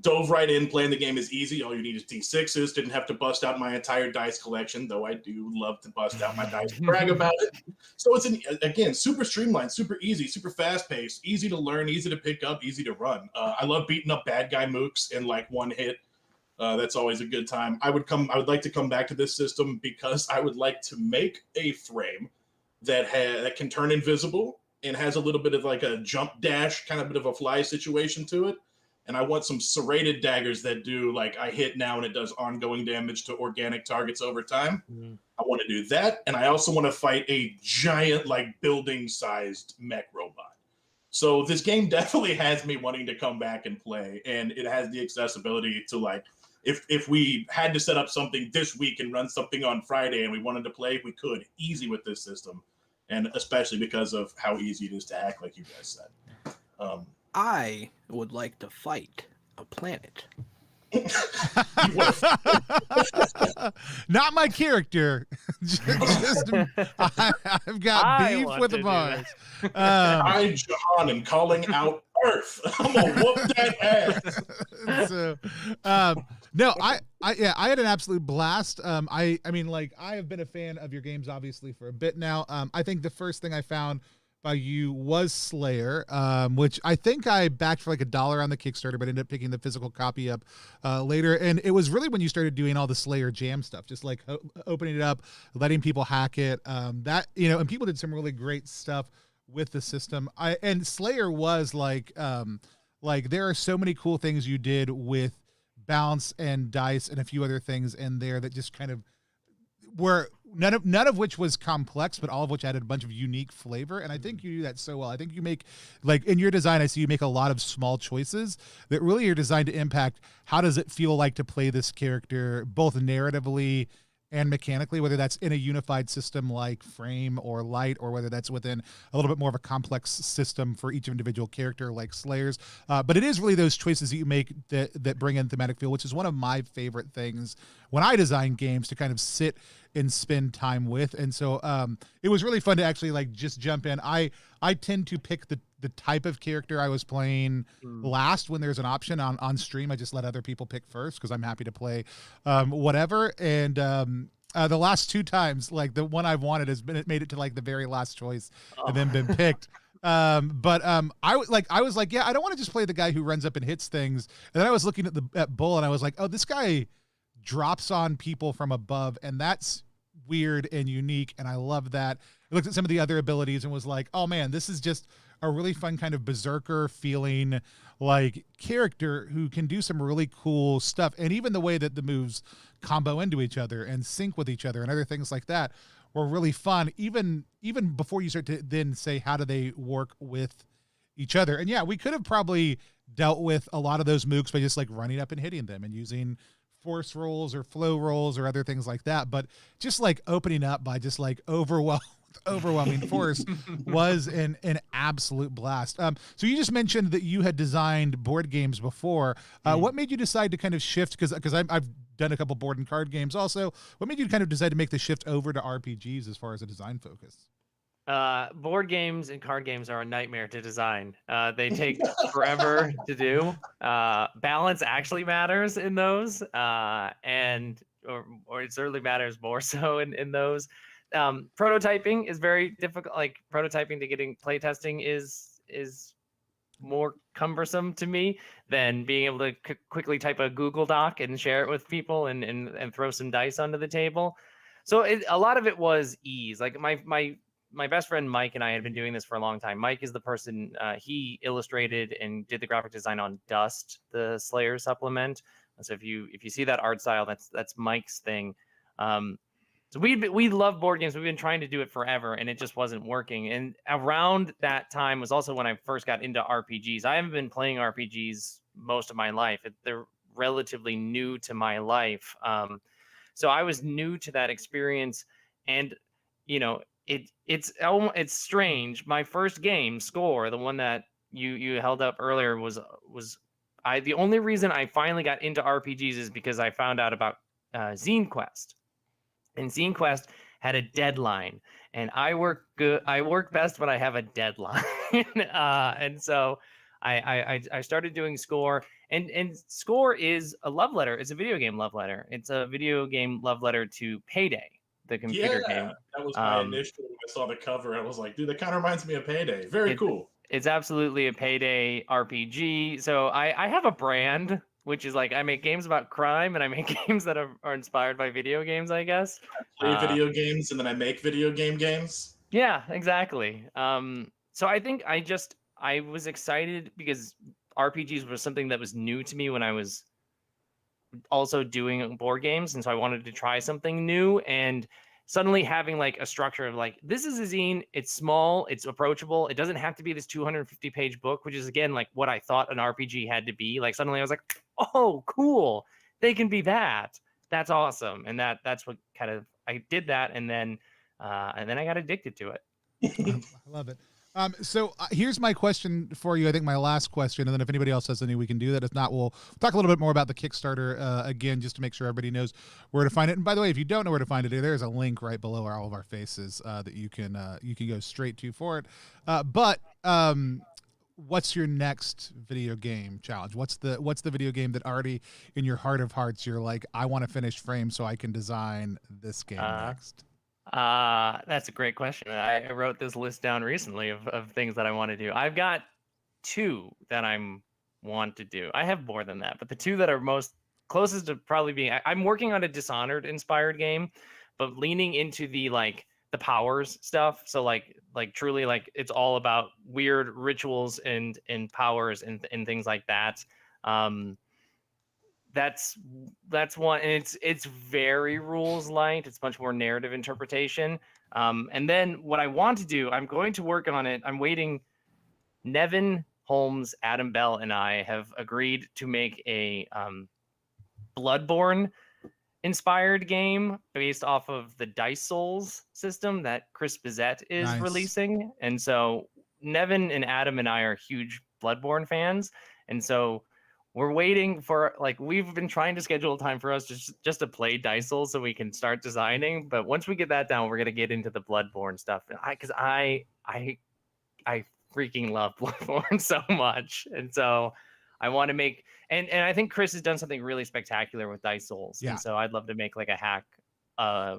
Dove right in. Playing the game is easy. All you need is D6s. Didn't have to bust out my entire dice collection, though I do love to bust out my dice and brag about it. So it's, again, super streamlined, super easy, super fast-paced, easy to learn, easy to pick up, easy to run. I love beating up bad guy mooks in like one hit. That's always a good time. I would like to come back to this system because I would like to make a frame that can turn invisible and has a little bit of like a jump dash, kind of bit of a fly situation to it. And I want some serrated daggers that do, like, I hit now and it does ongoing damage to organic targets over time. Mm-hmm. I want to do that. And I also want to fight a giant, like, building-sized mech robot. So this game definitely has me wanting to come back and play. And it has the accessibility to, like, if we had to set up something this week and run something on Friday and we wanted to play, we could. Easy with this system. And especially because of how easy it is to hack, like you guys said. I would like to fight a planet. Not my character. I've got beef with the Mars. I'm Jahananon calling out Earth. I'm gonna whoop that ass. So, no, I had an absolute blast. I mean, like, I have been a fan of your games obviously for a bit now. I think the first thing I found by you was Slayer, which I think I backed for like $1 on the Kickstarter, but ended up picking the physical copy up later. And it was really when you started doing all the Slayer jam stuff, just like opening it up, letting people hack it. And people did some really great stuff with the system. And Slayer was like there are so many cool things you did with balance and dice and a few other things in there that just kind of were none of which was complex, but all of which added a bunch of unique flavor. And I think you do that so well. I think you make, like, in your design, I see you make a lot of small choices that really are designed to impact how does it feel like to play this character, both narratively and mechanically, whether that's in a unified system like Frame or Light, or whether that's within a little bit more of a complex system for each individual character like Slayers. But it is really those choices that you make that bring in thematic feel, which is one of my favorite things when I design games to kind of sit and spend time with. And so it was really fun to actually like just jump in. I tend to pick the type of character I was playing last when there's an option on stream. I just let other people pick first because I'm happy to play whatever. And the last two times, like the one I've wanted has made it to like the very last choice and then been picked. I was like, yeah, I don't want to just play the guy who runs up and hits things. And then I was looking at Bull and I was like, oh, this guy drops on people from above, and that's weird and unique, and I love that. I looked at some of the other abilities and was like, oh man, this is just a really fun kind of berserker feeling like character who can do some really cool stuff. And even the way that the moves combo into each other and sync with each other and other things like that were really fun, even before you start to then say how do they work with each other. And yeah, we could have probably dealt with a lot of those mooks by just like running up and hitting them and using force rolls or flow rolls or other things like that, but just like opening up by just like overwhelming force was an absolute blast. So you just mentioned that you had designed board games before. What made you decide to kind of shift? Because I've done a couple board and card games also. What made you kind of decide to make the shift over to RPGs as far as a design focus? Board games and card games are a nightmare to design. They take forever to do. Balance actually matters in those, and or it certainly matters more so in those. Prototyping is very difficult. Like prototyping to getting playtesting is more cumbersome to me than being able to quickly type a Google Doc and share it with people and throw some dice onto the table. So a lot of it was ease. Like my best friend Mike and I had been doing this for a long time. Mike is the person, he illustrated and did the graphic design on Dust, the Slayer supplement. So if you see that art style, that's Mike's thing. So we love board games. We've been trying to do it forever, and it just wasn't working. And around that time was also when I first got into RPGs. I haven't been playing RPGs most of my life. They're relatively new to my life. So I was new to that experience, and you know, it's strange. My first game, Score, the one that you held up earlier, was the only reason I finally got into RPGs is because I found out about Zine Quest. And Zine Quest had a deadline, and I work best when I have a deadline. And so I started doing Score, and Score is a love letter. It's a video game love letter. It's a video game love letter to Payday, the computer game. That was my initial when I saw the cover. I was like, dude, that kind of reminds me of Payday. Very cool. It's absolutely a Payday RPG. So I have a brand, which is like I make games about crime, and I make games that are inspired by video games, I guess. I play video games, and then I make video games. Yeah, exactly. So I think I was excited because RPGs was something that was new to me when I was also doing board games, and so I wanted to try something new. And suddenly having like a structure of like, this is a zine, it's small, it's approachable, it doesn't have to be this 250-page book, which is again like what I thought an RPG had to be. Like suddenly I was like, oh cool, they can be that. That's awesome. And that's what kind of I did that, and then I got addicted to it. I love it. So here's my question for you. I think my last question, and then if anybody else has any, we can do that. If not, we'll talk a little bit more about the Kickstarter again, just to make sure everybody knows where to find it. And by the way, if you don't know where to find it, there's a link right below all of our faces that you can go straight to for it. But what's your next video game challenge? What's the video game that already in your heart of hearts you're like, I want to finish Frame so I can design this game next? That's a great question. I wrote this list down recently of things that I want to do. I've got two that I want to do. I have more than that, but the two that are most closest to probably being, I'm working on a Dishonored inspired game, but leaning into the powers stuff. So like truly like it's all about weird rituals and powers and things like that. That's one, and it's very rules light. It's much more narrative interpretation. And then what I want to do, I'm going to work on it. I'm waiting. Nevin Holmes, Adam Bell, and I have agreed to make a Bloodborne inspired game based off of the Dice Souls system that Chris Bizet is releasing. And so Nevin and Adam and I are huge Bloodborne fans, and so we're waiting for, like, we've been trying to schedule a time for us just to play Dice Souls so we can start designing. But once we get that down, we're gonna get into the Bloodborne stuff. Because I freaking love Bloodborne so much, and so I want to make. And I think Chris has done something really spectacular with Dice Souls. Yeah. And so I'd love to make like a hack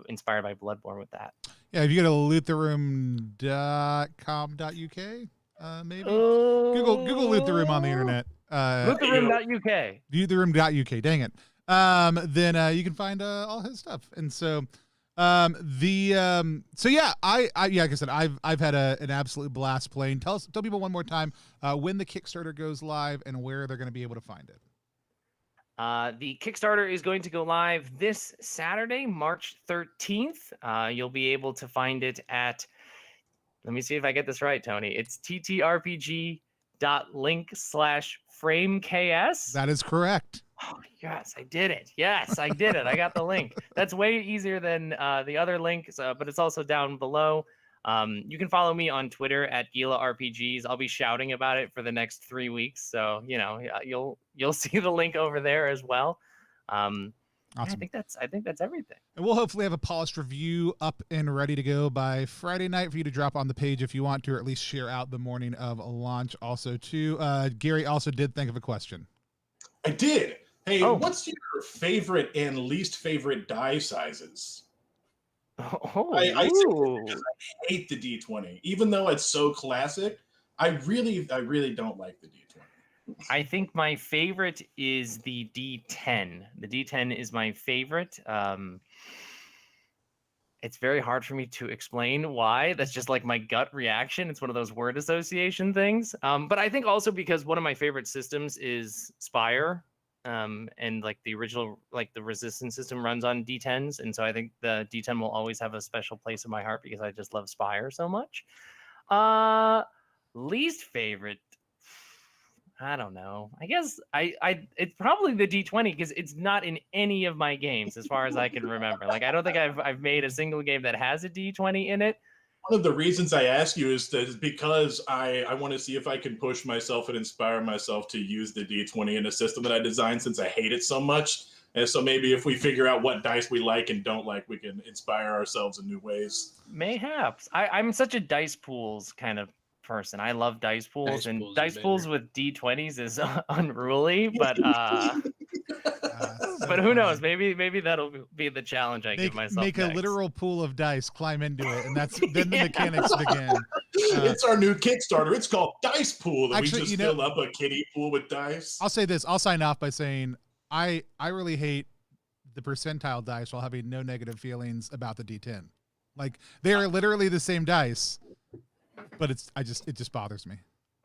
inspired by Bloodborne with that. Yeah, if you go to loottheroom.com.uk, maybe Google Loot the Room on the internet. Loottheroom.uk. Loottheroom.uk. Dang it. Then you can find all his stuff. And so like I said, I've had an absolute blast playing. Tell people one more time when the Kickstarter goes live and where they're going to be able to find it. The Kickstarter is going to go live this Saturday, March 13th. You'll be able to find it at, let me see if I get this right, Tony. It's ttrpg.link/FrameKS. That is correct. Oh, yes, I did it. Yes, I did it. I got the link. That's way easier than the other link, but it's also down below. You can follow me on Twitter at Gila RPGs. I'll be shouting about it for the next 3 weeks, so you'll see the link over there as well. Awesome. I think that's everything. And we'll hopefully have a polished review up and ready to go by Friday night for you to drop on the page if you want to, or at least share out the morning of launch. Also, too, Gary also did think of a question. I did. Hey, what's your favorite and least favorite die sizes? I hate the D20, even though it's so classic. I really don't like the D20. I think my favorite is the D10. The D10 is my favorite. It's very hard for me to explain why. That's just like my gut reaction. It's one of those word association things. But I think also because one of my favorite systems is Spire. And like the original, like the resistance system runs on D10s. And so I think the D10 will always have a special place in my heart because I just love Spire so much. Least favorite, I don't know. I guess it's probably the D20 because it's not in any of my games as far as I can remember. Like, I don't think I've made a single game that has a D20 in it. One of the reasons I ask you is because I want to see if I can push myself and inspire myself to use the D20 in a system that I designed, since I hate it so much. And so maybe if we figure out what dice we like and don't like, we can inspire ourselves in new ways. Mayhaps. I'm such a dice pools kind of person. I love dice pools, and dice pools with D20s is unruly, but but who knows? Maybe that'll be the challenge I give myself. Make next. A literal pool of dice, climb into it, and that's then the mechanics begin. It's our new Kickstarter. It's called Dice Pool. Actually, we just fill up a kiddie pool with dice. I'll say this. I'll sign off by saying I really hate the percentile dice while having no negative feelings about the D10. Like, they are literally the same dice, but it just bothers me.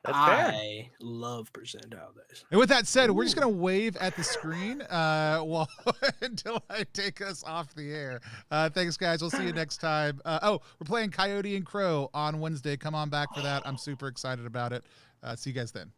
That's fair. I love percentile dice. And with that said, we're just gonna wave at the screen until I take us off the air. Thanks, guys. We'll see you next time. We're playing Coyote and Crow on Wednesday. Come on back for that. I'm super excited about it. See you guys then.